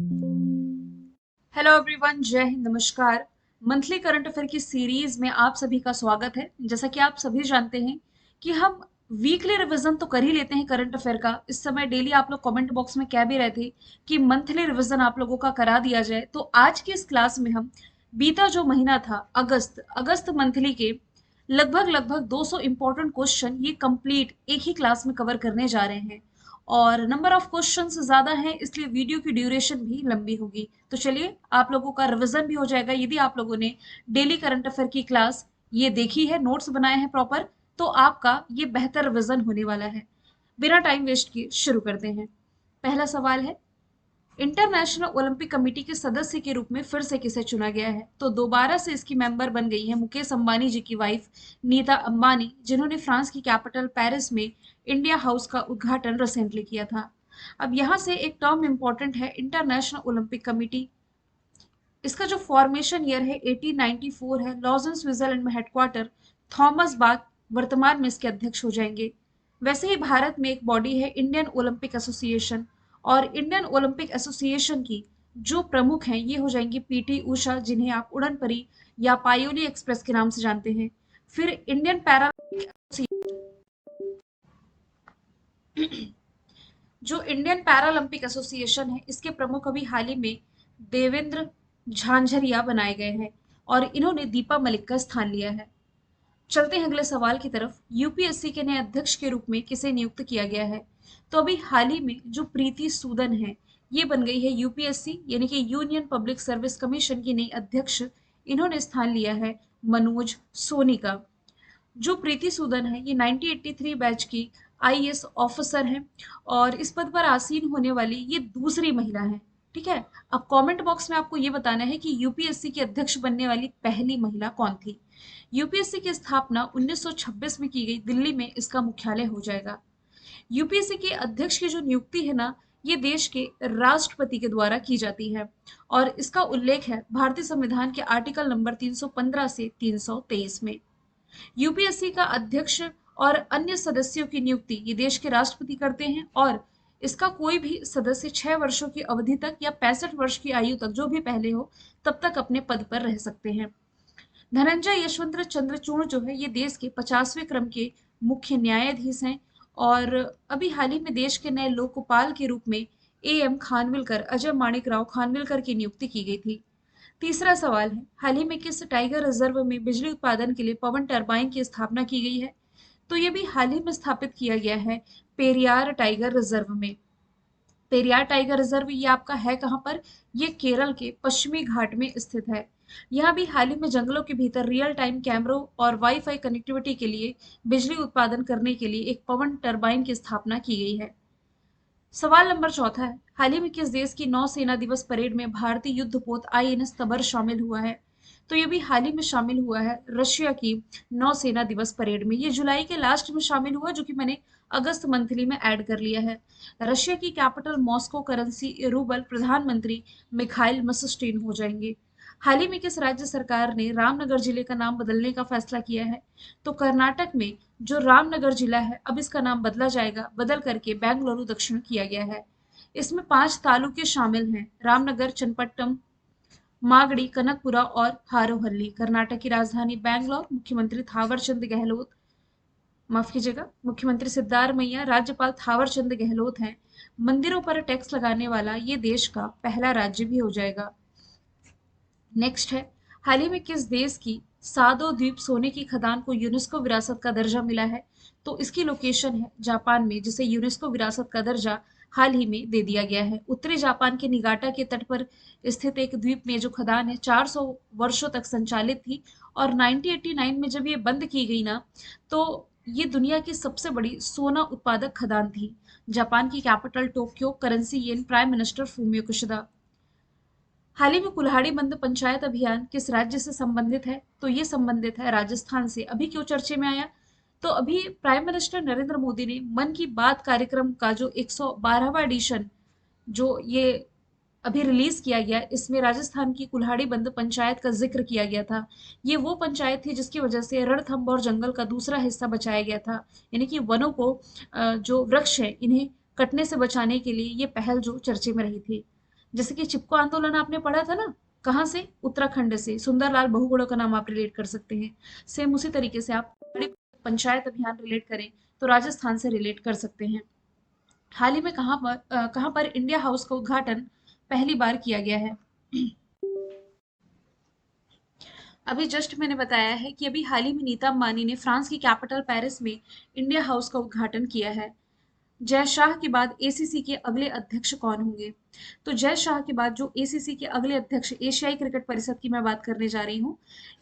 Hello everyone, जय हिंद, नमस्कार। Monthly current affair की सीरीज में आप सभी का स्वागत है। जैसा कि आप सभी जानते हैं कि हम वीकली रिवीजन तो कर ही लेते हैं करंट अफेयर का। इस समय डेली आप लोग कमेंट बॉक्स में कह भी रहे थे कि मंथली रिवीजन आप लोगों का करा दिया जाए। तो आज की इस क्लास में हम बीता जो महीना था अगस्त मंथली के लगभग लगभग 200 इंपॉर्टेंट क्वेश्चन ये कंप्लीट एक ही क्लास में कवर करने जा रहे हैं। और नंबर ऑफ क्वेश्चंस ज्यादा हैं, इसलिए वीडियो की ड्यूरेशन भी लंबी होगी। तो चलिए, आप लोगों का रिवीजन भी हो जाएगा। यदि आप लोगों ने डेली करंट अफेयर की क्लास ये देखी है, नोट्स बनाए हैं प्रॉपर, तो आपका ये बेहतर रिवीजन होने वाला है। बिना टाइम वेस्ट किए शुरू करते हैं। पहला सवाल है, इंटरनेशनल ओलंपिक कमेटी के सदस्य के रूप में फिर से किसे चुना गया है? तो दोबारा से इसकी मेंबर बन गई है मुकेश अंबानी जी की वाइफ नीता अंबानी, जिन्होंने फ्रांस की कैपिटल पेरिस में इंडिया हाउस का उद्घाटन रिसेंटली किया था। अब यहाँ से एक टर्म इंपॉर्टेंट है, इंटरनेशनल ओलंपिक कमेटी। इसका जो फॉर्मेशन ईयर है 1894 है। लॉजन स्विट्जरलैंड में हेडक्वार्टर, थॉमस बाक वर्तमान में इसके अध्यक्ष हो जाएंगे। वैसे ही भारत में एक बॉडी है इंडियन ओलंपिक एसोसिएशन, और इंडियन ओलंपिक एसोसिएशन की जो प्रमुख हैं ये हो जाएंगी पीटी उषा, जिन्हें आप उड़न परी या पायोली एक्सप्रेस के नाम से जानते हैं। फिर इंडियन पैरा जो इंडियन पैरालंपिक एसोसिएशन है, इसके प्रमुख अभी हाल ही में देवेंद्र झांझरिया बनाए गए हैं, और इन्होंने दीपा मलिक का स्थान लिया है। चलते हैं अगले सवाल की तरफ। यूपीएससी के नए अध्यक्ष के रूप में किसे नियुक्त किया गया है? तो अभी हाल ही में जो प्रीति सूदन है, ये बन गई है यूपीएससी यानी कि यूनियन पब्लिक सर्विस कमीशन की नई अध्यक्ष। इन्होंने स्थान लिया है मनोज सोनी का। जो प्रीति सूदन है, ये 1983 बैच की आईएएस ऑफिसर हैं, और इस पद पर आसीन होने वाली ये दूसरी महिला है। ठीक है। अब कमेंट बॉक्स में आपको ये बताना है कि यूपीएससी के अध्यक्ष बनने वाली पहली महिला कौन थी। यूपीएससी की स्थापना 1926 में की गई, दिल्ली में इसका मुख्यालय हो जाएगा। यूपीएससी के अध्यक्ष की जो नियुक्ति है ना, ये देश के राष्ट्रपति के द्वारा की जाती है, और इसका उल्लेख है भारतीय संविधान के आर्टिकल नंबर 315 से 323 में। यूपीएससी का अध्यक्ष और अन्य सदस्यों की नियुक्ति ये देश के राष्ट्रपति करते हैं, और इसका कोई भी सदस्य 6 वर्षों की अवधि तक या 65 वर्ष की आयु तक, जो भी पहले हो, तब तक अपने पद पर रह सकते हैं। धनंजय यशवंत चंद्रचूड़ जो है, ये देश के 50वें क्रम के मुख्य न्यायाधीश हैं, और अभी हाल ही में देश के नए लोकपाल के रूप में एएम खानविलकर, अजय माणिक राव खानविलकर की नियुक्ति की गई थी। तीसरा सवाल है, हाल ही में किस टाइगर रिजर्व में बिजली उत्पादन के लिए पवन टरबाइन की स्थापना की गई है? तो ये भी हाल ही में स्थापित किया गया है पेरियार टाइगर रिजर्व में। पेरियार टाइगर रिजर्व ये आपका है कहाँ पर? ये केरल के पश्चिमी घाट में स्थित है। यहाँ भी हाल ही में जंगलों के भीतर रियल टाइम कैमरों और वाईफाई कनेक्टिविटी के लिए बिजली उत्पादन करने के लिए एक पवन टरबाइन की स्थापना की गई है। सवाल नंबर चौथा है, हाल ही में किस देश की नौसेना दिवस परेड में भारतीय युद्धपोत आईएनएस तबर शामिल हुआ है? तो ये भी हाल ही में शामिल हुआ है रशिया की नौसेना दिवस परेड में। ये जुलाई के लास्ट में शामिल हुआ, जो कि मैंने अगस्त मंथली में ऐड कर लिया है। रशिया की कैपिटल मॉस्को, करेंसी रूबल, प्रधानमंत्री मिखाइल मशस्टिन हो जाएंगे। हाल ही में किस राज्य सरकार ने रामनगर जिले का नाम बदलने का फैसला किया है? तो कर्नाटक में जो रामनगर जिला है, अब इसका नाम बदला जाएगा, बदल करके बेंगलुरु दक्षिण किया गया है। इसमें 5 तालुके शामिल हैं, रामनगर, चन्नपट्टनम, मागडी, कनकपुरा और हारोहल्ली। कर्नाटक की राजधानी बैंगलोर। मुख्यमंत्री थावरचंद गहलोत, माफ कीजिएगा, मुख्यमंत्री सिद्धारमैया, राज्यपाल थावरचंद गहलोत हैं। मंदिरों पर टैक्स लगाने वाला ये देश का पहला राज्य भी हो जाएगा। नेक्स्ट है, हाल ही में किस देश की सादो द्वीप सोने की खदान को यूनेस्को विरासत का दर्जा मिला है? तो इसकी लोकेशन है जापान में, जिसे यूनेस्को विरासत का दर्जा हाल ही में दे दिया गया है। उत्तरी जापान के निगाटा के तट पर स्थित एक द्वीप में जो खदान है 400 वर्षों तक संचालित थी, और 1989 में जब ये बंद की गई ना, तो ये दुनिया की सबसे बड़ी सोना उत्पादक खदान थी। जापान की capital Tokyo, currency yen, prime minister Fumio Kishida. हाल ही में कुल्हाड़ी बंद पंचायत अभियान किस राज्य से संबंधित है? तो ये संबंधित है राजस्थान से। अभी क्यों चर्चे में आया? तो अभी प्राइम मिनिस्टर नरेंद्र मोदी ने मन की बात कार्यक्रम का जो 112वां एडिशन जो ये अभी रिलीज किया गया, इसमें राजस्थान की कुल्हाड़ी बंद पंचायत का जिक्र किया गया था। ये वो पंचायत थी जिसकी वजह से रणथंभ और जंगल का दूसरा हिस्सा बचाया गया था, यानी कि वनों को जो वृक्ष है इन्हें कटने से बचाने के लिए ये पहल जो चर्चे में रही थी। जैसे कि चिपको आंदोलन आपने पढ़ा था ना, कहाँ से? उत्तराखंड से, सुंदरलाल बहुगुणा का नाम आप रिलेट कर सकते हैं। सेम उसी तरीके से आप बड़ी पंचायत अभियान रिलेट करें तो राजस्थान से रिलेट कर सकते हैं। हाल ही में कहाँ पर इंडिया हाउस का उद्घाटन पहली बार किया गया है? अभी जस्ट मैंने बताया है कि अभी हाल ही में नीता अंबानी ने फ्रांस की कैपिटल पेरिस में इंडिया हाउस का उद्घाटन किया है। जय शाह के बाद एसीसी के अगले अध्यक्ष कौन होंगे? तो जय शाह के बाद जो एसीसी के अगले अध्यक्ष, एशियाई क्रिकेट परिषद की मैं बात करने जा रही हूँ,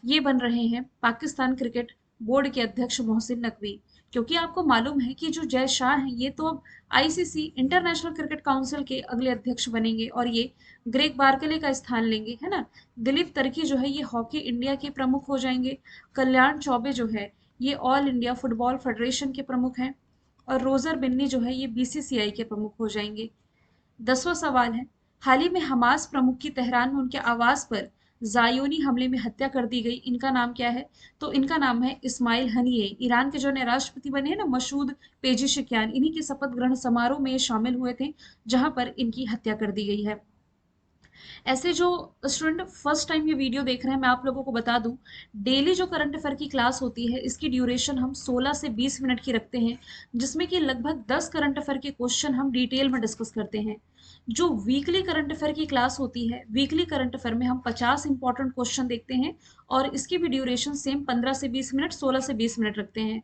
ये बन रहे हैं पाकिस्तान क्रिकेट बोर्ड के अध्यक्ष मोहसिन नकवी। क्योंकि आपको मालूम है कि जो जय शाह हैं ये तो अब आईसीसी इंटरनेशनल क्रिकेट काउंसिल के अगले अध्यक्ष बनेंगे और ये ग्रेग बार्कले का स्थान लेंगे, है ना। दिलीप तर्की जो है ये हॉकी इंडिया के प्रमुख हो जाएंगे। कल्याण चौबे जो है ये ऑल इंडिया फुटबॉल फेडरेशन के प्रमुख हैं। और रोजर बिन्नी जो है ये बीसीसीआई के प्रमुख हो जाएंगे। 10वां सवाल है, हाल ही में हमास प्रमुख की तेहरान में उनके आवास पर जायोनी हमले में हत्या कर दी गई, इनका नाम क्या है? तो इनका नाम है इस्माइल हनिये। ईरान के जो नए राष्ट्रपति बने हैं ना, मसूद पेजिशकियान, इन्हीं के शपथ ग्रहण समारोह में ये शामिल हुए थे जहां पर इनकी हत्या कर दी गई है। ऐसे जो स्टूडेंट फर्स्ट टाइम ये वीडियो देख रहे हैं, मैं आप लोगों को बता दूं, डेली जो करंट अफेयर की क्लास होती है इसकी ड्यूरेशन हम 16 से 20 मिनट की रखते हैं, जिसमें कि लगभग 10 करंट अफेयर के क्वेश्चन हम डिटेल में डिस्कस करते हैं। जो वीकली करंट अफेयर की क्लास होती है, वीकली करंट अफेयर में हम 50 इंपॉर्टेंट क्वेश्चन देखते हैं और इसकी भी ड्यूरेशन सेम 15 से 20 मिनट, 16 से 20 मिनट रखते हैं।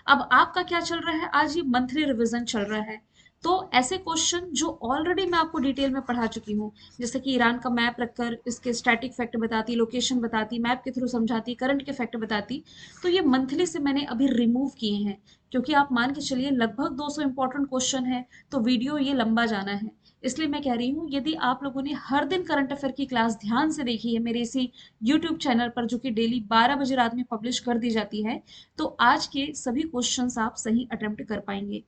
अब आपका क्या चल रहा है, आज ये मंथली रिवीजन चल रहा है। तो ऐसे क्वेश्चन जो ऑलरेडी मैं आपको डिटेल में पढ़ा चुकी हूँ, जैसे कि ईरान का मैप रखकर इसके स्टैटिक फैक्ट बताती, लोकेशन बताती, मैप के थ्रू समझाती, करंट के फैक्ट बताती, तो ये मंथली से मैंने अभी रिमूव किए हैं। क्योंकि आप मान के चलिए लगभग 200 इंपॉर्टेंट क्वेश्चन है तो वीडियो ये लंबा जाना है। इसलिए मैं कह रही हूँ, यदि आप लोगों ने हर दिन करंट अफेयर की क्लास ध्यान से देखी है मेरे इसी यूट्यूब चैनल पर, जो कि डेली 12 बजे रात में पब्लिश कर दी जाती है, तो आज के सभी क्वेश्चंस आप सही अटेम्प्ट कर पाएंगे।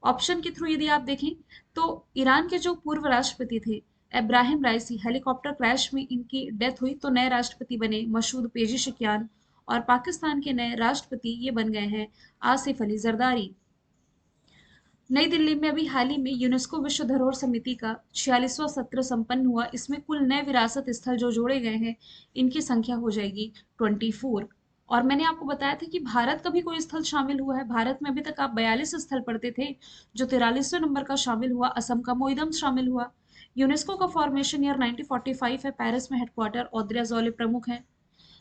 ऑप्शन के थ्रू यदि आप देखें तो ईरान के जो पूर्व राष्ट्रपति थे इब्राहिम राइसी, हेलीकॉप्टर क्रैश में इनकी डेथ हुई तो नए राष्ट्रपति बने मसूद पेजिशकियान। और पाकिस्तान के नए राष्ट्रपति ये बन गए हैं आसिफ अली जरदारी। नई दिल्ली में अभी हाल ही में यूनेस्को विश्व धरोहर समिति का 46वां सत्र संपन्न हुआ। इसमें कुल नए विरासत स्थल जो जोड़े गए हैं इनकी संख्या हो जाएगी 24। और मैंने आपको बताया था कि भारत का भी कोई स्थल शामिल हुआ है। भारत में अभी तक आप 42 स्थल पढ़ते थे, जो 43वें नंबर का शामिल हुआ, असम का मोइदम शामिल हुआ। यूनेस्को का फॉर्मेशन ईयर 1945 है, पेरिस में हेडक्वार्टर औद्रिया ज़ोले प्रमुख हैं।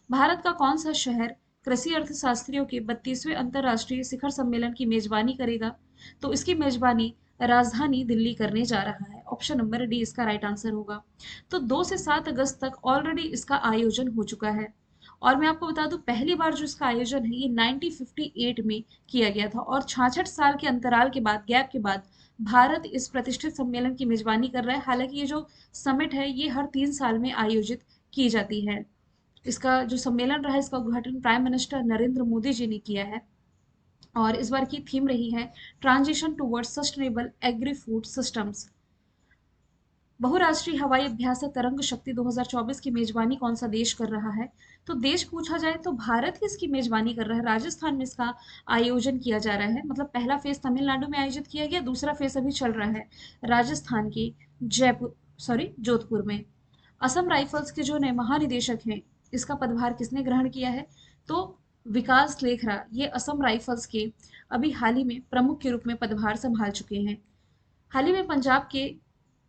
भारत का कौन सा शहर कृषि अर्थशास्त्रियों के 32वें अंतरराष्ट्रीय शिखर सम्मेलन की मेजबानी करेगा? तो इसकी मेजबानी राजधानी दिल्ली करने जा रहा है। ऑप्शन नंबर डी इसका राइट आंसर होगा। तो 2 से 7 अगस्त तक ऑलरेडी इसका आयोजन हो चुका है। और मैं आपको बता दूं, पहली बार जो इसका आयोजन है ये 1958 में किया गया था और 66 साल के अंतराल के बाद, गैप के बाद, भारत इस प्रतिष्ठित सम्मेलन की मेजबानी कर रहा है। हालांकि ये जो समिट है ये हर 3 साल में आयोजित की जाती है। इसका जो सम्मेलन रहा, इसका उद्घाटन प्राइम मिनिस्टर नरेंद्र मोदी जी ने किया है। और इस बार की थीम रही है transition towards sustainable agri food systems. बहुराष्ट्रीय हवाई अभ्यास तरंग शक्ति 2024 की मेजबानी कौन सा देश कर रहा है? तो देश पूछा जाए तो भारत ही इसकी मेजबानी कर रहा है। राजस्थान में इसका आयोजन किया जा रहा है। मतलब पहला फेज तमिलनाडु में आयोजित किया गया, दूसरा फेज अभी चल रहा है राजस्थान के जोधपुर में। असम राइफल्स के जो नए महानिदेशक हैं, इसका पदभार किसने ग्रहण किया है? तो विकास लेखरा ये असम राइफल्स के अभी हाल ही में प्रमुख के रूप में पदभार संभाल चुके हैं। हाल ही में पंजाब के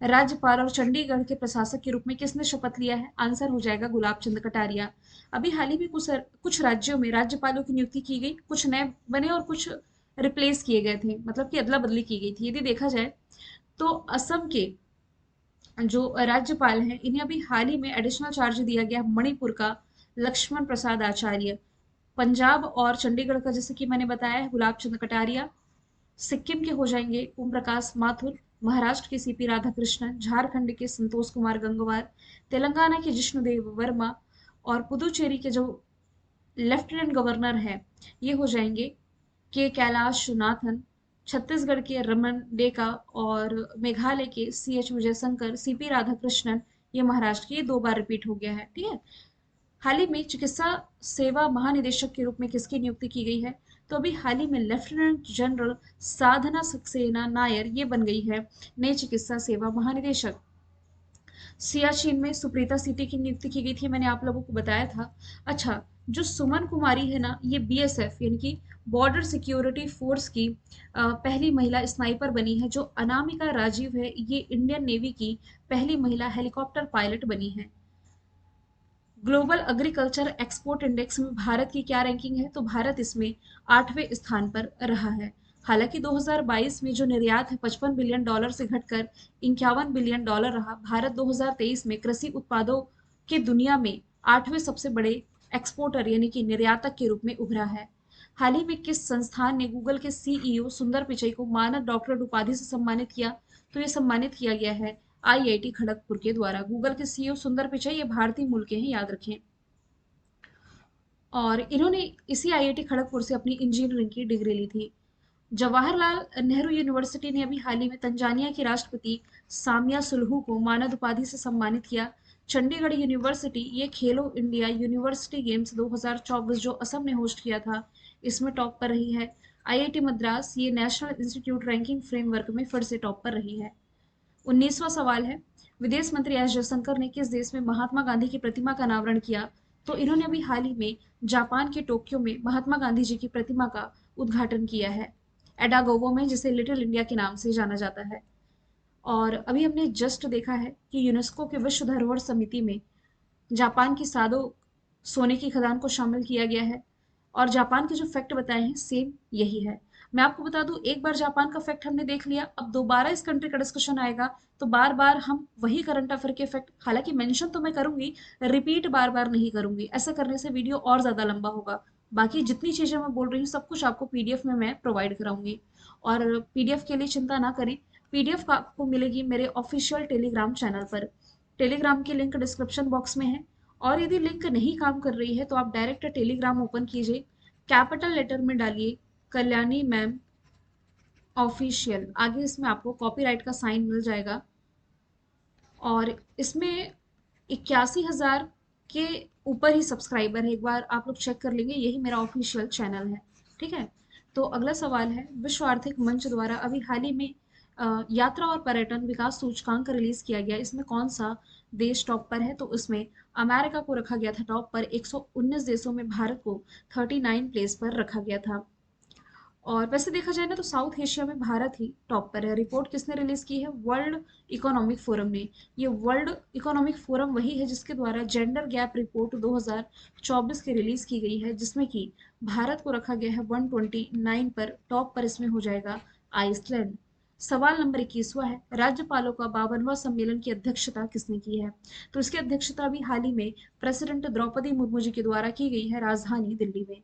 राज्यपाल और चंडीगढ़ के प्रशासक के रूप में किसने शपथ लिया है? आंसर हो जाएगा गुलाब चंद कटारिया। अभी हाल ही में कुछ राज्यों में राज्यपालों की नियुक्ति की गई, कुछ नए बने और कुछ रिप्लेस किए गए थे, मतलब कि अदला बदली की गई थी। यदि देखा जाए तो असम के जो राज्यपाल हैं इन्हें अभी हाल ही में एडिशनल चार्ज दिया गया मणिपुर का लक्ष्मण प्रसाद आचार्य। पंजाब और चंडीगढ़ का जैसे कि मैंने बताया है गुलाब चंद कटारिया। सिक्किम के हो जाएंगे ओम प्रकाश माथुर, महाराष्ट्र के सीपी राधाकृष्णन, झारखंड के संतोष कुमार गंगवार, तेलंगाना के जिष्णुदेव वर्मा और पुदुचेरी के जो लेफ्टिनेंट गवर्नर है ये हो जाएंगे के कैलाश नाथन। छत्तीसगढ़ के रमन डेका और मेघालय के CH विजयशंकर, CP राधाकृष्णन, ये महाराष्ट्र के, 2 बार रिपीट हो गया है। ठीक है। हाल ही में चिकित्सा सेवा महानिदेशक के रूप में किसकी नियुक्ति की गई है? तो अभी हाल ही में लेफ्टिनेंट जनरल साधना सक्सेना नायर ये बन गई है नई चिकित्सा सेवा महानिदेशक। सियाचिन में सुप्रीता सिटी की नियुक्ति की गई थी, मैंने आप लोगों को बताया था। अच्छा, जो सुमन कुमारी है ना, ये बीएसएफ यानी कि बॉर्डर सिक्योरिटी फोर्स की पहली महिला स्नाइपर बनी है। जो अनामिका राजीव है, ये इंडियन नेवी की पहली महिला हेलीकॉप्टर पायलट बनी है। ग्लोबल एग्रीकल्चर एक्सपोर्ट इंडेक्स में भारत की क्या रैंकिंग है? तो भारत इसमें 8वें स्थान पर रहा है। हालांकि 2022 में जो निर्यात है $55 बिलियन से घटकर $51 बिलियन रहा। भारत 2023 में कृषि उत्पादों की दुनिया में 8वें सबसे बड़े एक्सपोर्टर यानी कि निर्यातक के रूप में उभरा है। हाल ही में किस संस्थान ने गूगल के सीईओ सुंदर पिचई को मानद डॉक्टरेट उपाधि से सम्मानित किया? तो ये सम्मानित किया गया है आईआईटी खड़गपुर के द्वारा। गूगल के सीईओ सुंदर पिचाई ये भारतीय मूल के हैं, याद रखें। और इन्होंने इसी आईआईटी खड़गपुर से अपनी इंजीनियरिंग की डिग्री ली थी। जवाहरलाल नेहरू यूनिवर्सिटी ने अभी हाल ही में तंजानिया की राष्ट्रपति सामिया सुलहू को मानद उपाधि से सम्मानित किया। चंडीगढ़ यूनिवर्सिटी ये खेलो इंडिया यूनिवर्सिटी गेम्स 2024 जो असम ने होस्ट किया था, इसमें टॉप पर रही है। आईआईटी मद्रास ये नेशनल इंस्टीट्यूट रैंकिंग फ्रेमवर्क में फिर से टॉप पर रही है। 19वां सवाल है, विदेश मंत्री एस जयशंकर ने किस देश में महात्मा गांधी की प्रतिमा का अनावरण किया? तो इन्होंने अभी हाल ही में जापान के टोक्यो में महात्मा गांधी जी की प्रतिमा का उद्घाटन किया है, एडागोवो में, जिसे लिटिल इंडिया के नाम से जाना जाता है। और अभी हमने जस्ट देखा है कि यूनेस्को के विश्व धरोहर समिति में जापान की सादो सोने की खदान को शामिल किया गया है। और जापान के जो फैक्ट बताए हैं सेम यही है। मैं आपको बता दूं, एक बार जापान का फैक्ट हमने देख लिया, अब दोबारा इस कंट्री का डिस्कशन आएगा तो बार बार हम वही करंट अफेयर के फैक्ट, हालांकि मेंशन तो मैं करूंगी, रिपीट बार बार नहीं करूंगी। ऐसा करने से वीडियो और ज्यादा लंबा होगा। बाकी जितनी चीजें मैं बोल रही हूँ सब कुछ आपको पीडीएफ में मैं प्रोवाइड कराऊंगी। और पीडीएफ के लिए चिंता ना करें, पीडीएफ आपको मिलेगी मेरे ऑफिशियल टेलीग्राम चैनल पर। टेलीग्राम की लिंक डिस्क्रिप्शन बॉक्स में है। और यदि लिंक नहीं काम कर रही है तो आप डायरेक्ट टेलीग्राम ओपन कीजिए, कैपिटल लेटर में डालिए कल्याणी मैम ऑफिशियल, आगे इसमें आपको कॉपीराइट का साइन मिल जाएगा। और इसमें 81,000 के ऊपर ही सब्सक्राइबर है, एक बार आप लोग चेक कर लेंगे, यही मेरा ऑफिशियल चैनल है। ठीक है, तो अगला सवाल है, विश्व आर्थिक मंच द्वारा अभी हाल ही में यात्रा और पर्यटन विकास सूचकांक रिलीज किया गया, इसमें कौन सा देश टॉप पर है? तो इसमें अमेरिका को रखा गया था टॉप पर। 119 देशों में भारत को 39 प्लेस पर रखा गया था। और वैसे देखा जाए ना तो साउथ एशिया में भारत ही टॉप पर है। रिपोर्ट किसने रिलीज की है? वर्ल्ड इकोनॉमिक फोरम ने। ये वर्ल्ड इकोनॉमिक फोरम वही है जिसके द्वारा जेंडर गैप रिपोर्ट 2024 की रिलीज की गई है, जिसमें कि भारत को रखा गया है 129 पर। टॉप पर इसमें हो जाएगा आइसलैंड। सवाल नंबर 21वां है, राज्यपालों का 52वां सम्मेलन की अध्यक्षता किसने की है? तो इसकी अध्यक्षता अभी हाल ही में प्रेसिडेंट द्रौपदी मुर्मू जी के द्वारा की गई है, राजधानी दिल्ली में।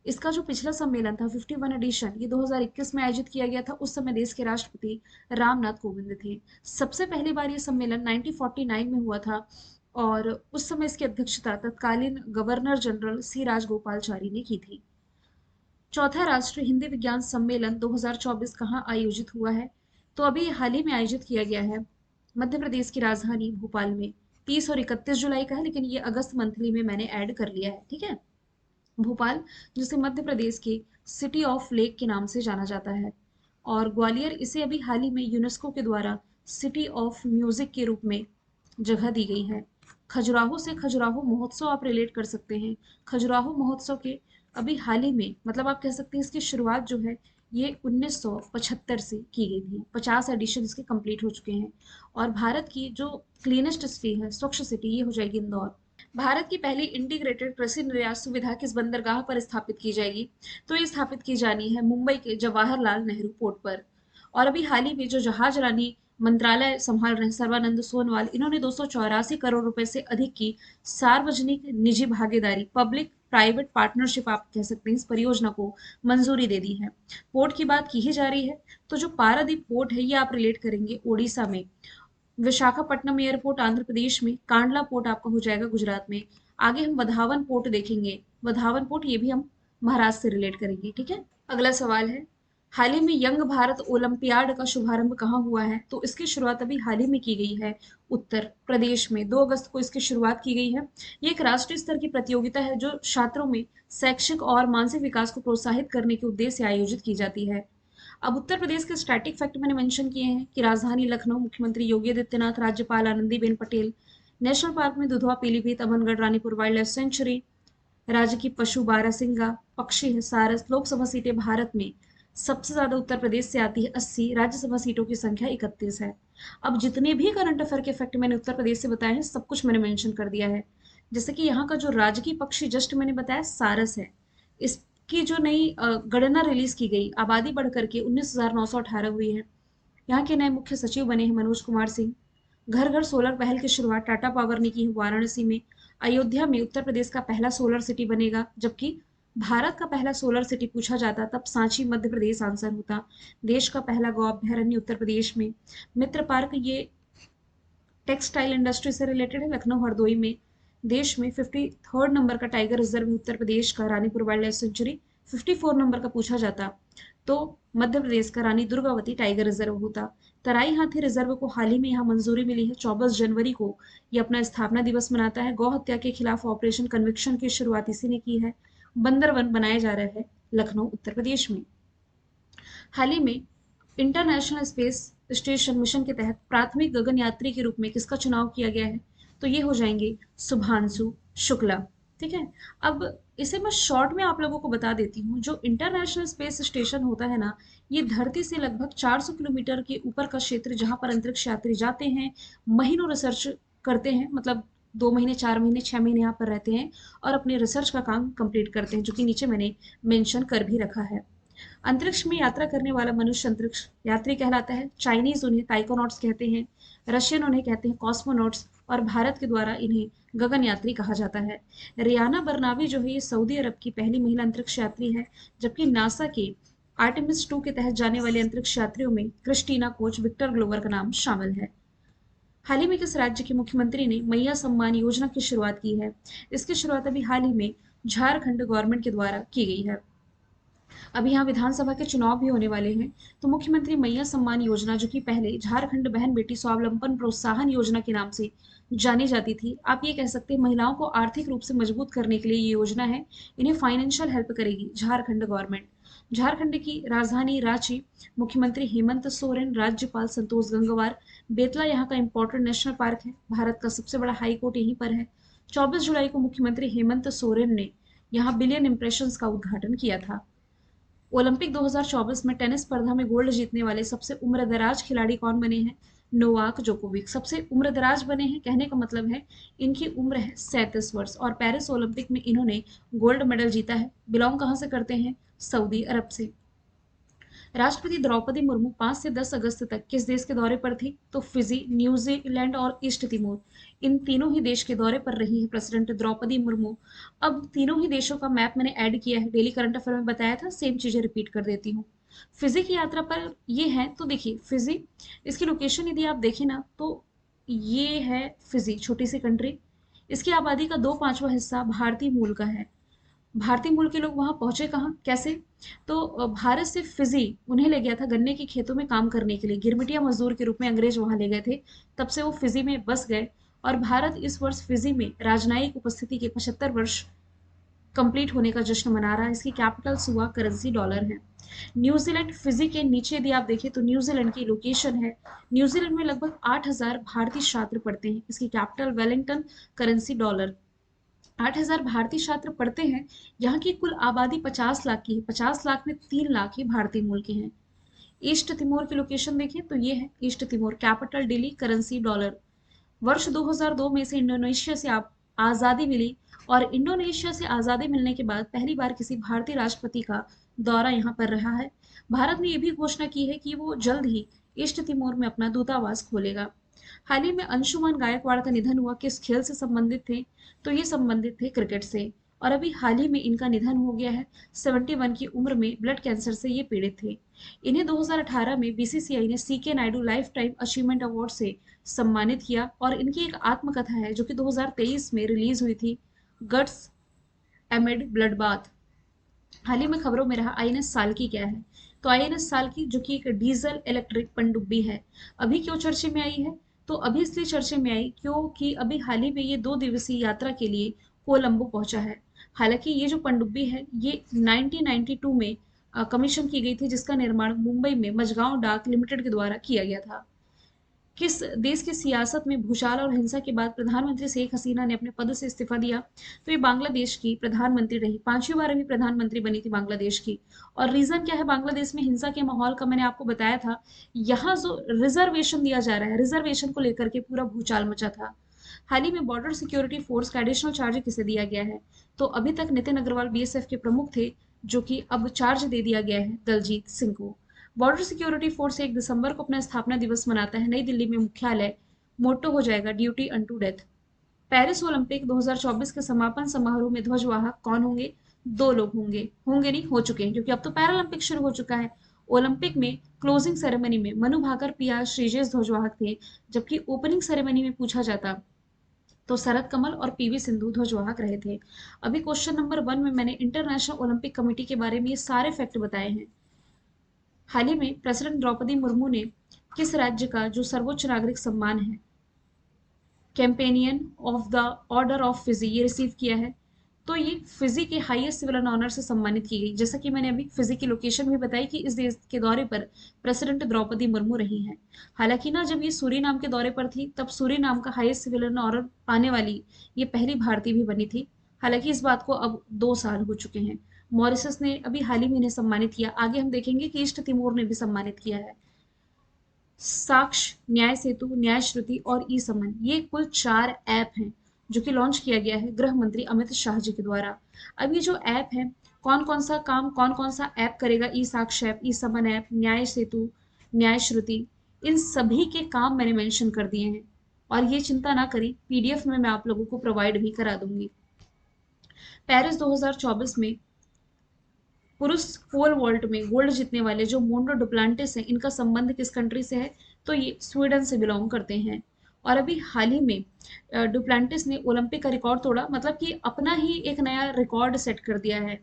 इसका जो पिछला सम्मेलन था 51 एडिशन, ये 2021 में आयोजित किया गया था। उस समय देश के राष्ट्रपति रामनाथ कोविंद थे। सबसे पहली बार ये सम्मेलन 1949 में हुआ था और उस समय इसकी अध्यक्षता तत्कालीन गवर्नर जनरल सी राजगोपालचारी ने की थी। चौथा राष्ट्रीय हिंदी विज्ञान सम्मेलन 2024 कहाँ आयोजित हुआ है? तो अभी हाल ही में आयोजित किया गया है मध्य प्रदेश की राजधानी भोपाल में। 30 और 31 जुलाई का है, लेकिन ये अगस्त मंथली में मैंने ऐड कर लिया है। ठीक है, भोपाल जिसे मध्य प्रदेश के सिटी ऑफ लेक के नाम से जाना जाता है। और ग्वालियर, इसे अभी हाल ही में यूनेस्को के द्वारा सिटी ऑफ म्यूजिक के रूप में जगह दी गई है। खजुराहो से खजुराहो महोत्सव आप रिलेट कर सकते हैं। खजुराहो महोत्सव के अभी हाल ही में, मतलब आप कह सकते हैं इसकी शुरुआत जो है ये 1975 से की गई थी। 50 एडिशन इसके कंप्लीट हो चुके हैं। और भारत की जो क्लीनेस्ट सिटी है, स्वच्छ सिटी, ये हो जाएगी इंदौर। भारत की पहली इंटीग्रेटेड कृषि निर्यात सुविधा किस बंदरगाह पर स्थापित की जाएगी? तो ये स्थापित की जानी है मुंबई के जवाहरलाल नेहरू पोर्ट पर। और अभी हाल ही में जो जहाज रानी मंत्रालय संभाल रहे हैं सर्बानंद सोनवाल, इन्होंने 284 करोड़ रुपए से अधिक की सार्वजनिक निजी भागीदारी, पब्लिक प्राइवेट पार्टनरशिप आप कह सकते हैं, इस परियोजना को मंजूरी दे दी है। पोर्ट की बात की ही जा रही है तो जो पारादीप पोर्ट है ये आप रिलेट करेंगे ओडिशा में, विशाखापट्टनम एयरपोर्ट आंध्र प्रदेश में, कांडला पोर्ट आपका हो जाएगा गुजरात में। आगे हम वधावन पोर्ट देखेंगे, वधावन पोर्ट ये भी हम महाराष्ट्र से रिलेट करेंगे। ठीक है, अगला सवाल है, हाल ही में यंग भारत ओलंपियाड का शुभारंभ कहाँ हुआ है? तो इसकी शुरुआत अभी हाल ही में की गई है उत्तर प्रदेश में। 2 अगस्त को इसकी शुरुआत की गई है। ये एक राष्ट्रीय स्तर की प्रतियोगिता है जो छात्रों में शैक्षिक और मानसिक विकास को प्रोत्साहित करने के उद्देश्य से आयोजित की जाती है। अब उत्तर प्रदेश के स्टैटिक फैक्ट मैंने मेंशन किए हैं कि राजधानी लखनऊ, मुख्यमंत्री योगी आदित्यनाथ, राज्यपाल आनंदीबेन पटेल, नेशनल पार्क में Dudhwa, Pilibhit, Abhangarh, Ranipur wildlife sanctuary, राज्य की पशु बारहसिंगा, पक्षी है सारस। लोकसभा सीटें भारत में सबसे ज्यादा उत्तर प्रदेश से आती है 80, राज्यसभा सीटों की संख्या 31 है। अब जितने भी करंट अफेयर के फैक्ट मैंने उत्तर प्रदेश से बताए हैं सब कुछ मैंने मेंशन कर दिया है। जैसे कि यहाँ का जो राजकीय पक्षी जस्ट मैंने बताया सारस है। इसकी जो नई गणना रिलीज की गई, आबादी बढ़ करके 19,918 हुई है। यहाँ के नए मुख्य सचिव बने हैं मनोज कुमार सिंह। घर घर सोलर पहल की शुरुआत टाटा पावर ने की है वाराणसी में। अयोध्या में उत्तर प्रदेश का पहला सोलर सिटी बनेगा, जबकि भारत का पहला सोलर सिटी पूछा जाता तब सांची मध्य प्रदेश आंसर होता। देश का पहला गौ अभ्यारण्य उत्तर प्रदेश में। मित्र पार्क ये टेक्सटाइल इंडस्ट्री से रिलेटेड है, लखनऊ हरदोई में। देश में 53rd नंबर का टाइगर रिजर्व उत्तर प्रदेश का Ranipur wildlife century. 54 number का पूछा जाता तो मध्य प्रदेश का रानी दुर्गावती टाइगर रिजर्व होता। तराई हाथी रिजर्व को हाल ही में यहाँ मंजूरी मिली है। 24 जनवरी को ये अपना स्थापना दिवस मनाता है। गौ हत्या के खिलाफ ऑपरेशन कन्विक्शन की शुरुआत इसी ने की है। बंदरवन बनाया जा रहा है लखनऊ उत्तर प्रदेश में। हाल ही में इंटरनेशनल स्पेस स्टेशन मिशन के तहत प्राथमिक गगन यात्री के रूप में किसका चुनाव किया गया है, तो ये हो जाएंगे शुभांशु शुक्ला। ठीक है। अब इसे मैं शॉर्ट में आप लोगों को बता देती हूँ। जो इंटरनेशनल स्पेस स्टेशन होता है ना, ये धरती से लगभग 400 किलोमीटर के ऊपर का क्षेत्र जहां पर अंतरिक्ष यात्री जाते हैं, महीनों रिसर्च करते हैं, मतलब 2 महीने 4 महीने 6 महीने यहाँ पर रहते हैं और अपने रिसर्च का काम कंप्लीट करते हैं, जो कि नीचे मैंने मेंशन कर भी रखा है। अंतरिक्ष में यात्रा करने वाला मनुष्य अंतरिक्ष यात्री कहलाता है। चाइनीज उन्हें ताइकोनॉट्स कहते हैं, रशियन उन्हें कहते हैं कॉस्मोनॉट्स, और भारत के द्वारा इन्हें गगन यात्री कहा जाता है। रियाना बरनावी जो है ये सऊदी अरब की पहली महिला अंतरिक्ष यात्री है, जबकि नासा के आर्टेमिस 2 के तहत जाने वाले अंतरिक्ष यात्रियों में क्रिस्टीना कोच, विक्टर ग्लोवर का नाम शामिल है। हाल ही में किस राज्य के मुख्यमंत्री ने मैया सम्मान योजना की शुरुआत की है? इसकी शुरुआत अभी हाल ही में झारखंड गवर्नमेंट के द्वारा की गई है। अभी यहाँ विधानसभा के चुनाव भी होने वाले हैं, तो मुख्यमंत्री मैया सम्मान योजना, जो कि पहले झारखंड बहन बेटी स्वावलंबन प्रोत्साहन योजना के नाम से जानी जाती थी, आप ये कह सकते हैं महिलाओं को आर्थिक रूप से मजबूत करने के लिए ये योजना है। इन्हें फाइनेंशियल हेल्प करेगी झारखंड गवर्नमेंट। झारखंड की राजधानी रांची, मुख्यमंत्री हेमंत सोरेन, राज्यपाल संतोष गंगवार। बेतला यहाँ का इंपॉर्टेंट नेशनल पार्क है, भारत का सबसे बड़ा हाई कोर्ट यहीं पर है। 24 जुलाई को मुख्यमंत्री हेमंत सोरेन ने यहाँ बिलियन इंप्रेशंस का उद्घाटन किया था। ओलंपिक 2024 में टेनिस स्पर्धा में गोल्ड जीतने वाले सबसे उम्रदराज खिलाड़ी कौन बने हैं? नोवाक जोकोविक सबसे उम्रदराज बने हैं। कहने का मतलब है इनकी उम्र है 37 वर्ष और पेरिस ओलंपिक में इन्होंने गोल्ड मेडल जीता है। बिलोंग कहाँ से करते हैं? सऊदी अरब से। राष्ट्रपति द्रौपदी मुर्मू 5 से 10 अगस्त तक किस देश के दौरे पर थी? तो फिजी, न्यूजीलैंड और ईस्ट तिमोर, इन तीनों ही देश के दौरे पर रही है प्रेसिडेंट द्रौपदी मुर्मू। अब तीनों ही देशों का मैप मैंने ऐड किया है, डेली करंट अफेयर में बताया था, सेम चीजें रिपीट कर देती हूँ। फिजी की यात्रा पर ये है, तो देखिए फिजी, इसकी लोकेशन यदि आप देखें ना तो ये है फिजी, छोटी सी कंट्री। इसकी आबादी का 2/5 हिस्सा भारतीय मूल का है। भारतीय मूल के लोग वहां पहुंचे कहाँ, कैसे? तो भारत से फिजी उन्हें ले गया था गन्ने की खेतों में काम करने के लिए, गिरमिटिया मजदूर के रूप में अंग्रेज वहां ले गए थे। तब से वो फिजी में बस गए और भारत इस वर्ष फिजी में राजनयिक उपस्थिति के 75 वर्ष कंप्लीट होने का जश्न मना रहा है। इसकी कैपिटल सुआ, करेंसी डॉलर है। न्यूजीलैंड फिजी के नीचे यदि आप देखें तो न्यूजीलैंड की लोकेशन है। न्यूजीलैंड में लगभग 8,000 भारतीय छात्र पढ़ते हैं। इसकी कैपिटल वेलिंगटन, करेंसी डॉलर। 8,000 भारतीय छात्र पढ़ते हैं। यहाँ की कुल आबादी 50 लाख की है। 50 लाख में 3 लाख ही भारतीय मूल के हैं। ईस्ट तिमोर की लोकेशन देखें तो ये है east Timor, capital Delhi, currency dollar. वर्ष 2002 में से इंडोनेशिया से आजादी मिली और इंडोनेशिया से आजादी मिलने के बाद पहली बार किसी भारतीय राष्ट्रपति का दौरा यहाँ पर रहा है। भारत ने यह भी घोषणा की है कि वो जल्द ही ईस्ट तिमोर में अपना दूतावास खोलेगा। हाल ही में अंशुमान गायकवाड़ का निधन हुआ, किस खेल से संबंधित थे? तो ये संबंधित थे क्रिकेट से, और अभी हाल ही में इनका निधन हो गया है। 71 की उम्र में ब्लड कैंसर से ये पीड़ित थे। इन्हें 2018 में बीसीसीआई ने C K Nayudu lifetime achievement award से सम्मानित किया, और इनकी एक आत्मकथा है जो कि 2023 में रिलीज हुई थी, गट्स एमिड ब्लड बाथ। हाल ही में खबरों में रहा आईएनएस साल्की क्या है? तो आईएनएस साल्की जो कि एक डीजल इलेक्ट्रिक पनडुब्बी है, अभी क्यों चर्चे में आई है? तो अभी इसलिए चर्चे में आई क्योंकि अभी हाल ही में ये 2 दिवसीय यात्रा के लिए कोलंबो पहुंचा है। हालांकि ये जो पनडुब्बी है ये 1992 में कमीशन की गई थी, जिसका निर्माण मुंबई में मझगांव डाक लिमिटेड के द्वारा किया गया था। किस देश की सियासत में भूचाल और हिंसा के बाद प्रधानमंत्री शेख हसीना ने अपने पद से इस्तीफा दिया? तो ये बांग्लादेश की प्रधानमंत्री रही, 5वीं बार अभी प्रधानमंत्री बनी थी बांग्लादेश की। और रीजन क्या है बांग्लादेश में हिंसा के माहौल का, मैंने आपको बताया था। यहाँ जो रिजर्वेशन दिया जा रहा है, रिजर्वेशन को लेकर के पूरा भूचाल मचा था। हाल ही में बॉर्डर सिक्योरिटी फोर्स का एडिशनल चार्ज किसे दिया गया है? तो अभी तक नितिन अग्रवाल बीएसएफ के प्रमुख थे, जो कि अब चार्ज दे दिया गया है दलजीत सिंह को। बॉर्डर सिक्योरिटी फोर्स 1 दिसंबर को अपना स्थापना दिवस मनाता है। नई दिल्ली में मुख्यालय, मोटो हो जाएगा duty unto death. Paris Olympic 2024 के समापन समारोह में ध्वजवाहक कौन होंगे? दो लोग होंगे, होंगे नहीं, हो चुके हैं, क्योंकि अब तो पैरालंपिक शुरू हो चुका है। ओलंपिक में क्लोजिंग सेरेमनी में मनु भाकर, पिया श्रीजेश ध्वजवाहक थे, जबकि ओपनिंग सेरेमनी में पूछा जाता तो शरद कमल और पीवी सिंधु ध्वजवाहक रहे थे। अभी क्वेश्चन नंबर 1 में मैंने इंटरनेशनल ओलंपिक कमेटी के बारे में ये सारे फैक्ट बताए हैं। हाल ही में प्रेसिडेंट द्रौपदी मुर्मू ने किस राज्य का जो सर्वोच्च नागरिक सम्मान है, companion of the order of Fiji, ये रिसीव किया है? तो ये फिजी के हाईएस्ट सिविल ऑनर से सम्मानित की गई। जैसा कि मैंने अभी फिजी की लोकेशन भी बताई कि इस देश के दौरे पर प्रेसिडेंट द्रौपदी मुर्मू रही हैं। हालांकि ना, जब ये सूरीनाम के दौरे पर थी तब सूरीनाम का हाईएस्ट सिविल ऑनर पाने वाली ये पहली भारतीय भी बनी थी। हालांकि इस बात को अब 2 साल हो चुके हैं। मॉरिशस ने अभी हाल ही में इन्हें सम्मानित किया। आगे हम देखेंगे कि ईस्ट तिमोर ने भी सम्मानित किया है। साक्ष्य, न्याय सेतु, न्याय श्रुति और ई समन, ये कुल 4 ऐप हैं जो कि लॉन्च किया गया है गृह मंत्री अमित शाह जी के द्वारा। अब ये जो ऐप है, कौन कौन सा काम कौन कौन सा ऐप करेगा? ई साक्ष्य ऐप, ई समन ऐप, न्याय सेतु, न्याय श्रुति, इन सभी के काम मैंने मेंशन कर दिए हैं। और ये चिंता ना करें, पीडीएफ में मैं आप लोगों को प्रोवाइड भी करा दूंगी। पेरिस 2024 में पुरुष पोल वॉल्ट में गोल्ड जीतने वाले जो मोंडो डुप्लांटिस हैं, इनका संबंध किस कंट्री से है? तो ये स्वीडन से बिलोंग करते हैं। और अभी हाल ही में डुप्लांटिस ने ओलंपिक का रिकॉर्ड तोड़ा, मतलब कि अपना ही एक नया रिकॉर्ड सेट कर दिया है।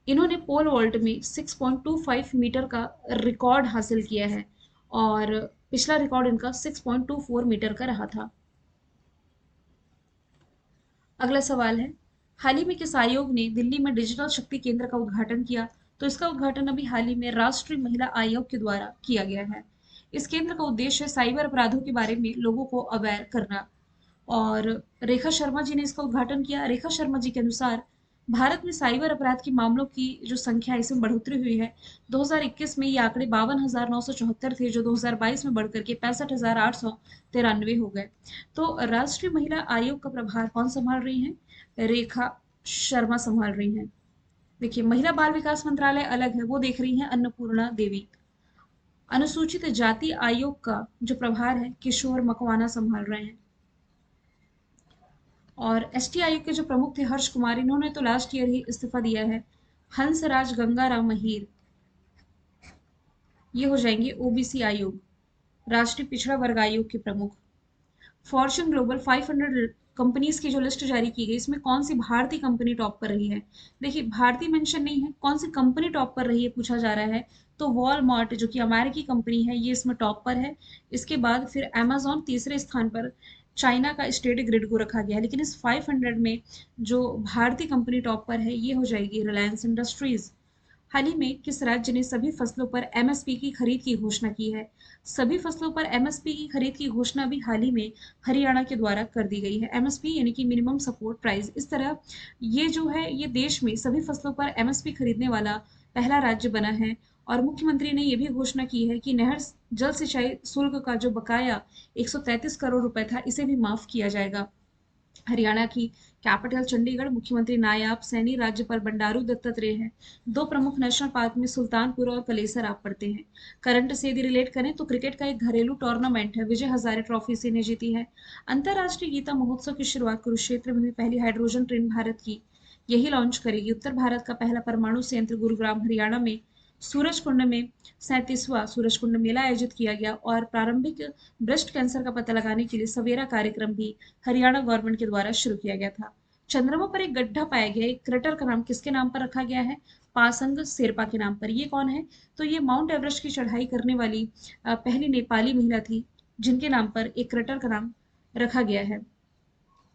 इन्होंने पोल वॉल्ट में 6.25 मीटर का रिकॉर्ड हासिल किया है, और पिछला रिकॉर्ड इनका 6.24 मीटर का रहा था। अगला सवाल है, हाल ही में किस आयोग ने दिल्ली में डिजिटल शक्ति केंद्र का उद्घाटन किया? तो इसका उद्घाटन अभी हाल ही में राष्ट्रीय महिला आयोग के द्वारा किया गया है। इस केंद्र का उद्देश्य साइबर अपराधों के बारे में लोगों को अवेयर करना। और रेखा शर्मा जी ने इसका उद्घाटन किया। रेखा शर्मा जी के अनुसार भारत में साइबर अपराध के मामलों की जो संख्या है, इसमें बढ़ोतरी हुई है। 2021 में ये आंकड़े 52,974 थे, जो 2022 में बढ़कर के 65,893 हो गए। तो राष्ट्रीय महिला आयोग का प्रभार कौन संभाल रही हैं? रेखा शर्मा संभाल रही हैं। देखिए, महिला बाल विकास मंत्रालय अलग है, वो देख रही हैं अन्नपूर्णा देवी। अनुसूचित जाति आयोग का जो प्रभार है, किशोर मकवाना संभाल रहे हैं। और एसटी आयोग के जो प्रमुख थे, हर्ष कुमार, इन्होंने तो लास्ट ईयर ही इस्तीफा दिया है। हंसराज गंगाराम अहीर, ये हो जाएंगे ओबीसी आयोग, राष्ट्रीय पिछड़ा वर्ग आयोग के प्रमुख। फॉर्च्यून ग्लोबल 500 कंपनीज की जो लिस्ट जारी की गई, इसमें कौन सी भारतीय कंपनी टॉप पर रही है? देखिए, भारतीय मेंशन नहीं है, कौन सी कंपनी टॉप पर रही है पूछा जा रहा है। तो वॉलमार्ट, जो कि अमेरिकी कंपनी है, ये इसमें टॉप पर है। इसके बाद फिर अमेजॉन तीसरे स्थान पर, चाइना का स्टेट ग्रिड को रखा गया है। लेकिन इस 500 में जो भारतीय कंपनी टॉप पर है, ये हो जाएगी रिलायंस इंडस्ट्रीज। हाल ही में किस राज्य ने सभी फसलों पर एमएसपी की खरीद की घोषणा की है? सभी फसलों पर एमएसपी की खरीद की घोषणा भी हाल ही में हरियाणा के द्वारा कर दी गई है। एमएसपी यानी कि मिनिमम सपोर्ट प्राइस। इस तरह ये जो है, ये देश में सभी फसलों पर एमएसपी खरीदने वाला पहला राज्य बना है। और मुख्यमंत्री ने यह भी घोषणा की है कि नहर जल सिंचाई शुल्क का जो बकाया 133 करोड़ रुपए था, इसे भी माफ किया जाएगा। हरियाणा की कैपिटल चंडीगढ़, मुख्यमंत्री नायाब सैनी, राज्यपाल बंडारू दत्तात्रेय हैं। 2 प्रमुख नेशनल पार्क में सुल्तानपुर और कलेसर आप पढ़ते हैं। करंट से यदि रिलेट करें तो क्रिकेट का एक घरेलू टूर्नामेंट है, विजय हजारे ट्रॉफी से ने जीती है। अंतर्राष्ट्रीय गीता महोत्सव की शुरुआत कुरुक्षेत्र में हुई पहली हाइड्रोजन ट्रेन भारत की, यही लॉन्च करेगी। उत्तर भारत का पहला परमाणु संयंत्र गुरुग्राम हरियाणा में। सूरजकुंड में 37वां सूरजकुंड मेला आयोजित किया गया। और प्रारंभिक ब्रेस्ट कैंसर का पता लगाने के लिए सवेरा कार्यक्रम भी हरियाणा गवर्नमेंट के द्वारा शुरू किया गया था। चंद्रमा पर एक गड्ढा पाया गया, एक क्रेटर का नाम किसके नाम पर रखा गया है? पासंग शेरपा के नाम पर। ये कौन है? तो ये माउंट एवरेस्ट की चढ़ाई करने वाली पहली नेपाली महिला थी, जिनके नाम पर एक क्रेटर का नाम रखा गया है।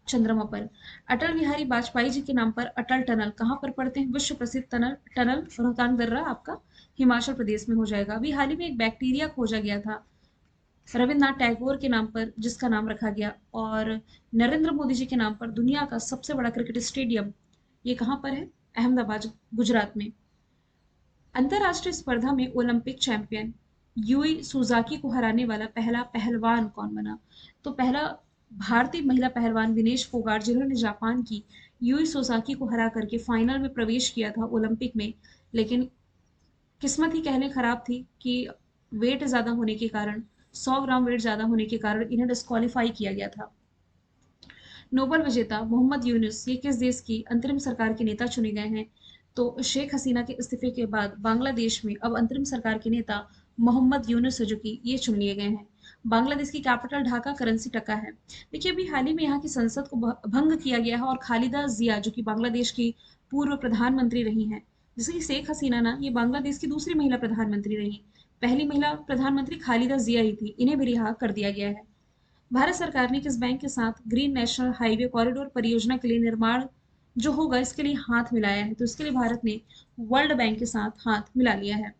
चंद्रमा पर। अटल बिहारी वाजपेयी जी के नाम पर अटल टनल कहाँ पर पड़ते हैं? विश्व प्रसिद्ध टनल टनल रोहतांग दर्रा आपका हिमाचल प्रदेश में हो जाएगा। अभी हाल ही में एक बैक्टीरिया खोजा गया था रविन्द्रनाथ टैगोर के नाम पर, जिसका नाम रखा गया। और नरेंद्र मोदी जी के नाम पर दुनिया का सबसे बड़ा क्रिकेट स्टेडियम ये कहाँ पर है? अहमदाबाद, गुजरात में। अंतरराष्ट्रीय स्पर्धा में ओलंपिक चैंपियन यूई सुजाकी को हराने वाला पहला पहलवान कौन बना? तो पहला भारतीय महिला पहलवान विनेश फोगाट, जिन्होंने जापान की यूई सुजाकी को हरा करके फाइनल में प्रवेश किया था ओलंपिक में। लेकिन किस्मत ही कहने खराब थी कि वेट ज्यादा होने के कारण, 100 ग्राम वेट ज्यादा होने के कारण इन्हें डिस्क्वालीफाई किया गया था। नोबेल विजेता मोहम्मद यूनुस ये किस देश की अंतरिम सरकार के नेता चुने गए हैं? तो शेख हसीना के इस्तीफे के बाद बांग्लादेश में अब अंतरिम सरकार के नेता मोहम्मद यूनुस है, जो कि ये चुन लिए गए हैं। बांग्लादेश की कैपिटल ढाका, करेंसी टका है। देखिए, अभी हाल ही में यहाँ की संसद को भंग किया गया है और खालिदा जिया, जो कि बांग्लादेश की पूर्व प्रधानमंत्री रही हैं, जैसे कि शेख हसीना ना, ये बांग्लादेश की दूसरी महिला प्रधानमंत्री रही। पहली महिला प्रधानमंत्री खालिदा जिया ही थी, इन्हें भी रिहा कर दिया गया है। भारत सरकार ने किस बैंक के साथ ग्रीन नेशनल हाईवे कॉरिडोर परियोजना के लिए निर्माण जो होगा इसके लिए हाथ मिलाया है? तो इसके लिए भारत ने वर्ल्ड बैंक के साथ हाथ मिला लिया है।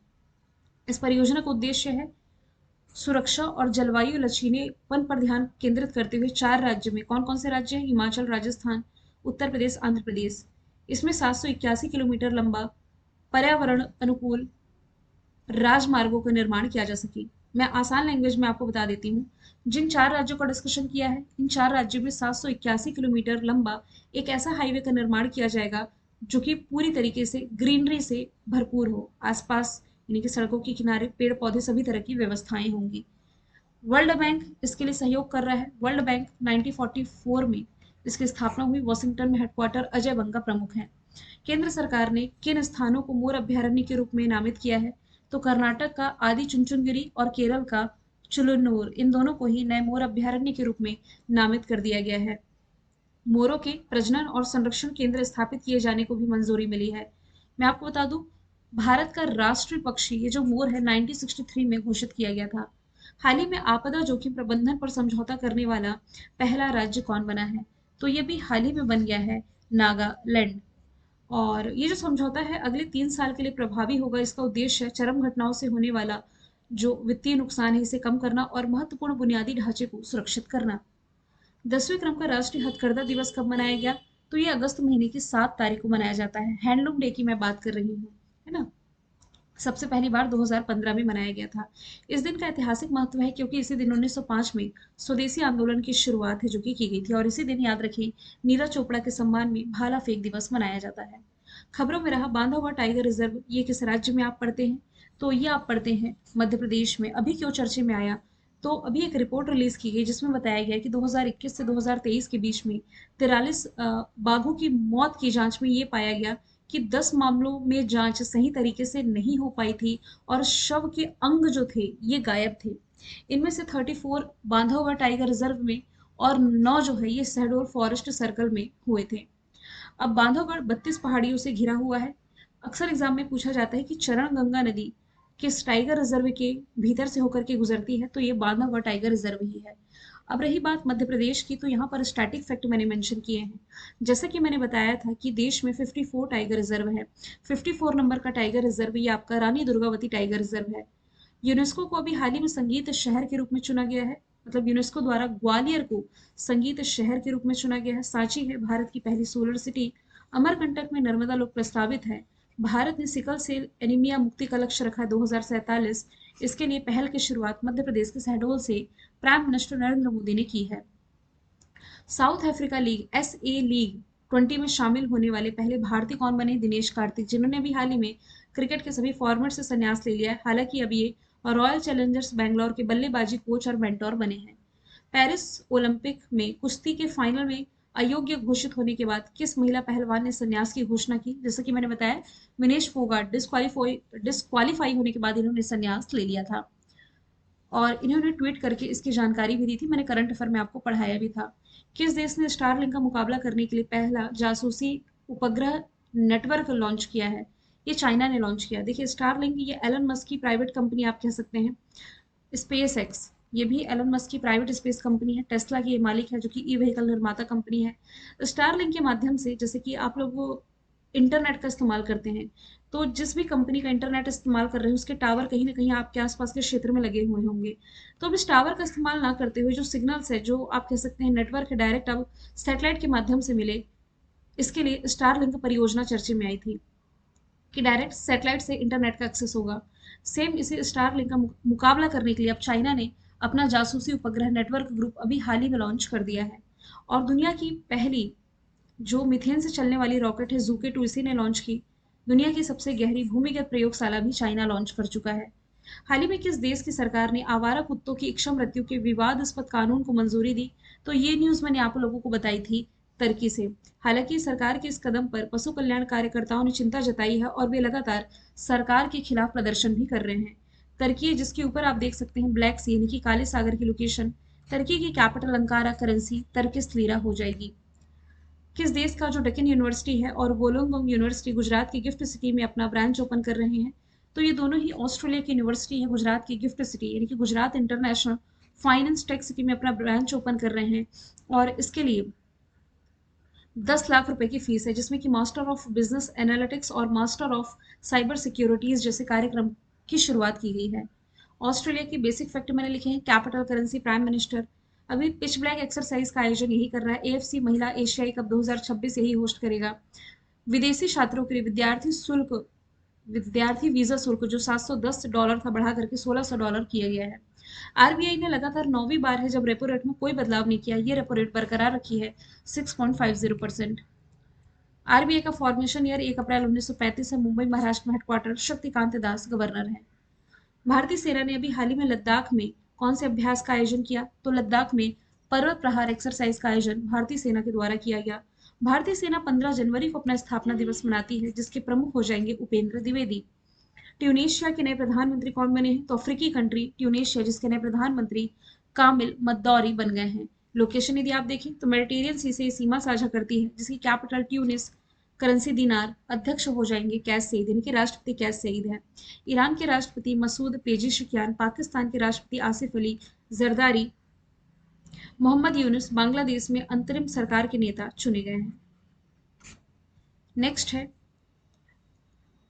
इस परियोजना का उद्देश्य है सुरक्षा और जलवायु लचीलेपन पर ध्यान केंद्रित करते हुए 4 राज्य में, कौन कौन से राज्य हैं? हिमाचल, राजस्थान, उत्तर प्रदेश, आंध्र प्रदेश। इसमें 781 किलोमीटर लंबा पर्यावरण अनुकूल राजमार्गों का निर्माण किया जा सके। मैं आसान लैंग्वेज में आपको बता देती हूँ। जिन 4 राज्यों का डिस्कशन किया है, इन 4 राज्यों में 781 किलोमीटर लंबा एक ऐसा हाईवे का निर्माण किया जाएगा जो कि पूरी तरीके से ग्रीनरी से भरपूर हो। आसपास यानी कि सड़कों के किनारे पेड़ पौधे सभी तरह की व्यवस्थाएं होंगी। वर्ल्ड बैंक इसके लिए सहयोग कर रहा है। वर्ल्ड बैंक 1944 में इसकी स्थापना हुई। वॉशिंगटन में हेडक्वार्टर अजय बंगा प्रमुख हैं। केंद्र सरकार ने किन स्थानों को मोर अभ्यारण्य के रूप में नामित किया है? तो कर्नाटक का आदि चुनचुनगिरी और केरल का चुलुनूर, इन दोनों को ही नए मोर अभ्यारण्य के रूप में नामित कर दिया गया है। मोरों के प्रजनन और संरक्षण केंद्र स्थापित किए जाने को भी मंजूरी मिली है। मैं आपको बता दूं, भारत का राष्ट्रीय पक्षी ये जो मोर है 1963 में घोषित किया गया था। हाल ही में आपदा जोखिम प्रबंधन पर समझौता करने वाला पहला राज्य कौन बना है? तो ये भी हाल ही में बन गया है, नागालैंड। और ये जो समझौता है अगले 3 साल के लिए प्रभावी होगा। इसका उद्देश्य है चरम घटनाओं से होने वाला जो वित्तीय नुकसान है इसे कम करना और महत्वपूर्ण बुनियादी ढांचे को सुरक्षित करना। 10वें क्रम का राष्ट्रीय हथकरघा दिवस कब मनाया गया? तो ये अगस्त महीने की 7 तारीख को मनाया जाता है। हैंडलूम डे की मैं बात कर रही हूँ, है ना। सबसे पहली बार 2015 में मनाया गया था। इस दिन का ऐतिहासिक महत्व है क्योंकि इसी दिन 1905 में स्वदेशी आंदोलन की शुरुआत है जो कि की गई थी। और इसी दिन याद रखें, नीरज चोपड़ा के सम्मान में भाला फेंक दिवस मनाया जाता है। खबरों में रहा बांधा हुआ टाइगर रिजर्व ये किस राज्य में आप पढ़ते हैं? तो ये आप पढ़ते हैं मध्य प्रदेश में। अभी क्यों चर्चे में आया? तो अभी एक रिपोर्ट रिलीज की गई जिसमें बताया गया कि 2021 से 2023 के बीच में 43 बाघों की मौत की जांच में ये पाया गया कि 10 मामलों में जांच सही तरीके से नहीं हो पाई थी और शव के अंग जो थे ये गायब थे। इनमें से 34 बांधा हुआ टाइगर रिजर्व में और 9 जो है ये शहडोल फॉरेस्ट सर्कल में हुए थे। अब बांधवगढ़ 32 पहाड़ियों से घिरा हुआ है। अक्सर एग्जाम में पूछा जाता है कि चरण गंगा नदी किस टाइगर रिजर्व के भीतर से होकर के गुजरती है? तो ये बांधवगढ़ टाइगर रिजर्व ही है। अब रही बात मध्य प्रदेश की, तो यहाँ पर स्टैटिक फैक्ट मैंने मेंशन किए हैं। जैसा कि मैंने बताया था कि देश में 54 टाइगर रिजर्व है। 54 नंबर का टाइगर रिजर्व ये आपका रानी दुर्गावती टाइगर रिजर्व है। यूनेस्को को अभी हाल ही में संगीत शहर के रूप में चुना गया है। मतलब यूनेस्को द्वारा ग्वालियर को संगीत शहर के रूप में चुना गया है। सांची है भारत की पहली सोलर सिटी। अमरकंटक में नर्मदा लोक प्रस्तावित है। भारत ने सिकल सेल एनीमिया मुक्ति का लक्ष्य रखा है 2047। इसके लिए पहल की शुरुआत मध्य प्रदेश के शहडोल से प्राइम मिनिस्टर नरेंद्र मोदी ने की है। South Africa league SA league 20 में शामिल होने वाले पहले भारतीय कौन बने? दिनेश कार्तिक, जिन्होंने भी हाल ही में क्रिकेट के सभी फॉर्मेट से संन्यास ले लिया है। हालांकि अब ये रॉयल चैलेंजर्स बैंगलोर के बल्लेबाजी कोच और मेंटोर बने हैं। पेरिस ओलंपिक में कुश्ती के फाइनल में अयोग्य घोषित होने के बाद किस महिला पहलवान ने संन्यास की घोषणा की? जैसा कि मैंने बताया, विनेश फोगाट डिस्क्वालीफाई होने के बाद इन्होंने संन्यास ले लिया था और इन्होंने ट्वीट करके इसकी जानकारी भी दी थी। मैंने करंट अफेयर में आपको पढ़ाया भी था। किस देश ने स्टारलिंक का मुकाबला करने के लिए पहला जासूसी उपग्रह नेटवर्क लॉन्च किया है? ये चाइना ने लॉन्च किया। देखिए, स्टारलिंक ये एलन मस्क की प्राइवेट कंपनी आप कह सकते हैं। स्पेस एक्स ये भी एलन मस्क की प्राइवेट स्पेस कंपनी है। टेस्ला की ये मालिक है, जो कि ई व्हीकल निर्माता कंपनी है। स्टारलिंक के माध्यम से, जैसे कि आप लोग वो इंटरनेट का इस्तेमाल करते हैं, तो जिस भी कंपनी का इंटरनेट इस्तेमाल कर रहे हैं उसके टावर कहीं ना कहीं आपके आसपास के क्षेत्र में लगे हुए होंगे। तो अब इस टावर का इस्तेमाल ना करते हुए जो सिग्नल्स है, जो आप कह सकते हैं नेटवर्क है, डायरेक्ट अब सैटेलाइट के माध्यम से मिले, इसके लिए स्टारलिंक परियोजना चर्चे में आई थी कि डायरेक्ट सैटेलाइट से इंटरनेट का एक्सेस होगा। सेम इसी स्टारलिंक का मुकाबला करने के लिए अब चाइना ने अपना जासूसी उपग्रह नेटवर्क ग्रुप अभी हाल ही में लॉन्च कर दिया है। और दुनिया की पहली जो मीथेन से चलने वाली रॉकेट है जूके 2 इसी ने लॉन्च की। दुनिया की सबसे गहरी भूमिगत प्रयोगशाला भी चाइना लॉन्च कर चुका है। हाल ही में किस देश की सरकार ने आवारा कुत्तों की इक्ष्ण मृत्यु के विवादास्पद कानून को मंजूरी दी? तो ये न्यूज़ मैंने आप लोगों को बताई थी तुर्की से। हालांकि सरकार के इस कदम पर पशु कल्याण कार्यकर्ताओं ने चिंता जताई है और वे लगातार सरकार के खिलाफ प्रदर्शन भी कर रहे हैं। तुर्की, जिसके ऊपर आप देख सकते हैं ब्लैक सी यानी कि काले सागर की लोकेशन, तुर्की की capital Ankara, currency Turkish lira हो जाएगी। किस देश का जो डेक्कन यूनिवर्सिटी है और वोलोंगोंग यूनिवर्सिटी गुजरात की गिफ्ट सिटी में अपना ब्रांच ओपन कर रहे हैं? तो ये दोनों ही ऑस्ट्रेलिया की यूनिवर्सिटी है। गुजरात की गिफ्ट सिटी यानी कि Gujarat international finance tech city में अपना ब्रांच ओपन कर रहे हैं, और इसके लिए 10 लाख रुपए की फीस है, जिसमें कि मास्टर ऑफ बिजनेस एनालिटिक्स और मास्टर ऑफ साइबर सिक्योरिटीज जैसे कार्यक्रम की शुरुआत की गई है। ऑस्ट्रेलिया की बेसिक फैक्ट मैंने लिखे हैं। Capital currency, prime minister. अभी पिच ब्लैक एक्सरसाइज का आयोजन यही कर रहा है। एएफसी महिला एशियाई कप 2026 यही होस्ट करेगा। विदेशी छात्रों के लिए विद्यार्थी वीजा शुल्क जो $710 था बढ़ा करके $1600 किया गया है। आरबीआई ने लगातार 9वीं बार है जब रेपो रेट में कोई बदलाव नहीं किया। ये रेपो रेट बरकरार रखी है 6.50%। आरबीआई का फॉर्मेशन ईयर 1 अप्रैल 1935 है। मुंबई महाराष्ट्र में हेडक्वार्टर। शक्तिकांत दास गवर्नर है। भारतीय सेना ने अभी हाल ही में लद्दाख में कौन से अभ्यास का आयोजन किया? तो लद्दाख में पर्वत प्रहार एक्सरसाइज का आयोजन भारतीय सेना के द्वारा किया गया। भारतीय सेना 15 जनवरी को अपना स्थापना दिवस मनाती है, जिसके प्रमुख हो जाएंगे उपेंद्र द्विवेदी। ट्यूनीशिया के नए प्रधानमंत्री कौन बने हैं? तो अफ्रीकी कंट्री ट्यूनीशिया, जिसके नए प्रधानमंत्री कामिल मद्दौरी बन गए हैं। लोकेशन यदि आप देखें तो मेडिटेरियन सी से सीमा साझा करती है, जिसकी कैपिटल ट्यूनिस, करेंसी दिनार, अध्यक्ष हो जाएंगे कैस सईद यानी कि राष्ट्रपति कैस सईद है। ईरान के राष्ट्रपति मसूद पेजिशकियान, पाकिस्तान के राष्ट्रपति आसिफ अली जरदारी, मोहम्मद यूनुस बांग्लादेश में अंतरिम सरकार के नेता चुने गए हैं। नेक्स्ट है,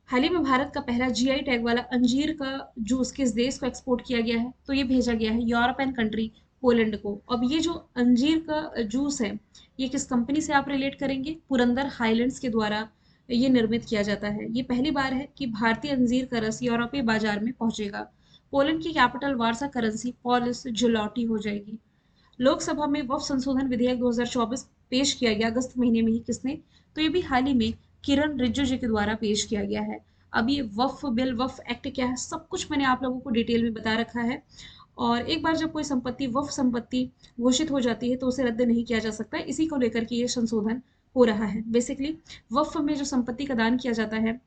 हाल ही में भारत का पहला जीआई टैग वाला अंजीर का जूस किस देश को एक्सपोर्ट किया गया है? तो ये भेजा गया है यूरोपियन कंट्री पोलैंड को। अब ये जो अंजीर का जूस है, ये किस कंपनी से आप रिलेट करेंगे? पुरंदर हाईलैंड्स के द्वारा ये निर्मित किया जाता है। ये पहली बार है कि भारतीय अंजीर का रस यूरोपीय बाजार में पहुंचेगा। पोलैंड की कैपिटल वार्सा, करेंसी पॉलिश जुलॉटी हो जाएगी। लोकसभा में वक्फ संशोधन विधेयक 2024 पेश किया गया अगस्त महीने में ही। किसने? तो ये भी हाल ही में किरण रिजिजू के द्वारा पेश किया गया है। अब ये वक्फ बिल, वक्फ एक्ट क्या है, सब कुछ मैंने आप लोगों को डिटेल में बता रखा है। और एक बार जब कोई संपत्ति वक्फ संपत्ति घोषित हो जाती है तो उसे रद्द नहीं किया जा सकता। इसी को लेकर के ये संशोधन हो रहा है। बेसिकली वक्फ में जो संपत्ति का दान किया जाता है,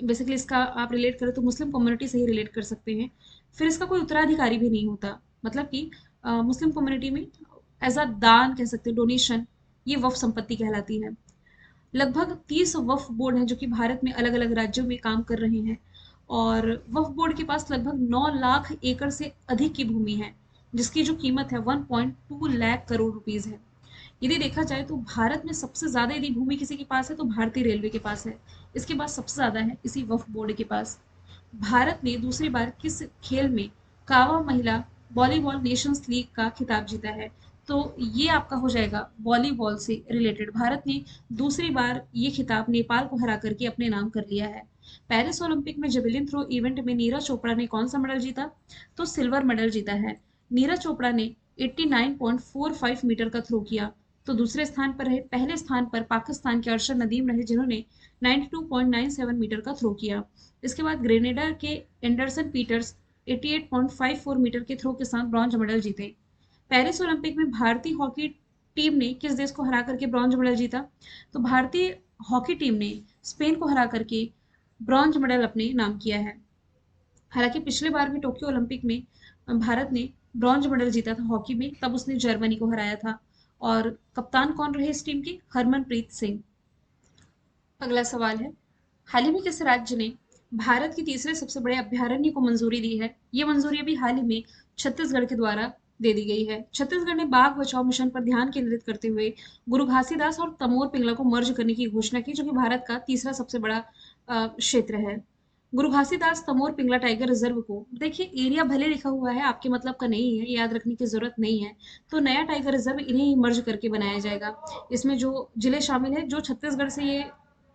बेसिकली इसका आप रिलेट करें तो मुस्लिम कम्युनिटी से ही रिलेट कर सकते हैं। फिर इसका कोई उत्तराधिकारी भी नहीं होता, मतलब कि मुस्लिम कम्युनिटी में एज अ दान कह सकते हैं, डोनेशन, ये वक्फ संपत्ति कहलाती है। लगभग 30 वक्फ बोर्ड हैं जो कि भारत में अलग अलग राज्यों में काम कर रहे हैं, और वक्फ बोर्ड के पास लगभग 9 लाख एकड़ से अधिक की भूमि है, जिसकी जो कीमत है 1.2 लाख करोड़ रुपीज है। यदि देखा जाए तो भारत में सबसे ज्यादा यदि भूमि किसी के पास है तो भारतीय रेलवे के पास है। इसके बाद सबसे ज्यादा है इसी वक्फ बोर्ड के पास। भारत ने दूसरी बार किस खेल में कावा महिला वॉलीबॉल नेशंस लीग का खिताब जीता है? तो ये आपका हो जाएगा वॉलीबॉल से रिलेटेड। भारत ने दूसरी बार ये खिताब नेपाल को हरा करके अपने नाम कर लिया है। पेरिस ओलंपिक में जेवलिन थ्रो इवेंट में नीरज चोपड़ा ने कौन सा मेडल जीता? तो सिल्वर मेडल जीता है। नीरज चोपड़ा ने 89.45 मीटर का थ्रो किया, तो दूसरे स्थान पर रहे। पहले स्थान पर पाकिस्तान के अरशद नदीम रहे, जिन्होंने 92.97 मीटर का थ्रो किया। इसके बाद ग्रेनेडा के एंडरसन पीटर्स 88.54 मीटर के थ्रो के साथ ब्रॉन्ज मेडल जीते। पेरिस ओलंपिक में भारतीय हॉकी टीम ने किस देश को हरा करके ब्रॉन्ज मेडल जीता? तो भारतीय हॉकी टीम ने स्पेन को हरा करके ब्रॉन्ज मेडल अपने नाम किया है। हालांकि पिछले बार भी टोक्यो ओलंपिक में भारत ने ब्रॉन्ज मेडल जीता था हॉकी में, तब उसने जर्मनी को हराया था। और कप्तान कौन रहे इस टीम के? हरमनप्रीत सिंह। अगला सवाल है, हाल ही में किस राज्य ने भारत के तीसरे सबसे बड़े अभयारण्य को मंजूरी दी है? ये मंजूरी अभी हाल ही में छत्तीसगढ़ के द्वारा दे दी गई है। छत्तीसगढ़ ने बाघ बचाओ मिशन पर ध्यान केंद्रित करते हुए गुरु घासीदास और तमोर पिंगला को मर्ज करने की घोषणा की, जो कि भारत का तीसरा सबसे बड़ा क्षेत्र है। गुरु घासीदास तमोर पिंगला टाइगर रिजर्व को देखिए, एरिया भले लिखा हुआ है, आपके मतलब का नहीं है, याद रखने की जरूरत नहीं है। तो नया टाइगर रिजर्व इन्हें ही मर्ज करके बनाया जाएगा। इसमें जो जिले शामिल है, जो छत्तीसगढ़ से ये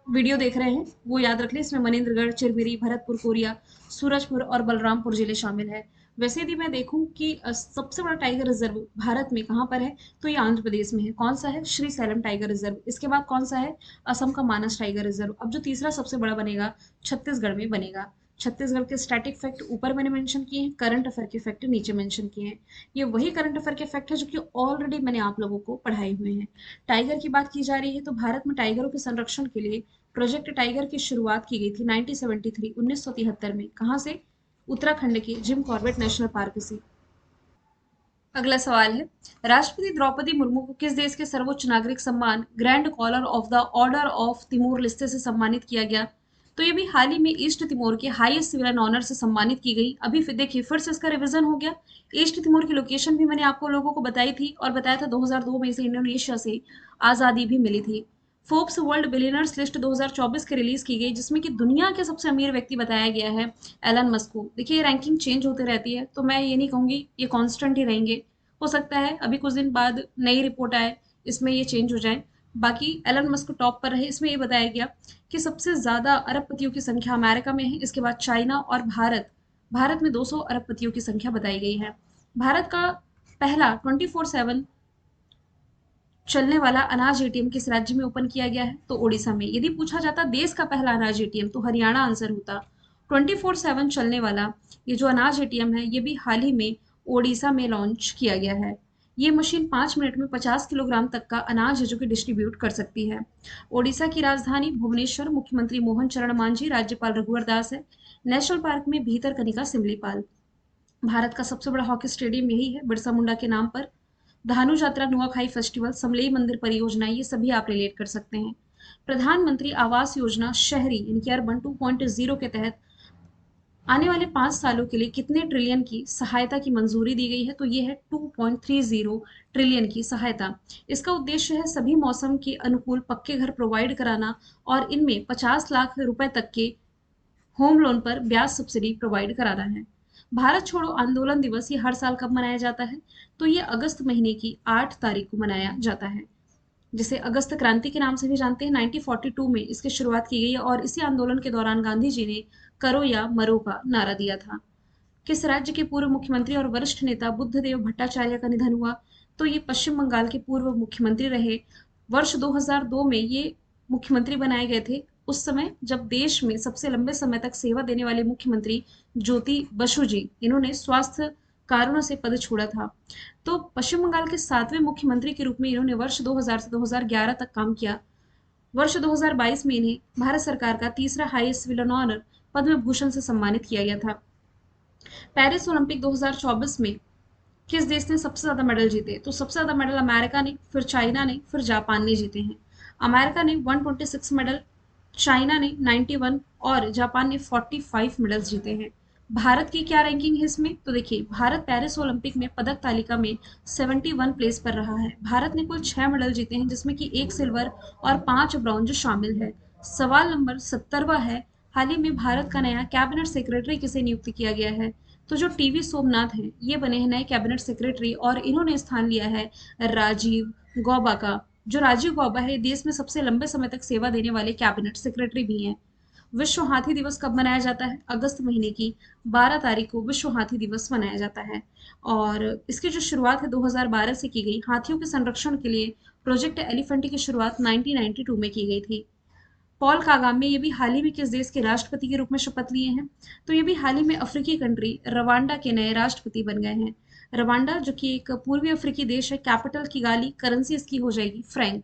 वीडियो देख रहे हैं वो याद रख लें, इसमें मनेन्द्रगढ़, चिरमिरी, भरतपुर कोरिया, सूरजपुर और बलरामपुर जिले शामिल है। वैसे यदि मैं देखूं कि सबसे बड़ा टाइगर रिजर्व भारत में कहाँ पर है, तो ये आंध्र प्रदेश में है। कौन सा है? Shri slam tiger reserve. इसके बाद कौन सा है? असम का मानस टाइगर रिजर्व। अब जो तीसरा सबसे बड़ा बनेगा, छत्तीसगढ़ में बनेगा। छत्तीसगढ़ के स्टैटिक फैक्ट ऊपर मैंने मेंशन किए हैं, करंट अफेयर के फैक्ट नीचे मेंशन किए हैं। ये वही करंट अफेयर के फैक्ट है जो कि ऑलरेडी मैंने आप लोगों को पढ़ाए हुए हैं। टाइगर की बात की जा रही है तो भारत में टाइगरों के संरक्षण के लिए प्रोजेक्ट टाइगर की शुरुआत की गई थी 1973 में। कहाँ से? उत्तराखंड के जिम कॉर्बेट नेशनल पार्क से। अगला सवाल है, राष्ट्रपति द्रौपदी मुर्मू को किस देश के सर्वोच्च नागरिक सम्मान grand collar of the order of Timor Leste से सम्मानित किया गया? तो ये भी हाल ही में ईस्ट तिमोर के हाईएस्ट सिविलियन ऑनर से सम्मानित की गई। अभी फिर देखिए, फिर से इसका रिवीजन हो गया। ईस्ट तिमोर की लोकेशन भी मैंने आपको लोगों को बताई थी और बताया था 2002 में इसे इंडोनेशिया से आज़ादी भी मिली थी। फोर्ब्स वर्ल्ड बिलियनर्स लिस्ट 2024 की रिलीज की गई, जिसमें कि दुनिया के सबसे अमीर व्यक्ति बताया गया है एलन मस्क को। देखिए, ये रैंकिंग चेंज होते रहती है, तो मैं ये नहीं कहूंगी ये कांस्टेंट ही रहेंगे। हो सकता है अभी कुछ दिन बाद नई रिपोर्ट आए, इसमें ये चेंज हो जाए। बाकी एलन मस्क टॉप पर रहे। इसमें ये बताया गया कि सबसे ज्यादा अरबपतियों की संख्या अमेरिका में है, इसके बाद चाइना और भारत। भारत में 200 अरबपतियों की संख्या बताई गई है। भारत का पहला 24/7 चलने वाला अनाज एटीएम किस राज्य में ओपन किया गया है? तो ओडिशा में। यदि पूछा जाता देश का पहला अनाज एटीएम, तो हरियाणा आंसर होता। 24/7 चलने वाला ये जो अनाज एटीएम है, ये भी हाल ही में ओडिशा में लॉन्च किया गया है। ये मशीन 5 मिनट में 50 किलोग्राम तक का अनाज है जो कि डिस्ट्रीब्यूट कर सकती है। ओडिशा की राजधानी भुवनेश्वर, मुख्यमंत्री मोहन चरण मांझी, राज्यपाल रघुवर दास है। नेशनल पार्क में भीतरकनिका सिमलीपाल। भारत का सबसे बड़ा हॉकी स्टेडियम यही है, बिरसा मुंडा के नाम पर। धानु यात्रा, नुआखाई फेस्टिवल, समलेई मंदिर परियोजना, ये सभी आप रिलेट कर सकते हैं। प्रधानमंत्री आवास योजना शहरी यानी कि अर्बन 2.0 के तहत आने वाले 5 सालों के लिए कितने ट्रिलियन की सहायता की मंजूरी दी गई है? तो ये है 2.30 ट्रिलियन की सहायता। इसका उद्देश्य है सभी मौसम के अनुकूल पक्के घर प्रोवाइड कराना और इनमें 50 लाख रुपए तक के होम लोन पर ब्याज सब्सिडी प्रोवाइड कराना है। भारत छोड़ो आंदोलन दिवस ये हर साल कब मनाया जाता है? तो ये अगस्त महीने की 8 तारीख को मनाया जाता है, जिसे अगस्त क्रांति के नाम से भी जानते हैं। 1942 में इसकी शुरुआत की गई और इसी आंदोलन के दौरान गांधी जी ने करो या मरो का नारा दिया था। किस राज्य के पूर्व मुख्यमंत्री और वरिष्ठ नेता बुद्धदेव भट्टाचार्य का निधन हुआ? तो ये पश्चिम बंगाल के पूर्व मुख्यमंत्री रहे। वर्ष 2002 में ये मुख्यमंत्री बनाए गए थे, उस समय जब देश में सबसे लंबे समय तक सेवा देने वाले मुख्यमंत्री ज्योति बसु जी, इन्होंने स्वास्थ्य कारणों से पद छोड़ा था। तो पश्चिम बंगाल के 7वें मुख्यमंत्री के रूप में इन्होंने वर्ष 2000 से 2011 तक काम किया। वर्ष 2022 में इन्हें भारत सरकार का तीसरा highest civilian honour Padma Bhushan से सम्मानित किया गया था। पेरिस ओलंपिक 2024 में किस देश ने सबसे ज्यादा मेडल जीते? तो सबसे ज्यादा मेडल अमेरिका ने, फिर चाइना ने, फिर जापान ने जीते हैं। अमेरिका ने 126 मेडल, चाइना ने 91 और जापान ने 45 मेडल्स जीते हैं। भारत की क्या रैंकिंग है इसमें? तो देखिए, भारत पेरिस ओलंपिक में पदक तालिका में 71 प्लेस पर रहा है। भारत ने कुल 6 मेडल जीते हैं, जिसमें कि 1 सिल्वर और 5 ब्रॉन्ज शामिल है। सवाल नंबर 70वां है, हाल ही में भारत का नया कैबिनेट सेक्रेटरी किसे नियुक्त किया गया है? तो जो टीवी सोमनाथ हैं, ये बने हैं नए कैबिनेट सेक्रेटरी और इन्होंने स्थान लिया है राजीव गौबा का। जो राजीव गौबा है, देश में सबसे लंबे समय तक सेवा देने वाले कैबिनेट सेक्रेटरी भी हैं। विश्व हाथी दिवस कब मनाया जाता है? अगस्त महीने की 12 तारीख को विश्व हाथी दिवस मनाया जाता है। और इसकी जो शुरुआत है 2012 से की गई। हाथियों के संरक्षण के लिए प्रोजेक्ट एलिफेंट की शुरुआत 1992 में की गई थी। पॉल कागामे ये भी हाल ही में किस देश के राष्ट्रपति के रूप में शपथ लिए हैं? तो ये भी हाल ही में अफ्रीकी कंट्री रवांडा के नए राष्ट्रपति बन गए हैं। रवांडा जो कि एक पूर्वी अफ्रीकी देश है, कैपिटल किगाली, करेंसी इसकी हो जाएगी फ्रैंक।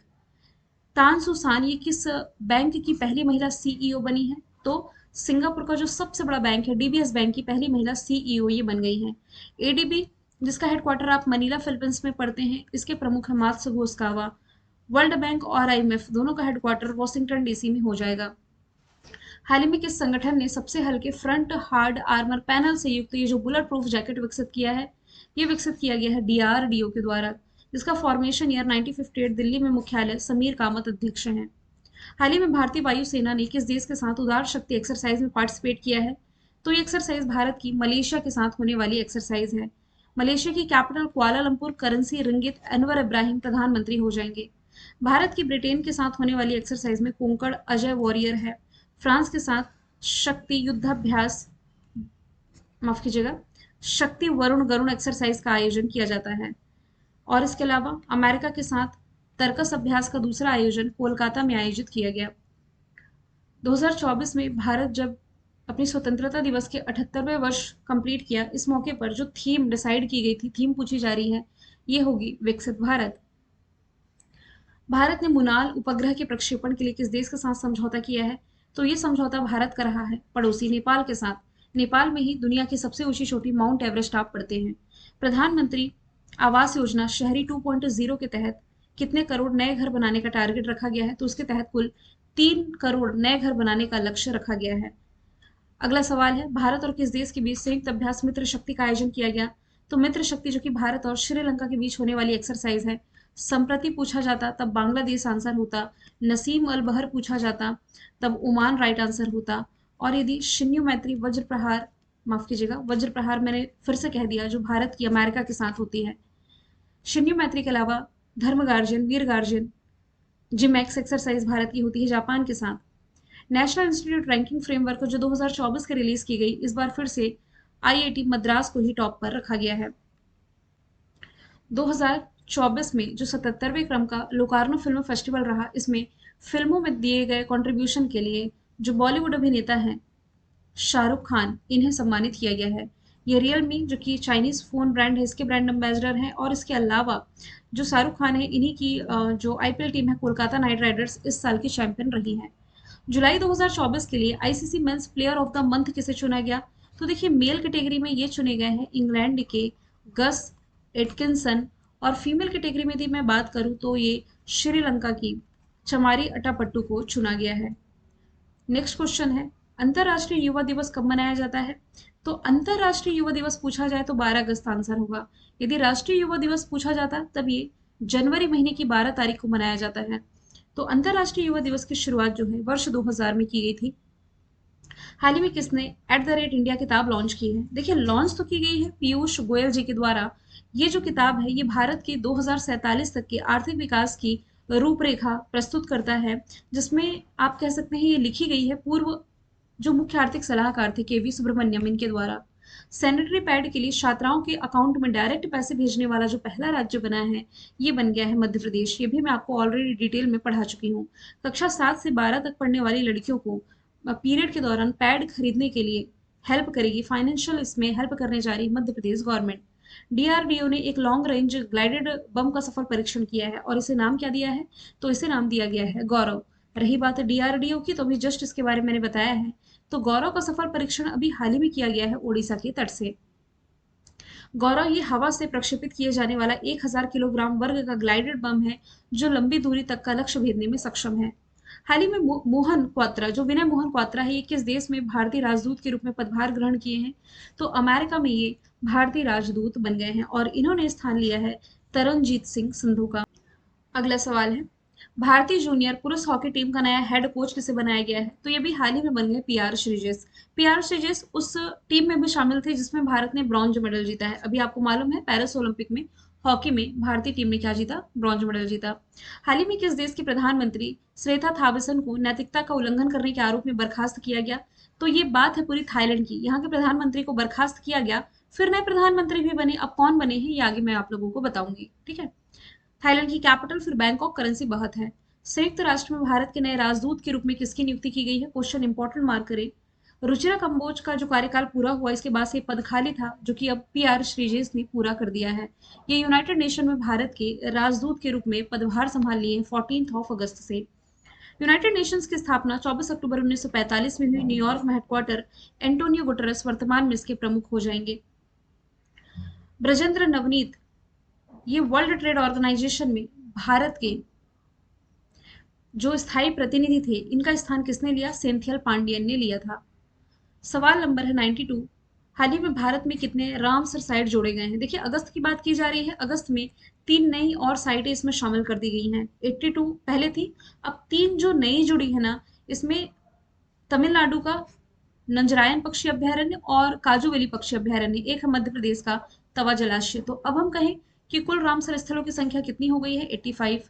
तान सुसान ये किस बैंक की पहली महिला सीईओ बनी है? तो सिंगापुर का जो सबसे बड़ा बैंक है डीबीएस बैंक की पहली महिला सीईओ ये बन गई हैं। एडीबी जिसका हेडक्वार्टर आप मनीला फिलीपींस में पढ़ते हैं, इसके प्रमुख है मात्सुगो ओकावा। वर्ल्ड बैंक और आईएमएफ दोनों का हेडक्वार्टर वॉशिंगटन डीसी में हो जाएगा। हाल ही में किस संगठन ने सबसे हल्के फ्रंट हार्ड आर्मर पैनल से युक्त ये जो बुलेट प्रूफ जैकेट विकसित किया है? ये विकसित किया गया है डीआरडीओ के द्वारा, जिसका फॉर्मेशन ईयर 1958 दिल्ली में मुख्यालय समीर कामत अध्यक्ष हैं। हाल ही में भारतीय वायुसेना ने किस देश के साथ उदार शक्ति एक्सरसाइज में पार्टिसिपेट किया है? तो ये एक्सरसाइज भारत की मलेशिया के साथ होने वाली एक्सरसाइज है। मलेशिया की capital Kuala Lumpur, currency रिंगित, Anwar Ibrahim प्रधानमंत्री हो जाएंगे। भारत की ब्रिटेन के साथ होने वाली एक्सरसाइज में कोंकण अजय वॉरियर है। फ्रांस के साथ शक्ति युद्धाभ्यास, माफ कीजिएगा, शक्ति वरुण गरुण एक्सरसाइज का आयोजन किया जाता है। और इसके अलावा अमेरिका के साथ तर्कस अभ्यास का दूसरा आयोजन कोलकाता में आयोजित किया गया। 2024 में भारत जब अपनी स्वतंत्रता दिवस के 78वें वर्ष कंप्लीट किया, इस मौके पर जो थीम डिसाइड की गई थी, थीम पूछी जा रही है, ये होगी विकसित भारत। भारत ने मुनाल उपग्रह के प्रक्षेपण के लिए किस देश के साथ समझौता किया है? तो ये समझौता भारत कर रहा है पड़ोसी नेपाल के साथ। नेपाल में ही दुनिया की सबसे ऊंची चोटी माउंट एवरेस्ट आप पढ़ते हैं। प्रधानमंत्री आवास योजना शहरी 2.0 के तहत कितने करोड़ नए घर बनाने का टारगेट रखा गया है? तो उसके तहत कुल 3 करोड़ नए घर बनाने का लक्ष्य रखा गया है। अगला सवाल है, भारत और किस देश के बीच संयुक्त अभ्यास मित्र शक्ति का आयोजन किया गया? तो मित्र शक्ति जो कि भारत और श्रीलंका के बीच होने वाली एक्सरसाइज है। संप्रति पूछा जाता तब बांग्लादेश आंसर होता, नसीम अल बहर पूछा जाता तब ओमान राइट आंसर होता, और यदि शिन्यू मैत्री वज्र प्रहार, माफ कीजिएगा वज्र प्रहार मैंने फिर से कह दिया, जो भारत की अमेरिका के साथ होती है। शिन्यू मैत्री के अलावा धर्म गार्जियन, वीर गार्जियन, जिमैक्स एक्सरसाइज भारत की होती है जापान के साथ। नेशनल इंस्टीट्यूट रैंकिंग फ्रेमवर्क जो 2024 के रिलीज की गई, इस बार फिर से आईआईटी मद्रास को ही टॉप पर रखा गया है। 2024 में जो 77वें क्रम का लोकार्नो फिल्म फेस्टिवल रहा, इसमें फिल्मों में दिए गए कंट्रीब्यूशन के लिए जो बॉलीवुड अभिनेता हैं शाहरुख खान, इन्हें सम्मानित किया गया है। ये रियलमी जो कि चाइनीज फोन ब्रांड है, इसके ब्रांड एम्बेसडर हैं। और इसके अलावा जो शाहरुख खान है, इन्हीं की जो आईपीएल टीम है कोलकाता नाइट राइडर्स, इस साल की चैंपियन रही है। जुलाई 2024 के लिए ICC men's player of the month किसे चुना गया? तो देखिए मेल कैटेगरी में ये चुने गए हैं इंग्लैंड के गस एटकिंसन, और फीमेल कैटेगरी में यदि मैं बात करूं तो ये श्रीलंका की चमारी अटापट्टू को चुना गया है। नेक्स्ट क्वेश्चन है, अंतरराष्ट्रीय युवा दिवस कब मनाया जाता है? तो अंतरराष्ट्रीय युवा दिवस पूछा जाए तो 12 अगस्त आंसर होगा। यदि राष्ट्रीय युवा दिवस पूछा जाता तब ये जनवरी महीने की 12 तारीख को मनाया जाता है। तो अंतरराष्ट्रीय युवा दिवस की शुरुआत जो है वर्ष 2000 में की गई थी। हाल ही में किसने @इंडिया किताब लॉन्च की है? देखिए लॉन्च तो की गई है पीयूष गोयल जी के द्वारा। ये जो किताब है, ये भारत के 2047 तक के आर्थिक विकास की रूपरेखा प्रस्तुत करता है, जिसमें आप कह सकते हैं ये लिखी गई है पूर्व जो मुख्य आर्थिक सलाहकार थे केवी सुब्रमण्यम, इनके द्वारा। सैनिटरी पैड के लिए छात्राओं के अकाउंट में डायरेक्ट पैसे भेजने वाला जो पहला राज्य बना है, ये बन गया है मध्य प्रदेश। ये भी मैं आपको ऑलरेडी डिटेल में पढ़ा चुकी हूँ। कक्षा 7 से 12 तक पढ़ने वाली लड़कियों को पीरियड के दौरान पैड खरीदने के लिए हेल्प करेगी, फाइनेंशियल इसमें हेल्प करने जा रही मध्य प्रदेश गवर्नमेंट। डीआरडीओ ने एक लॉन्ग रेंज ग्लाइडेड बम का सफल परीक्षण किया है, और इसे नाम क्या दिया है? तो इसे नाम दिया गया है गौरव। रही बात है डीआरडीओ की, तो अभी जस्ट इसके बारे में मैंने बताया है। तो गौरव का सफल परीक्षण अभी हाल ही में किया गया है ओडिशा के तट से। गौरव ये हवा से प्रक्षेपित किए जाने वाला 1000 किलोग्राम वर्ग का ग्लाइडेड बम है, जो लंबी दूरी तक का लक्ष्य भेदने में सक्षम है। हाल ही में मोहन क्वात्रा, जो विनय मोहन क्वात्रा है, ये किस देश में भारतीय राजदूत के रूप में पदभार ग्रहण किए हैं? तो अमेरिका में ये भारतीय राजदूत बन गए हैं, और इन्होंने स्थान लिया है तरनजीत सिंह संधू का। अगला सवाल है, भारतीय जूनियर पुरुष हॉकी टीम का नया हेड कोच किसे बनाया गया है? तो ये भी हाल ही में बन गए पीआर श्रीजेश। पीआर श्रीजेश उस टीम में भी शामिल थे जिसमें भारत ने ब्रॉन्ज मेडल जीता है। अभी आपको मालूम है पेरिस ओलंपिक में हॉकी में भारतीय टीम ने क्या जीता? ब्रॉन्ज मेडल जीता। हाल ही में किस देश के प्रधानमंत्री श्वेता थावसन को नैतिकता का उल्लंघन करने के आरोप में बर्खास्त किया गया? तो ये बात है पूरी थाईलैंड की। यहाँ के प्रधानमंत्री को बर्खास्त किया गया, फिर नए प्रधानमंत्री भी बने। अब कौन बने हैं ये आगे मैं आप लोगों को बताऊंगी, ठीक है। थाईलैंड की कैपिटल फिर बैंकॉक, करेंसी बाहत है। संयुक्त राष्ट्र में भारत के नए राजदूत के रूप में किसकी नियुक्ति की गई है? क्वेश्चन इंपॉर्टेंट मार्क करें। रुचिरा कंबोज का जो कार्यकाल पूरा हुआ, इसके बाद से पद खाली था, जो कि अब पीआर श्रीजेश ने पूरा कर दिया है। ये यूनाइटेड नेशन में भारत के राजदूत के रूप में पदभार संभाल लिए 14 अगस्त से। यूनाइटेड नेशंस की स्थापना 24 अक्टूबर 1945 में हुई। न्यूयॉर्क में हेडक्वार्टर एंटोनियो गुटेरेस वर्तमान में इसके प्रमुख हो जाएंगे। ब्रजेंद्र नवनीत, ये वर्ल्ड ट्रेड ऑर्गेनाइजेशन में भारत के जो स्थायी प्रतिनिधि थे, इनका स्थान किसने लिया? सेंथियल पांडियन ने लिया था। सवाल नंबर है 92, हाल ही में भारत में कितने रामसर साइट जोड़े गए हैं? देखिए अगस्त की बात की जा रही है, अगस्त में 3 नई और साइटें इसमें शामिल कर दी गई हैं। 82 पहले थी, अब 3 जो नई जुड़ी है ना, इसमें तमिलनाडु का नंजरायन पक्षी अभयारण्य और काजूवेली पक्षी अभयारण्य, एक है मध्य प्रदेश का तवा जलाशय। तो अब हम कहें कि कुल रामसर स्थलों की संख्या कितनी हो गई है? 85।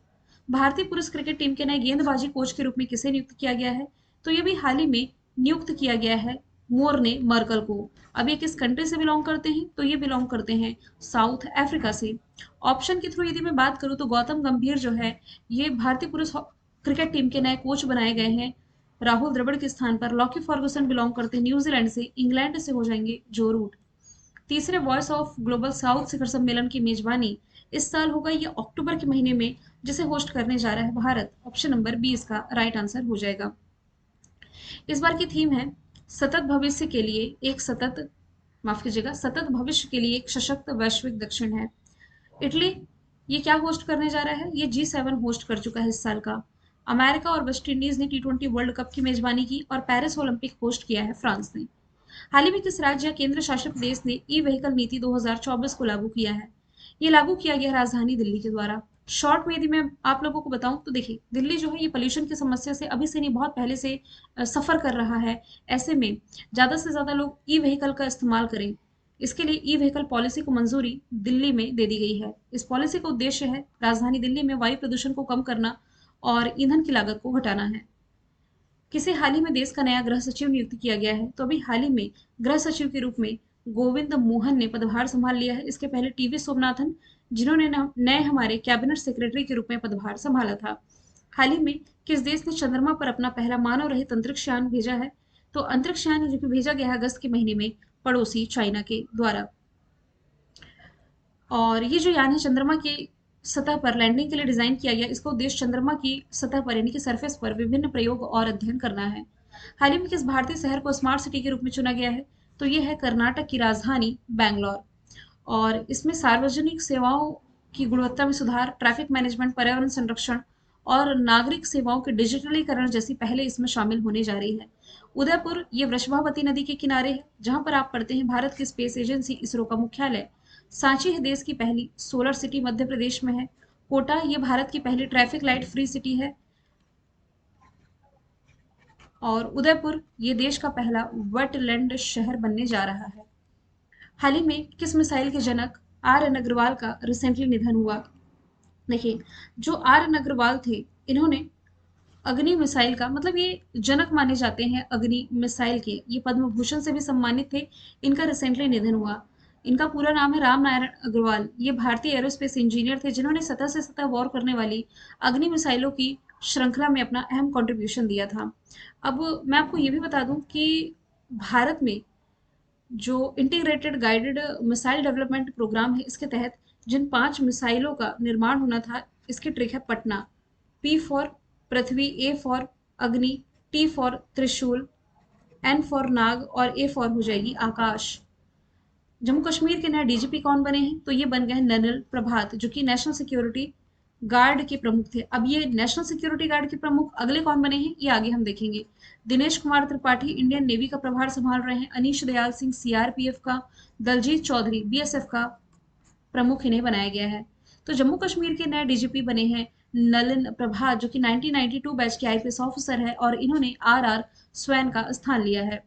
भारतीय पुरुष क्रिकेट टीम के नए गेंदबाजी कोच के रूप में किसे नियुक्त किया गया है? तो ये भी हाल ही में नियुक्त किया गया है मोरने मर्कल को। अब ये किस कंट्री से बिलोंग करते हैं? तो ये बिलोंग करते हैं साउथ अफ्रीका से। ऑप्शन के थ्रू यदि मैं बात करूं तो गौतम गंभीर जो है ये भारतीय पुरुष क्रिकेट टीम के नए कोच बनाए गए हैं राहुल द्रविड़ के स्थान पर। लॉकी फर्गुसन बिलोंग करते हैं न्यूजीलैंड से, इंग्लैंड से हो जाएंगे जो रूट। तीसरे वॉइस ऑफ ग्लोबल साउथ शिखर सम्मेलन की मेजबानी इस साल होगा या अक्टूबर के महीने में, जिसे होस्ट करने जा रहा है भारत। ऑप्शन नंबर बी इसका राइट आंसर हो जाएगा। इस बार की थीम है सतत भविष्य के लिए एक सतत, माफ कीजिएगा, सतत भविष्य के लिए एक सशक्त वैश्विक दक्षिण है। इटली ये क्या होस्ट करने जा रहा है? ये G7 होस्ट कर चुका है इस साल का। अमेरिका और वेस्ट इंडीज ने T20 वर्ल्ड कप की मेजबानी की और पेरिस ओलंपिक होस्ट किया है फ्रांस ने। हाल ही में किस राज्य या केंद्र शासित प्रदेश ने ई व्हीकल नीति 2024 को लागू किया है? ये लागू किया गया राजधानी दिल्ली के द्वारा। शॉर्ट में यदि मैं आप लोगों को बताऊं तो देखिए दिल्ली जो है ये पोल्यूशन की समस्या से अभी से नहीं बहुत पहले से सफर कर रहा है। ऐसे में ज्यादा से ज्यादा लोग ई व्हीकल का इस्तेमाल करें। इसके लिए ई व्हीकल पॉलिसी को मंजूरी दिल्ली में दे दी गई है। इस पॉलिसी का उद्देश्य है राजधानी दिल्ली में वायु प्रदूषण को कम करना और ईंधन की लागत को घटाना है। किसे हाल ही में देश का नया गृह सचिव नियुक्त किया गया है? तो अभी हाल ही में गृह सचिव के रूप में गोविंद मोहन ने पदभार संभाल लिया है। इसके पहले टीवी सोमनाथन, जिन्होंने नए हमारे कैबिनेट सेक्रेटरी के रूप में पदभार संभाला था। हाल ही में किस देश ने चंद्रमा पर अपना पहला मानव रहित अंतरिक्ष यान भेजा है? तो अंतरिक्ष यान जो कि भेजा गया है अगस्त के महीने में पड़ोसी चाइना के द्वारा। और ये जो यान है चंद्रमा की सतह पर लैंडिंग के लिए डिजाइन किया गया। इसका उद्देश्य चंद्रमा की सतह पर यानी कि सरफेस पर विभिन्न प्रयोग और अध्ययन करना है। हाल ही में किस भारतीय शहर को स्मार्ट सिटी के रूप में चुना गया है? तो ये है कर्नाटक की राजधानी बैंगलोर। और इसमें सार्वजनिक सेवाओं की गुणवत्ता में सुधार, ट्रैफिक मैनेजमेंट, पर्यावरण संरक्षण और नागरिक सेवाओं के डिजिटलीकरण जैसी पहले इसमें शामिल होने जा रही है। उदयपुर ये वृषभावती नदी के किनारे है, जहां पर आप पढ़ते हैं भारत की स्पेस एजेंसी इसरो का मुख्यालय। सांची है देश की पहली सोलर सिटी, मध्य प्रदेश में है। कोटा ये भारत की पहली ट्रैफिक लाइट फ्री सिटी है। और उदयपुर ये देश का पहला वेटलैंड शहर बनने जा रहा है। हाल ही में किस मिसाइल के जनक आर.एन. अग्रवाल का रिसेंटली निधन हुआ? देखिए जो आर.एन. अग्रवाल थे इन्होंने अग्नि मिसाइल का, मतलब ये जनक माने जाते हैं अग्नि मिसाइल के, ये पद्म भूषण से भी सम्मानित थे। इनका रिसेंटली निधन हुआ। इनका पूरा नाम है राम नारायण अग्रवाल। ये भारतीय एरोस्पेस इंजीनियर थे जिन्होंने सतह से सतह वॉर करने वाली अग्नि मिसाइलों की श्रृंखला में अपना अहम कंट्रीब्यूशन दिया था। अब मैं आपको ये भी बता दूं कि भारत में जो integrated guided missile development programme है इसके तहत जिन 5 मिसाइलों का निर्माण होना था, इसकी ट्रिक है Patna. P for Prithvi, A for अग्नि, टी फॉर त्रिशूल, एन फॉर नाग और ए फॉर हो जाएगी आकाश। जम्मू कश्मीर के नए डीजीपी कौन बने हैं? तो ये बन गए हैं ननिल प्रभात, जो कि नेशनल सिक्योरिटी गार्ड के प्रमुख थे। अब ये नेशनल सिक्योरिटी गार्ड के प्रमुख अगले कौन बने हैं ये आगे हम देखेंगे। दिनेश कुमार त्रिपाठी इंडियन नेवी का प्रभार संभाल रहे हैं। अनीश दयाल सिंह सीआरपीएफ का, दलजीत चौधरी बीएसएफ का प्रमुख इन्हें बनाया गया है। तो जम्मू कश्मीर के नए डीजीपी बने हैं नलिन प्रभात, जो कि 1992 बैच के आईपीएस ऑफिसर है और इन्होंने आरआर स्वैन का स्थान लिया है।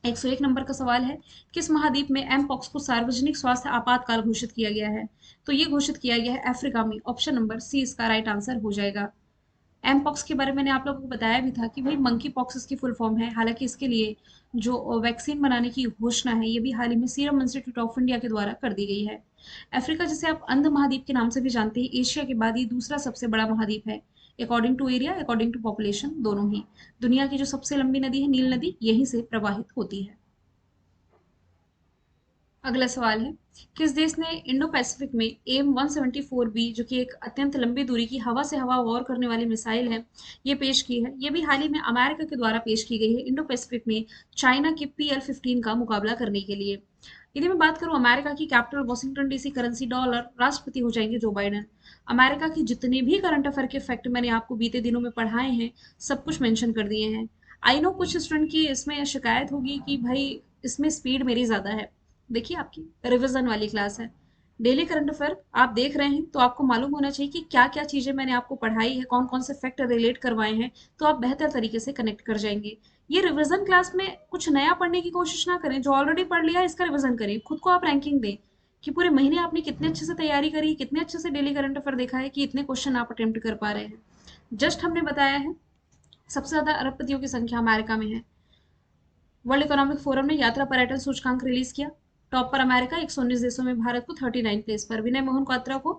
101 नंबर का सवाल है, किस महाद्वीप में एम पॉक्स को सार्वजनिक स्वास्थ्य आपातकाल घोषित किया गया है? तो ये घोषित किया गया है अफ्रीका में। ऑप्शन नंबर सी इसका राइट आंसर हो जाएगा। एम पॉक्स के बारे में मैंने आप लोगों को बताया भी था कि भाई मंकी पॉक्स इसकी फुल फॉर्म है। हालांकि इसके लिए जो वैक्सीन बनाने की घोषणा है ये भी हाल ही में सीरम इंस्टीट्यूट ऑफ इंडिया के द्वारा कर दी गई है। अफ्रीका जिसे आप अंध महाद्वीप के नाम से भी जानते हैं, एशिया के बाद ये दूसरा सबसे बड़ा महाद्वीप है according to area, according to population, दोनों ही। दुनिया की जो सबसे लंबी नदी है नील नदी, यहीं से प्रवाहित होती है। अगला सवाल है, किस देश ने इंडो पैसिफिक में एम 174 बी, जो कि एक अत्यंत लंबी दूरी की हवा से हवा वॉर करने वाली मिसाइल है, ये पेश की है? ये भी हाल ही में अमेरिका के द्वारा पेश की गई है इंडो पैसिफिक में चाइना के PL-15 का मुकाबला करने के लिए। यदि मैं बात करूं अमेरिका की capital Washington DC, currency dollar, राष्ट्रपति हो जाएंगे जो बाइडेन। अमेरिका की जितने भी करंट अफेयर के फैक्ट मैंने आपको बीते दिनों में पढ़ाए हैं सब कुछ मेंशन कर दिए हैं। आई नो कुछ स्टूडेंट की इसमें शिकायत होगी कि भाई इसमें स्पीड मेरी ज़्यादा है। देखिए आपकी रिवीजन वाली क्लास है। डेली करंट अफेयर आप देख रहे हैं तो आपको मालूम होना चाहिए कि क्या-क्या चीज़ें मैंने आपको पढ़ाई है, कौन-कौन से फैक्ट रिलेट करवाए हैं, तो आप बेहतर तरीके से कनेक्ट कर जाएँगे। ये रिवीजन क्लास में कुछ नया पढ़ने की कोशिश ना करें, जो ऑलरेडी पढ़ लिया है इसका रिवीजन करें। खुद को आप रैंकिंग दें कि पूरे महीने आपने कितने अच्छे से तैयारी करी, कितने अच्छे से डेली करंट अफेयर देखा है कि इतने क्वेश्चन आप अटेम्प्ट कर पा रहे हैं। जस्ट हमने बताया है सबसे ज़्यादा अरबपतियों की संख्या अमेरिका में है। वर्ल्ड इकोनॉमिक फोरम ने यात्रा पर्यटन सूचकांक रिलीज किया। टॉप पर अमेरिका 119 देशों में भारत को 39 प्लेस पर। विनय मोहन क्वात्रा को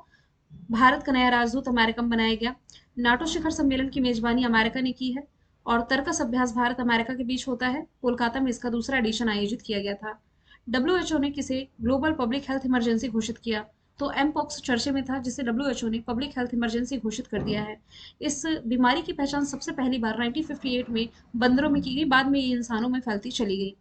भारत का नया राजदूत अमेरिका में बनाया गया। नाटो शिखर सम्मेलन की मेजबानी अमेरिका ने की है और तर्कस अभ्यास भारत अमेरिका के बीच होता है। कोलकाता में इसका दूसरा एडिशन आयोजित किया गया था। डब्ल्यूएचओ ने किसे ग्लोबल पब्लिक हेल्थ इमरजेंसी घोषित किया, तो एमपॉक्स चर्चे में था जिसे डब्ल्यूएचओ ने पब्लिक हेल्थ इमरजेंसी घोषित कर दिया है। इस बीमारी की पहचान सबसे पहली बार 1958 में बंदरों में की गई, बाद में ये इंसानों में फैलती चली गई।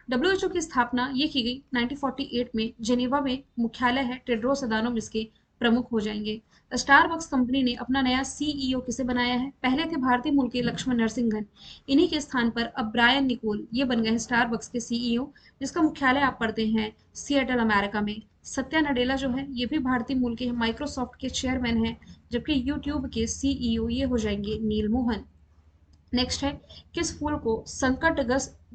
डब्ल्यूएचओ की स्थापना ये की गई 1948 में। जेनेवा में मुख्यालय है। टेड्रोस अदानोम इसके प्रमुख हो जाएंगे। स्टारबक्स कंपनी ने अपना नया सीईओ किसे बनाया है? पहले थे भारतीय मूल के लक्ष्मण नरसिंघन। इन्हीं के स्थान पर अब ब्रायन निकोल ये बन गए हैं स्टारबक्स के सीईओ, जिसका मुख्यालय आप पढ़ते हैं सिएटल अमेरिका में। सत्या नडेला जो है ये भी भारतीय मूल के हैं, माइक्रोसॉफ्ट के चेयरमैन हैं, जबकि यूट्यूब के सीईओ ये हो जाएंगे नील मोहन। नेक्स्ट है, किस फूल को संकट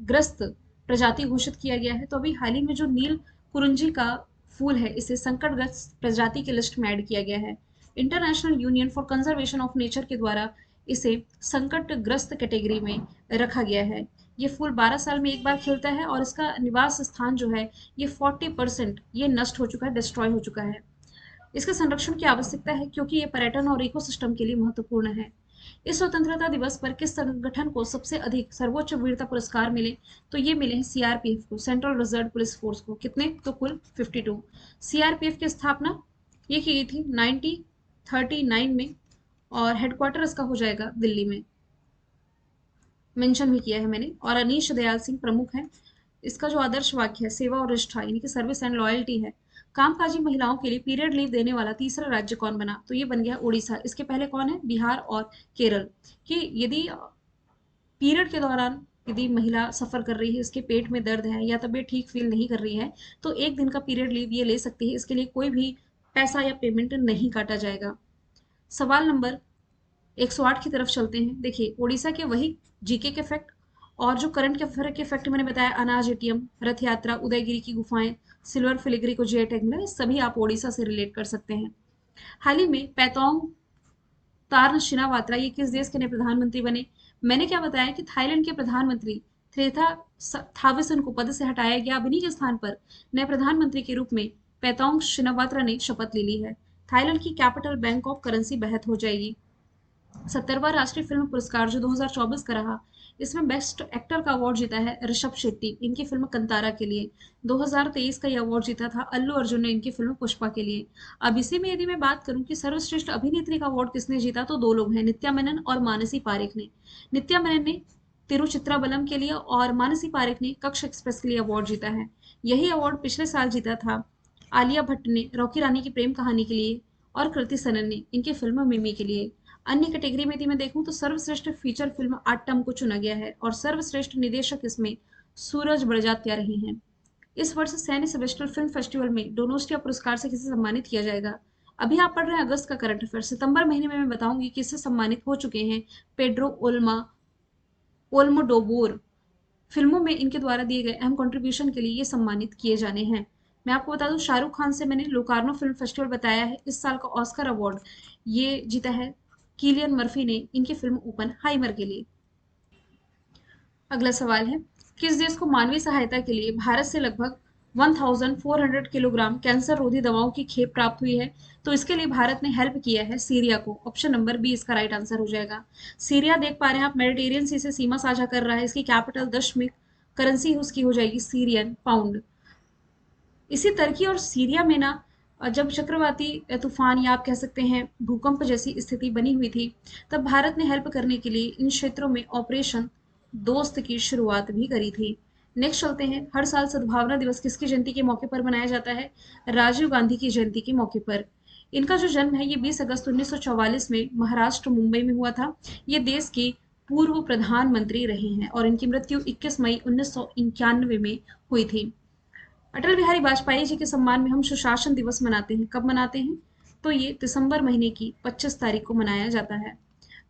ग्रस्त प्रजाति घोषित किया गया है? तो अभी हाल ही में जो नील कुरुंजी का फूल है इसे संकटग्रस्त प्रजाति के लिस्ट में ऐड किया गया है। International union for conservation of nature के द्वारा इसे संकटग्रस्त कैटेगरी में रखा गया है। ये फूल 12 साल में एक बार खिलता है और इसका निवास स्थान जो है ये 40% ये नष्ट हो चुका है, डिस्ट्रॉय हो चुका है। इसके संरक्षण की आवश्यकता है क्योंकि ये पर्यटन और इकोसिस्टम के लिए महत्वपूर्ण है। इस स्वतंत्रता दिवस पर किस संगठन को सबसे अधिक सर्वोच्च वीरता पुरस्कार मिले? तो ये मिले हैं सीआरपीएफ को, सेंट्रल रिजर्व पुलिस फोर्स को। कितने? तो कुल 52। सीआरपीएफ की स्थापना ये की गई थी 1939 में और हेडक्वार्टर इसका हो जाएगा दिल्ली में। मेंशन भी किया है मैंने। और अनीश दयाल सिंह प्रमुख हैं। इसका जो आदर्श वाक्य है सेवा और निष्ठा यानी कि सर्विस एंड लॉयल्टी है। कामकाजी महिलाओं के लिए पीरियड लीव देने वाला तीसरा राज्य कौन बना? तो ये बन गया उड़ीसा। इसके पहले कौन है? बिहार और केरल। कि यदि पीरियड के दौरान यदि महिला सफर कर रही है, इसके पेट में दर्द है या तबीयत ठीक फील नहीं कर रही है, तो एक दिन का पीरियड लीव ये ले सकती है। इसके लिए कोई भी पैसा या पेमेंट नहीं काटा जाएगा। सवाल नंबर 108 की तरफ चलते हैं। देखिए उड़ीसा के वही जीके के फैक्ट और जो करंट अफेयर के फैक्ट मैंने बताया, अनाज एटीएम, रथ यात्रा, उदयगिरी की गुफाएं, सिल्वर फिलिग्री को जे टैग मिला, सभी आप ओडिशा से रिलेट कर सकते हैं। हाल ही में पैतोंग तार्ण शिनावात्रा ये किस देश के नए प्रधानमंत्री बने? मैंने क्या बताया कि थाईलैंड के प्रधानमंत्री थ्रेथा थाविसन को पद से हटाया गया। अब इन्हीं के स्थान पर नए प्रधानमंत्री के रूप में पैतोंग शिनावात्रा ने शपथ ले ली है। थाईलैंड की कैपिटल बैंकॉक करेंसी बेहद हो जाएगी। 70वां राष्ट्रीय फिल्म पुरस्कार जो 2024 का रहा, इसमें बेस्ट एक्टर का अवार्ड जीता है ऋषभ शेट्टी इनकी फिल्म कंतारा के लिए। 2023 का ये अवार्ड जीता था अल्लू अर्जुन ने इनकी फिल्म पुष्पा के लिए। अब इसी में यदि मैं बात करूं कि सर्वश्रेष्ठ अभिनेत्री का अवार्ड किसने जीता, तो दो लोग हैं, नित्या मेनन और मानसी पारेख ने। नित्या मेनन ने तिरुचित्राबलम के लिए और मानसी पारेख ने कक्ष एक्सप्रेस के लिए अवार्ड जीता है। यही अवार्ड पिछले साल जीता था आलिया भट्ट ने रॉकी रानी की प्रेम कहानी के लिए और कृति सनन ने इनकी फिल्म मिमी के लिए। अन्य कैटेगरी में यदि मैं देखूं तो सर्वश्रेष्ठ फीचर फिल्म आट्टम को चुना गया है और सर्वश्रेष्ठ निदेशक इसमें सूरज बड़जात्या रहे हैं। इस वर्ष सैनी सेबेस्टर फिल्म फेस्टिवल में डोनोस्टिया पुरस्कार से किसे सम्मानित किया जाएगा? अभी आप पढ़ रहे हैं अगस्त का करंट अफेयर। सितंबर महीने में मैं बताऊंगी किससे सम्मानित हो चुके हैं पेड्रो ओल्मोडोबोर। फिल्मों में इनके द्वारा दिए गए अहम कंट्रीब्यूशन के लिए ये सम्मानित किए जाने हैं। मैं आपको बता दूं शाहरुख खान से मैंने लोकार्नो फिल्म फेस्टिवल बताया है। इस साल का ऑस्कर अवार्ड ये जीता है किलियन मर्फी ने इनकी फिल्म ओपन हाइमर के लिए। अगला सवाल है, किस देश को मानवीय सहायता के लिए भारत से लगभग 1400 किलोग्राम कैंसर रोधी दवाओं की खेप प्राप्त हुई है? तो इसके लिए भारत ने हेल्प किया है सीरिया को। ऑप्शन नंबर बी इसका राइट आंसर हो जाएगा। सीरिया देख पा रहे हैं आप मेडिटेरियन सी से सीमा साझा कर रहा है। इसकी कैपिटल दशमिक करेंसी उसकी हो जाएगी सीरियन पाउंड। इसी टर्की और सीरिया में ना जब चक्रवाती तूफान या आप कह सकते हैं भूकंप जैसी स्थिति बनी हुई थी, तब भारत ने हेल्प करने के लिए इन क्षेत्रों में ऑपरेशन दोस्त की शुरुआत भी करी थी। नेक्स्ट चलते हैं, हर साल सद्भावना दिवस किसकी जयंती के मौके पर मनाया जाता है? राजीव गांधी की जयंती के मौके पर। इनका जो जन्म है ये 20 अगस्त 1944 में महाराष्ट्र मुंबई में हुआ था। ये देश की पूर्व प्रधानमंत्री रहे हैं और इनकी मृत्यु 21 मई 1991 में हुई थी। अटल बिहारी वाजपेयी जी के सम्मान में हम सुशासन दिवस मनाते हैं। कब मनाते हैं? तो ये दिसंबर महीने की 25 तारीख को मनाया जाता है।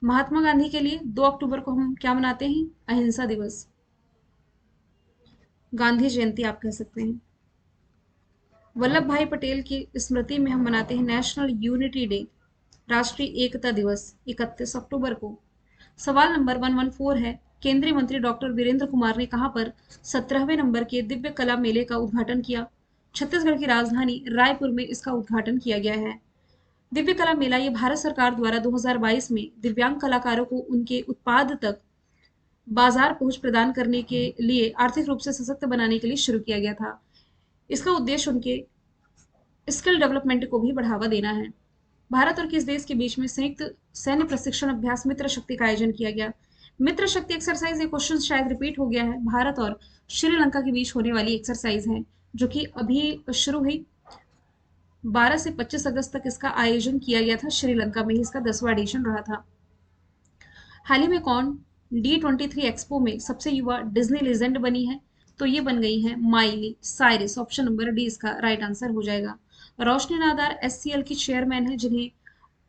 महात्मा गांधी के लिए 2 अक्टूबर को हम क्या मनाते हैं? अहिंसा दिवस, गांधी जयंती आप कह सकते हैं। वल्लभ भाई पटेल की स्मृति में हम मनाते हैं नेशनल यूनिटी डे, राष्ट्रीय एकता दिवस, 31 अक्टूबर को। सवाल नंबर 114 है, केंद्रीय मंत्री डॉक्टर वीरेंद्र कुमार ने कहां पर 17वें नंबर के दिव्य कला मेले का उद्घाटन किया? छत्तीसगढ़ की राजधानी रायपुर में इसका उद्घाटन किया गया है। दिव्य कला मेला ये भारत सरकार द्वारा 2022 में दिव्यांग कलाकारों को उनके उत्पाद तक बाजार पहुंच प्रदान करने के लिए आर्थिक रूप से सशक्त बनाने के लिए शुरू किया गया था। इसका उद्देश्य उनके स्किल डेवलपमेंट को भी बढ़ावा देना है। भारत और किस देश के बीच में संयुक्त सैन्य प्रशिक्षण अभ्यास मित्र शक्ति का आयोजन किया गया? मित्र शक्ति एक्सरसाइज, ये क्वेश्चन शायद रिपीट हो गया है। भारत और श्रीलंका के बीच होने वाली एक्सरसाइज है जो कि अभी शुरू हुई। 12 से 25 अगस्त तक इसका आयोजन किया गया था श्रीलंका में, इसका 10वां एडिशन रहा था। हाल ही में कौन D23 एक्सपो में सबसे युवा डिज्नी लेजेंड बनी है? तो ये बन गई है Miley Cyrus. Option number D इसका राइट आंसर हो जाएगा। रोशनी नादार SCL की चेयरमैन है जिन्हें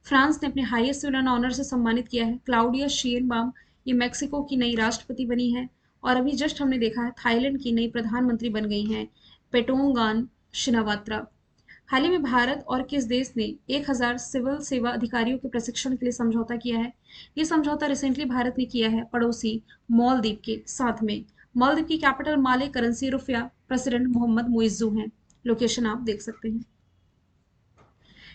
फ्रांस ने अपने हाईएस्ट सिविलियन ऑनर से सम्मानित किया है। क्लाउडिया शिएनबाम ये मैक्सिको की नई राष्ट्रपति बनी है। और अभी जस्ट हमने देखा है थाईलैंड की नई प्रधानमंत्री बन गई हैं पेटोंगान शिनावात्रा। हाल ही में भारत और किस देश ने 1000 सिविल सेवा अधिकारियों के प्रशिक्षण के लिए समझौता किया है? ये समझौता रिसेंटली भारत ने किया है पड़ोसी मालदीव के साथ में। मालदीव की कैपिटल माले, करेंसी रुपया, प्रेसिडेंट मोहम्मद मुइज्जू हैं। लोकेशन आप देख सकते हैं।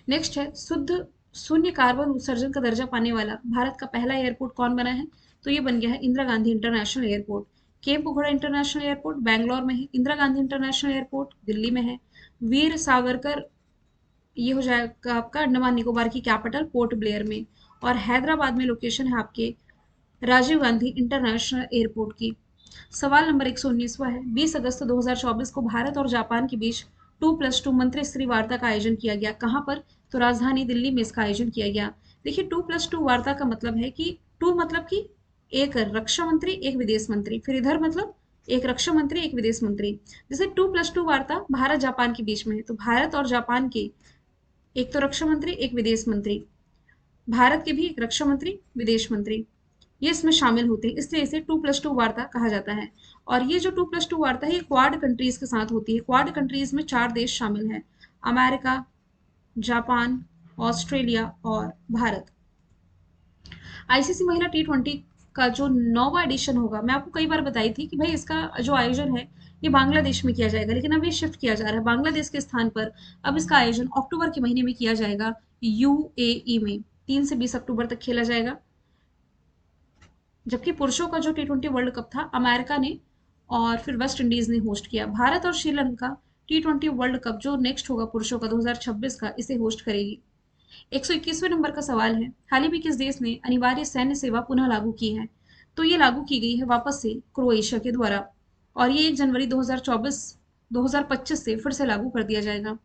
नेक्स्ट है, शुद्ध शून्य कार्बन उत्सर्जन का दर्जा पाने वाला भारत का पहला एयरपोर्ट कौन बना है? तो ये बन गया है Indira Gandhi international airport. Kempegowda international airport Bangalore में है। इंदिरा गांधी इंटरनेशनल एयरपोर्ट दिल्ली में है। वीर सावरकर, ये हो जाएगा आपका अंडमान निकोबार की कैपिटल पोर्ट ब्लेयर में। और हैदराबाद में लोकेशन है आपके राजीव गांधी इंटरनेशनल एयरपोर्ट की। सवाल नंबर 119वां है, 20 अगस्त 2024 को भारत और जापान के बीच 2+2 मंत्री स्तरीय वार्ता का आयोजन किया गया। कहां पर? तो राजधानी दिल्ली में इसका आयोजन किया गया। देखिए 2+2 वार्ता का मतलब है कि 2 मतलब कि एक रक्षा मंत्री एक विदेश मंत्री, फिर इधर मतलब एक रक्षा मंत्री एक विदेश मंत्री। जैसे 2+2 वार्ता भारत जापान के बीच में है, तो भारत और जापान के एक तो रक्षा मंत्री एक विदेश मंत्री, भारत के भी एक रक्षा मंत्री विदेश मंत्री, ये इसमें शामिल होते हैं, इसलिए इसे 2+2 वार्ता कहा जाता है। और ये जो 2+2 वार्ता है ये क्वाड कंट्रीज के साथ होती है। क्वाड कंट्रीज में 4 देश शामिल हैं, अमेरिका, जापान, ऑस्ट्रेलिया और भारत। आईसीसी महिला T20 का जो 9वां एडिशन होगा, मैं आपको कई बार बताई थी कि भाई इसका जो आयोजन है ये बांग्लादेश में किया जाएगा, लेकिन अब ये शिफ्ट किया जा रहा है बांग्लादेश के स्थान पर। अब इसका आयोजन अक्टूबर के महीने में किया जाएगा UAE में, 3 से 20 अक्टूबर तक खेला जाएगा। जबकि पुरुषों का जो T20 वर्ल्ड कप था अमेरिका ने और फिर वेस्ट इंडीज ने होस्ट किया। भारत और श्रीलंका T20 वर्ल्ड कप जो नेक्स्ट होगा पुरुषों का 2026 का, इसे होस्ट करेगी। 121वें नंबर का सवाल है, हाल ही में किस देश ने अनिवार्य सैन्य सेवा पुनः लागू की है? तो ये लागू की गई है वापस से क्रोएशिया के द्वारा, और ये 1 जनवरी 2025 से फिर से लागू कर दिया जाएगा।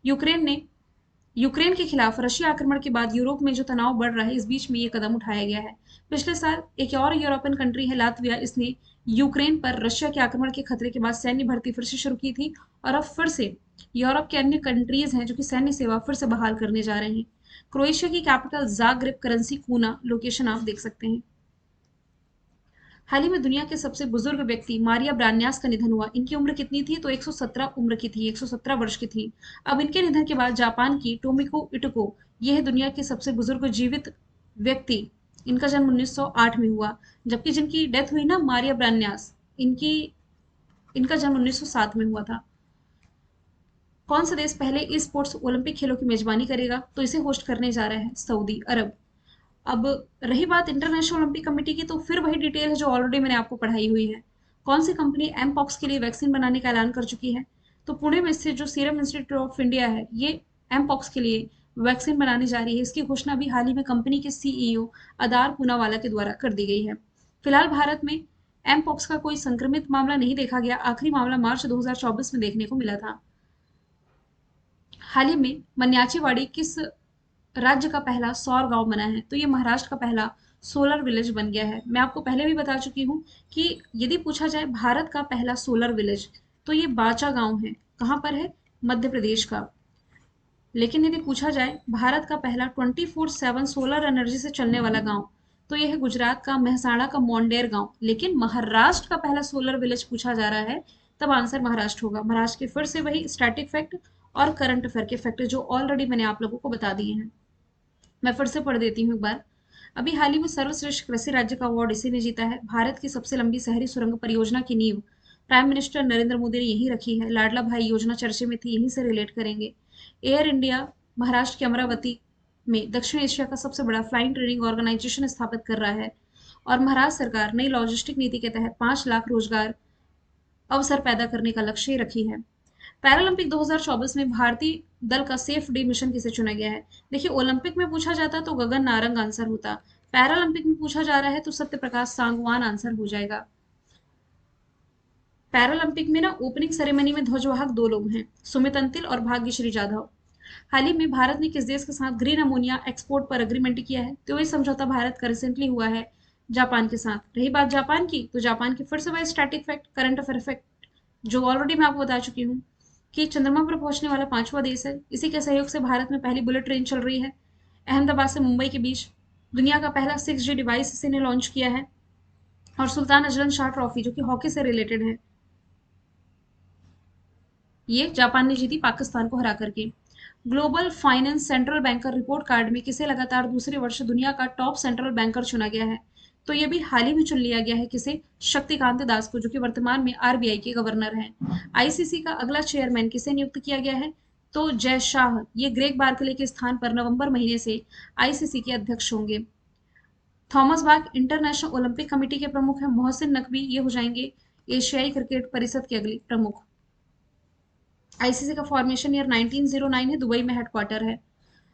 यूक्रेन के खिलाफ रशिया आक्रमण के बाद यूरोप में जो तनाव बढ़ रहा है, इस बीच में ये कदम उठाया गया है। पिछले साल एक और यूरोपियन कंट्री है लातविया, इसने यूक्रेन पर रशिया के आक्रमण के खतरे के बाद सैन्य भर्ती फिर से शुरू की थी, और अब फिर से यूरोप के अन्य कंट्रीज हैं जो कि सैन्य सेवा फिर से बहाल करने जा रहे हैं। क्रोएशिया की कैपिटल जाग्रेब, करेंसी कूना, लोकेशन आप देख सकते हैं। हाल ही में दुनिया के सबसे बुजुर्ग व्यक्ति मारिया ब्रान्यास का निधन हुआ। इनकी उम्र कितनी थी? तो 117 उम्र की थी, 117 वर्ष की थी। अब इनके निधन के बाद जापान की टोमिको इटोको, यह है दुनिया के सबसे बुजुर्ग जीवित व्यक्ति। इनका जन्म 1908 में हुआ, जबकि जिनकी डेथ हुई ना मारिया ब्रान्यास, इनका जन्म 1907 में हुआ था। कौन सा देश पहले ई स्पोर्ट्स ओलंपिक खेलों की मेजबानी करेगा? तो इसे होस्ट करने जा रहा है सऊदी अरब। अब रही बात इंटरनेशनल ओलंपिक कमेटी की, तो फिर वही डिटेल है जो ऑलरेडी मैंने आपको पढ़ाई हुई है। कौन सी कंपनी एम पॉक्स के लिए वैक्सीन बनाने का ऐलान कर चुकी है? तो पुणे में स्थित जो सीरम इंस्टीट्यूट ऑफ इंडिया है, ये एम पॉक्स के लिए वैक्सीन बनाने जा रही है। इसकी घोषणा भी हाल ही में कंपनी के CEO अदार पूनावाला के द्वारा कर दी गई है। फिलहाल भारत में एम पॉक्स का कोई संक्रमित मामला नहीं देखा गया। आखिरी मामला मार्च 2024 में देखने को मिला था। हाल ही में मन्याचीवाड़ी किस राज्य का पहला सौर गांव बना है, तो ये महाराष्ट्र का पहला सोलर विलेज बन गया है। मैं आपको पहले भी बता चुकी हूँ कि यदि पूछा जाए भारत का पहला सोलर विलेज, तो ये बाचा गांव है। कहाँ पर है? मध्य प्रदेश का। लेकिन यदि पूछा जाए भारत का पहला 24/7 सोलर एनर्जी से चलने वाला गांव, तो यह है गुजरात का मेहसाणा का मोंडेर गांव। लेकिन महाराष्ट्र का पहला सोलर विलेज पूछा जा रहा है, तब आंसर महाराष्ट्र होगा। महाराष्ट्र के फिर से वही स्टैटिक फैक्ट और करंट अफेयर के फैक्ट जो ऑलरेडी मैंने आप लोगों को बता दिए हैं। मैं फिर से पढ़ देती हूँ एक बार। अभी हाल ही में सर्वश्रेष्ठ कृषि राज्य का अवार्ड इसी ने जीता है। भारत की सबसे लंबी शहरी सुरंग परियोजना की नींव प्राइम मिनिस्टर नरेंद्र मोदी ने यही रखी है। लाडला भाई योजना चर्चे में थी, यहीं से रिलेट करेंगे। एयर इंडिया महाराष्ट्र के अमरावती में दक्षिण एशिया का सबसे बड़ा फ्लाइंग ट्रेनिंग ऑर्गेनाइजेशन स्थापित कर रहा है। और महाराष्ट्र सरकार नई लॉजिस्टिक नीति के तहत 5 लाख रोजगार अवसर पैदा करने का लक्ष्य रखी है। पैरालंपिक 2024 में भारतीय दल का सेफ डे मिशन किसे चुना गया है? देखिए, ओलंपिक में पूछा जाता तो गगन नारंग आंसर होता। पैरालंपिक में पूछा जा रहा है तो सत्य प्रकाश सांगवान आंसर हो जाएगा। पैरालंपिक में ना ओपनिंग सेरेमनी में ध्वजवाहक 2 लोग हैं, सुमित अंतिल और भाग्यश्री जाधव। हाल ही में भारत ने किस देश के साथ ग्रीन अमोनिया एक्सपोर्ट पर एग्रीमेंट किया है? तो ये समझौता भारत का रिसेंटली हुआ है जापान के साथ। रही बात जापान की, तो जापान के फिर से वह static fact, current affair fact जो ऑलरेडी मैं आपको बता चुकी हूँ कि चंद्रमा पर पहुंचने वाला 5वां देश है। इसी के सहयोग से भारत में पहली बुलेट ट्रेन चल रही है अहमदाबाद से मुंबई के बीच। दुनिया का पहला 6G डिवाइस इसी ने लॉन्च किया है। और सुल्तान अजलन शाह ट्रॉफी जो कि हॉकी से रिलेटेड है, ये जापान ने जीती पाकिस्तान को हरा करके। Global finance central banker report card में किसे लगातार दूसरे वर्ष दुनिया का टॉप सेंट्रल बैंकर चुना गया है? तो ये भी हाल ही में चुन लिया गया है। किसे? शक्तिकांत दास को, जो कि वर्तमान में आरबीआई के गवर्नर हैं। आईसीसी का अगला चेयरमैन किसे नियुक्त किया गया है? तो जय शाह, ये ग्रेग बार्कले के स्थान पर नवंबर महीने से आईसीसी के अध्यक्ष होंगे। Thomas Bach international Olympic committee के प्रमुख हैं। मोहसिन नकवी, ये हो जाएंगे एशियाई क्रिकेट परिषद के अगले प्रमुख। आईसीसी का फॉर्मेशन ईयर 1909 है, दुबई में हेडक्वार्टर है।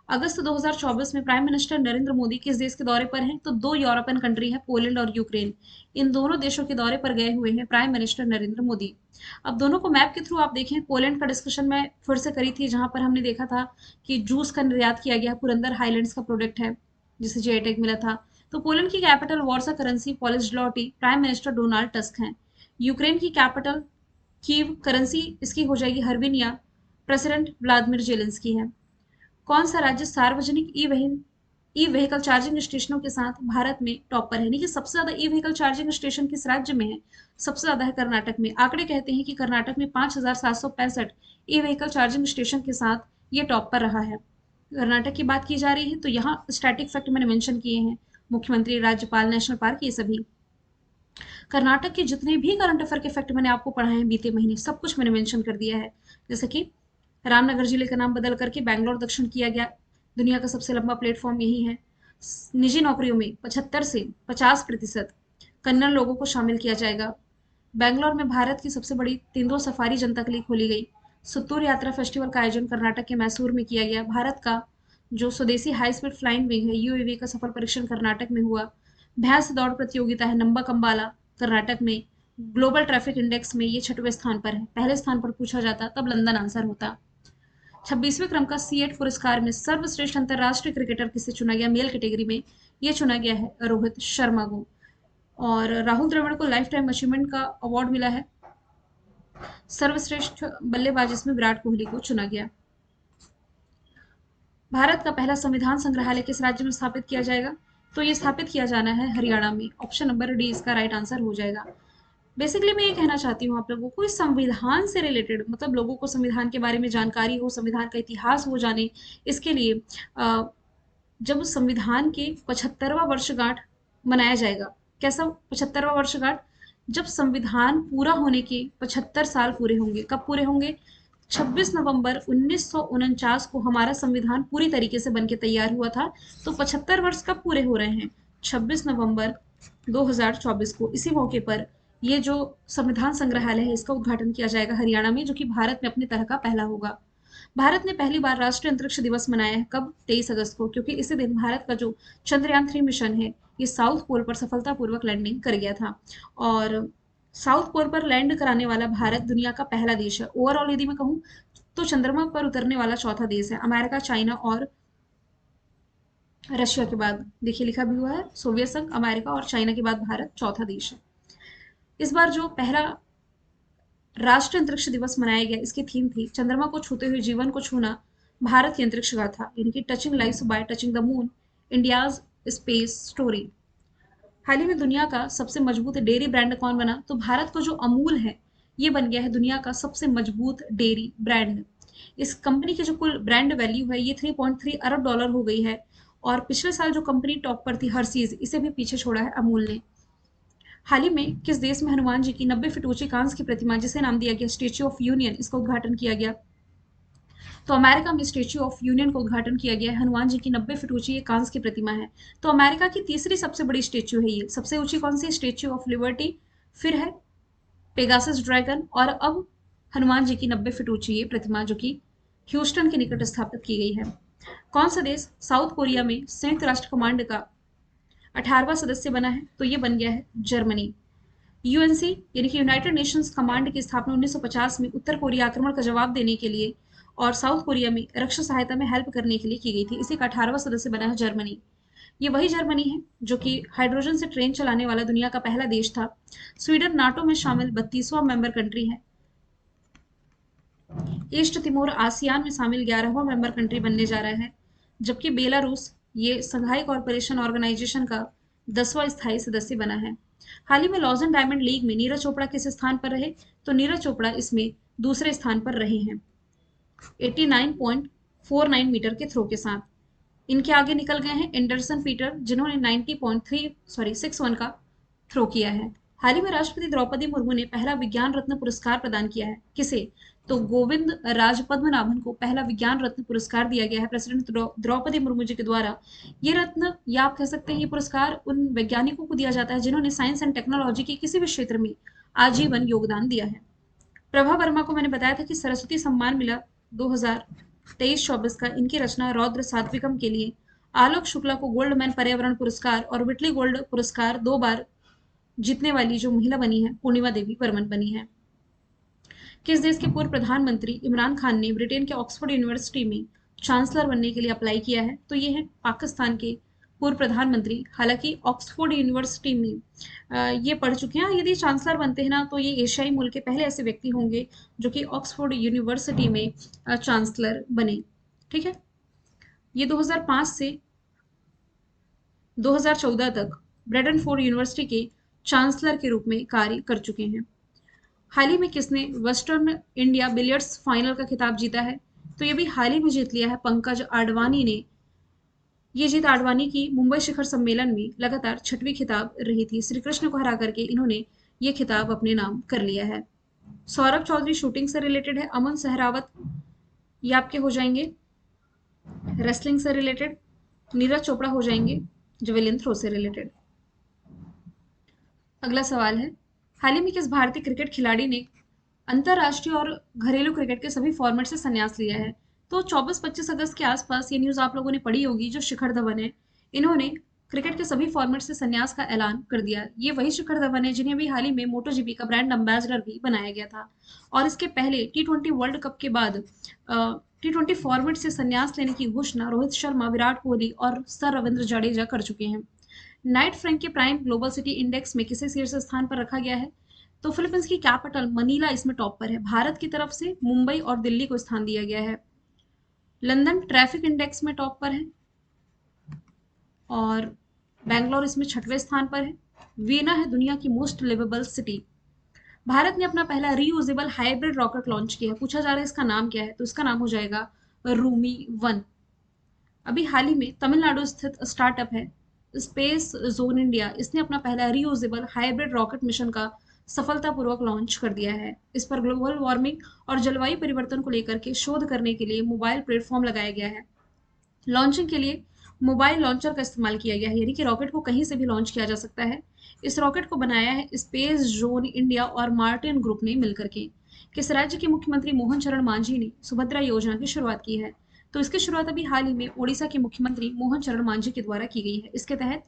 अगस्त 2024 में प्राइम मिनिस्टर नरेंद्र मोदी किस देश के दौरे पर हैं? तो 2 यूरोपियन कंट्री हैं, पोलैंड और यूक्रेन। इन दोनों देशों के दौरे पर गए हुए हैं प्राइम मिनिस्टर नरेंद्र मोदी। अब दोनों को मैप के थ्रू आप देखें, पोलैंड का डिस्कशन मैं फिर से करी थी, जहां पर हमने देखा था कि जूस का निर्यात किया गया, पुरंदर हाईलैंड्स का प्रोडक्ट है जिसे जीआई टैग मिला था। तो पोलैंड की capital Warsaw, currency polish zloty, prime minister Donald tusk हैं। यूक्रेन की कैपिटल कीव, करेंसी इसकी हो जाएगी हर्विनिया, प्रेसिडेंट व्लादिमीर जेलेंस्की है। कौन सा राज्य सार्वजनिक ई व्हीकल चार्जिंग स्टेशनों के साथ भारत में टॉप पर है? यानी कि सबसे ज्यादा ई व्हीकल चार्जिंग स्टेशन किस राज्य में है? सबसे ज्यादा है कर्नाटक में। आंकड़े कहते हैं कि कर्नाटक में 5,765 ई व्हीकल चार्जिंग स्टेशन के साथ ये टॉप पर रहा है। कर्नाटक की बात की जा रही है तो यहाँ स्टैटिक फैक्ट मैंने मेंशन किए हैं, मुख्यमंत्री, राज्यपाल, नेशनल पार्क, ये सभी। कर्नाटक के जितने भी करंट अफेयर के फैक्ट मैंने आपको पढ़ाए हैं बीते महीने, सब कुछ मैंने मेंशन कर दिया है। जैसे कि रामनगर जिले का नाम बदल करके बैंगलोर दक्षिण किया गया। दुनिया का सबसे लंबा प्लेटफॉर्म यही है। निजी नौकरियों में 75 से 50% कन्नड़ लोगों को शामिल किया जाएगा। बैंगलोर में भारत की सबसे बड़ी तेंदुआ सफारी जनता के लिए खोली गई। सुत्तूर यात्रा फेस्टिवल का आयोजन कर्नाटक के मैसूर में किया गया। भारत का जो स्वदेशी हाई स्पीड फ्लाइंग विंग है यूएवी का सफल परीक्षण कर्नाटक में हुआ। भैंस दौड़ प्रतियोगिता है नंबा कंबाला कर्नाटक में। ग्लोबल ट्रैफिक इंडेक्स में ये 6वें स्थान पर है। पहले स्थान पर पूछा जाता तब लंदन आंसर होता। 26वें क्रम का C8 पुरस्कार में सर्वश्रेष्ठ अंतरराष्ट्रीय क्रिकेटर किसे चुना गया? मेल कैटेगरी में ये चुना गया है रोहित शर्मा को। और राहुल द्रविड़ को लाइफ टाइम अचीवमेंट का अवार्ड मिला है। सर्वश्रेष्ठ बल्लेबाज इसमें विराट कोहली को चुना गया। भारत का पहला संविधान संग्रहालय किस राज्य में स्थापित किया जाएगा? तो ये स्थापित किया जाना है हरियाणा में। ऑप्शन नंबर डी इसका राइट आंसर हो जाएगा। बेसिकली मैं ये कहना चाहती हूँ आप लोगों को, इस संविधान से रिलेटेड, मतलब लोगों को संविधान के बारे में जानकारी हो, संविधान का इतिहास वो जाने, इसके लिए जब उस संविधान के 75वां वर्षगांठ मनाया जाएगा। कैसा 75वां वर्षगांठ? जब संविधान पूरा होने के 75 साल पूरे होंगे। कब पूरे होंगे? 26 नवंबर 1949 को हमारा संविधान पूरी तरीके से बनके तैयार हुआ था। तो 75 वर्ष कब पूरे हो रहे हैं? 26 नवंबर 2024 को। इसी मौके पर ये जो संविधान संग्रहालय है इसका उद्घाटन किया जाएगा हरियाणा में, जो कि भारत में अपनी तरह का पहला होगा। भारत ने पहली बार राष्ट्रीय अंतरिक्ष दिवस मनाया है कब? 23 अगस्त को, क्योंकि इसी दिन भारत का जो चंद्रयान 3 मिशन है ये साउथ पोल पर सफलतापूर्वक लैंडिंग कर गया था। और साउथ पोल पर लैंड कराने वाला भारत दुनिया का पहला देश है। ओवरऑल यदि मैं कहूँ तो चंद्रमा पर उतरने वाला चौथा देश है। अमेरिका, चाइना और रशिया के बाद देखिए लिखा भी हुआ है सोवियत संघ, अमेरिका और चाइना के बाद भारत चौथा देश है। इस बार जो पहला राष्ट्रीय अंतरिक्ष दिवस मनाया गया, इसकी थीम थी चंद्रमा को छूते हुए जीवन को छूना, भारत की अंतरिक्ष गाथा, यानी कि touching life by touching the moon, India's space story. हाल ही में दुनिया का सबसे मजबूत डेयरी ब्रांड कौन बना? तो भारत का जो अमूल है, ये बन गया है दुनिया का सबसे मजबूत डेयरी ब्रांड। इस कंपनी की जो कुल ब्रांड वैल्यू है, ये 3.3 अरब डॉलर हो गई है। और पिछले साल जो कंपनी टॉप पर थी हर्सीज, इसे भी पीछे छोड़ा है अमूल ने। हाल ही में किस देश में हनुमान जी की 90 फीट ऊंची कांस्य की प्रतिमा, जिसे नाम दिया गया स्टेच्यू ऑफ यूनियन, इसका उद्घाटन किया गया? तो अमेरिका में स्टेच्यू ऑफ यूनियन का उद्घाटन किया गया है। हनुमान जी की 90 फीट ऊंची ये कांस्य की प्रतिमा है। तो अमेरिका की तीसरी सबसे बड़ी स्टेच्यू है ये। सबसे ऊंची कौन सी? स्टेच्यू ऑफ लिबर्टी, फिर है पेगासस ड्रैगन, और अब हनुमान जी की 90 फीट ऊंची ये प्रतिमा, जो कि ह्यूस्टन के निकट स्थापित की गई है। कौन सा देश साउथ कोरिया में संयुक्त राष्ट्र कमांड का 18वां सदस्य बना है? तो ये बन गया है जर्मनी। यूएनसी यानी कि यूनाइटेड नेशंस कमांड की स्थापना 1950 में उत्तर कोरिया आक्रमण का जवाब देने के लिए और साउथ कोरिया में रक्षा सहायता में हेल्प करने के लिए की गई थी। इसी का 18वां सदस्य बना है जर्मनी। ये वही जर्मनी है जो कि हाइड्रोजन से ट्रेन चलाने वाला दुनिया का पहला देश था। स्वीडन नाटो में शामिल 32वां मेंबर कंट्री है। ईस्ट तिमोर आसियान में शामिल 11वां मेंबर कंट्री बनने जा रहा है, जबकि बेलारूस ये संघाई कॉरपोरेशन ऑर्गेनाइजेशन का 10वां स्थायी सदस्य बना है। हाल ही में लॉजन डायमंड लीग में नीरज चोपड़ा किस स्थान पर रहे? तो नीरज चोपड़ा इसमें दूसरे स्थान पर रहे हैं 89.49 मीटर के थ्रो के साथ। इनके आगे निकल गए हैं एंडरसन पीटर, जिन्होंने 61 का थ्रो किया है। हाल ही में राष्ट्रपति द्रौपदी मुर्मू ने पहला विज्ञान रत्न पुरस्कार प्रदान किया है। किसे? तो गोविंद राज पद्मनाभन को पहला विज्ञान रत्न पुरस्कार दिया गया है प्रेसिडेंट द्रौपदी मुर्मू जी के द्वारा। ये रत्न, या आप कह सकते हैं ये पुरस्कार उन वैज्ञानिकों को दिया जाता है जिन्होंने साइंस एंड टेक्नोलॉजी के किसी भी क्षेत्र में आजीवन योगदान दिया है। प्रभा वर्मा को मैंने बताया था कि सरस्वती सम्मान मिला 2023-24 का। इनकी रचना रौद्र सात्विकम के लिए। आलोक शुक्ला को गोल्ड मैन पर्यावरण पुरस्कार और विटली गोल्ड पुरस्कार 2 बार जीतने वाली जो महिला बनी है, पूर्णिमा देवी बर्मन बनी है। किस देश के पूर्व प्रधानमंत्री इमरान खान ने ब्रिटेन के ऑक्सफोर्ड यूनिवर्सिटी में चांसलर बनने के लिए अप्लाई किया है? तो ये है पाकिस्तान के पूर्व प्रधानमंत्री। हालांकि ऑक्सफोर्ड यूनिवर्सिटी में ये पढ़ चुके हैं। यदि चांसलर बनते हैं ना, तो ये एशियाई मुल्क के पहले ऐसे व्यक्ति होंगे जो कि ऑक्सफोर्ड यूनिवर्सिटी में चांसलर बने। ठीक है, ये 2005 से 2014 तक ब्रेडनफोर्ड यूनिवर्सिटी के चांसलर के रूप में कार्य कर चुके हैं। हाल ही में किसने वेस्टर्न इंडिया बिलियर्ड्स फाइनल का खिताब जीता है? तो ये भी हाल ही में जीत लिया है पंकज आडवाणी ने। ये जीत आडवाणी की मुंबई शिखर सम्मेलन में लगातार 6वीं खिताब रही थी। श्री कृष्ण को हरा करके इन्होंने ये खिताब अपने नाम कर लिया है। सौरभ चौधरी शूटिंग से रिलेटेड है। अमन सहरावत ये आपके हो जाएंगे रेसलिंग से रिलेटेड। नीरज चोपड़ा हो जाएंगे जेवेलिन थ्रो से रिलेटेड। अगला सवाल है, हाल ही में किस भारतीय क्रिकेट खिलाड़ी ने अंतरराष्ट्रीय और घरेलू क्रिकेट के सभी फॉर्मेट से संन्यास लिया है? तो 24-25 अगस्त के आसपास ये न्यूज आप लोगों ने पढ़ी होगी। जो शिखर धवन है, इन्होंने क्रिकेट के सभी फॉर्मेट से संन्यास का ऐलान कर दिया। ये वही शिखर धवन है जिन्हें भी हाल ही में मोटो जीपी का ब्रांड एम्बेसडर भी बनाया गया था। और इसके पहले T20 वर्ल्ड कप के बाद T20 फॉर्मेट से संन्यास लेने की घोषणा रोहित शर्मा, विराट कोहली और सर रविंद्र जडेजा कर चुके हैं। नाइट फ्रैंक के प्राइम ग्लोबल सिटी इंडेक्स में किसे शीर्ष स्थान पर रखा गया है? तो फिलीपींस की कैपिटल मनीला इसमें टॉप पर है। भारत की तरफ से मुंबई और दिल्ली को स्थान दिया गया है। लंदन ट्रैफिक इंडेक्स में टॉप पर है और बैंगलोर इसमें 6वें स्थान पर है। वीना है दुनिया की मोस्ट लिवेबल सिटी। भारत ने अपना पहला रीयूजेबल हाइब्रिड रॉकेट लॉन्च किया है। पूछा जा रहा है इसका नाम क्या है? तो इसका नाम हो जाएगा रूमी 1। अभी हाल ही में तमिलनाडु स्थित स्टार्टअप है स्पेस जोन इंडिया, इसने अपना पहला रीयूजेबल हाइब्रिड रॉकेट मिशन का सफलतापूर्वक लॉन्च कर दिया है। इस पर ग्लोबल वार्मिंग और जलवायु परिवर्तन को लेकर के शोध करने के लिए मोबाइल प्लेटफॉर्म लगाया गया है। लॉन्चिंग के लिए मोबाइल लॉन्चर का इस्तेमाल किया गया है, यानी कि रॉकेट को कहीं से भी लॉन्च किया जा सकता है। इस रॉकेट को बनाया है स्पेस जोन इंडिया और मार्टिन ग्रुप ने मिलकर के। किस राज्य के मुख्यमंत्री मोहन चरण मांझी ने सुभद्रा योजना की शुरुआत की है? तो इसकी शुरुआत अभी हाल ही में ओडिशा के मुख्यमंत्री मोहन चरण मांझी के द्वारा की गई है। इसके तहत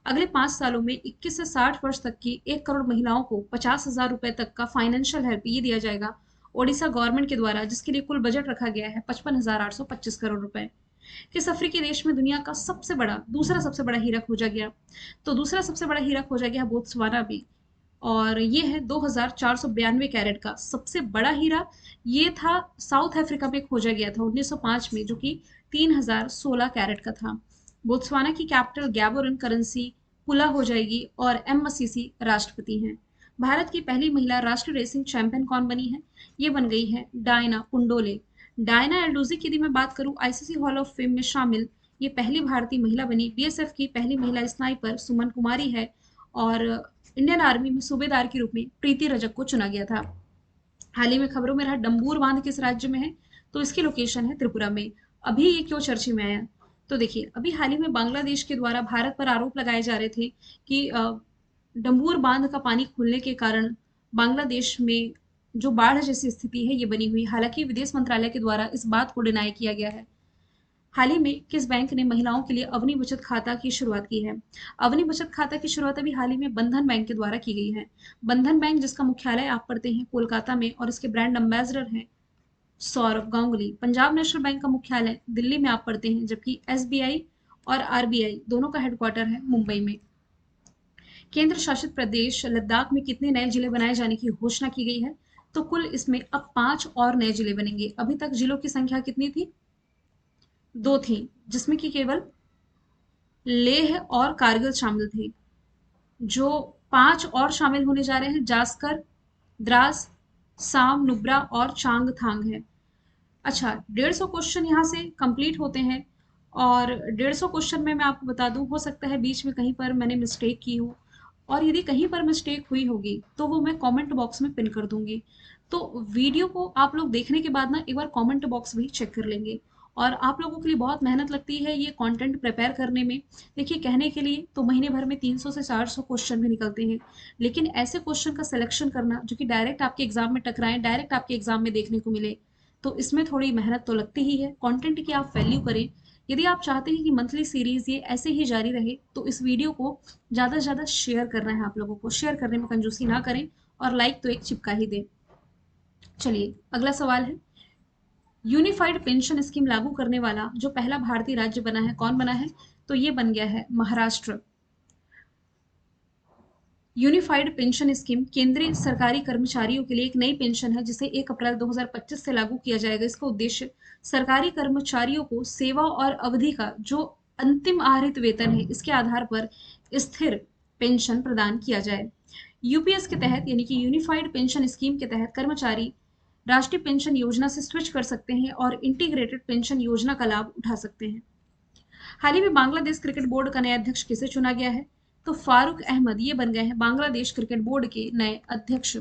अगले 5 सालों में 21 से 60 वर्ष तक की 1 करोड़ महिलाओं को 50,000 रुपए तक का फाइनेंशियल हेल्प ये दिया जाएगा ओडिशा गवर्नमेंट के द्वारा, जिसके लिए कुल बजट रखा गया है 55,825 करोड़ रुपए। किस अफ्रीकी देश में दुनिया का दूसरा सबसे बड़ा हीरा खोजा गया? तो दूसरा सबसे बड़ा हीरा खोजा गया बोत्सवाना में, और ये है 2492 कैरेट का सबसे बड़ा हीरा। ये था साउथ अफ्रीका में खोजा गया था 1905 में, जो कि 3016 कैरेट का था। बोत्सवाना की कैपिटल गैबोरन, करेंसी पुला हो जाएगी, और एम मसीसी राष्ट्रपति हैं। भारत की पहली महिला राष्ट्रीय रेसिंग चैंपियन कौन बनी है? ये बन गई है डायना कुंडोले। डायना एल्डोजी की यदि मैं बात करूं आईसीसी हॉल ऑफ फेम में शामिल, ये पहली भारतीय महिला बनी। बीएसएफ की पहली महिला स्नाइपर सुमन कुमारी है, और इंडियन आर्मी में सूबेदार के रूप में प्रीति रजक को चुना गया था। हाल ही में खबरों में रहा डंबूर बांध किस राज्य में है? तो इसकी लोकेशन है त्रिपुरा में। अभी ये क्यों चर्चे में आया? तो देखिए, अभी हाल ही में बांग्लादेश के द्वारा भारत पर आरोप लगाए जा रहे थे कि डंबूर बांध का पानी खुलने के कारण बांग्लादेश में जो बाढ़ जैसी स्थिति है ये बनी हुई। हालांकि विदेश मंत्रालय के द्वारा इस बात को डिनाई किया गया है। हाल ही में किस बैंक ने महिलाओं के लिए अवनी बचत खाता की शुरुआत की है? अवनी बचत खाता की शुरुआत अभी हाल ही में बंधन बैंक के द्वारा की गई है। बंधन बैंक, जिसका मुख्यालय आप पढ़ते हैं कोलकाता में, और इसके ब्रांड एम्बेसडर हैं सौरभ गांगुली। पंजाब नेशनल बैंक का मुख्यालय दिल्ली में आप पढ़ते हैं, जबकि एसबीआई और आरबीआई दोनों का हेडक्वार्टर है मुंबई में। केंद्र शासित प्रदेश लद्दाख में कितने नए जिले बनाए जाने की घोषणा की गई है? तो कुल इसमें अब 5 और नए जिले बनेंगे। अभी तक जिलों की संख्या कितनी थी? 2 थी, जिसमें कि केवल लेह और कारगिल शामिल थे। जो 5 और शामिल होने जा रहे हैं, जास्कर, द्रास, साम, नुब्रा और चांग थांग है। अच्छा, 150 क्वेश्चन यहाँ से कंप्लीट होते हैं, और 150 क्वेश्चन में मैं आपको बता दूं, हो सकता है बीच में कहीं पर मैंने मिस्टेक की हो, और यदि कहीं पर मिस्टेक हुई होगी तो वो मैं कमेंट बॉक्स में पिन कर दूंगी। तो वीडियो को आप लोग देखने के बाद ना एक बार कमेंट बॉक्स भी चेक कर लेंगे। और आप लोगों के लिए बहुत मेहनत लगती है ये कंटेंट प्रिपेयर करने में। देखिए, कहने के लिए तो महीने भर में 300 से 400 क्वेश्चन भी निकलते हैं, लेकिन ऐसे क्वेश्चन का सिलेक्शन करना जो कि डायरेक्ट आपके एग्जाम में टकराएं, डायरेक्ट आपके एग्जाम में देखने को मिले, तो इसमें थोड़ी मेहनत तो लगती ही है। कंटेंट की आप वैल्यू करें। यदि आप चाहते हैं कि मंथली सीरीज ये ऐसे ही जारी रहे, तो इस वीडियो को ज़्यादा से ज़्यादा शेयर करना है। आप लोगों को शेयर करने में कंजूसी ना करें, और लाइक तो एक चिपका ही दें। चलिए, अगला सवाल है, यूनिफाइड पेंशन स्कीम लागू करने वाला जो पहला भारतीय राज्य बना है, कौन बना है? तो ये बन गया है महाराष्ट्र। यूनिफाइड पेंशन स्कीम केंद्रीय सरकारी कर्मचारियों के लिए एक नई पेंशन है, जिसे 1 अप्रैल 2025 से लागू किया जाएगा। इसका उद्देश्य सरकारी कर्मचारियों को सेवा और अवधि का जो अंतिम आहरित वेतन है, इसके आधार पर स्थिर पेंशन प्रदान किया जाए। यूपीएस के तहत, यानी कि यूनिफाइड पेंशन स्कीम के तहत, कर्मचारी राष्ट्रीय पेंशन योजना से स्विच कर सकते हैं और इंटीग्रेटेड पेंशन योजना का लाभ उठा सकते हैं। हाल ही में बांग्लादेश क्रिकेट बोर्ड का नया अध्यक्ष किसे चुना गया है? तो फारूक अहमद ये बन गए हैं बांग्लादेश क्रिकेट बोर्ड के नए अध्यक्ष।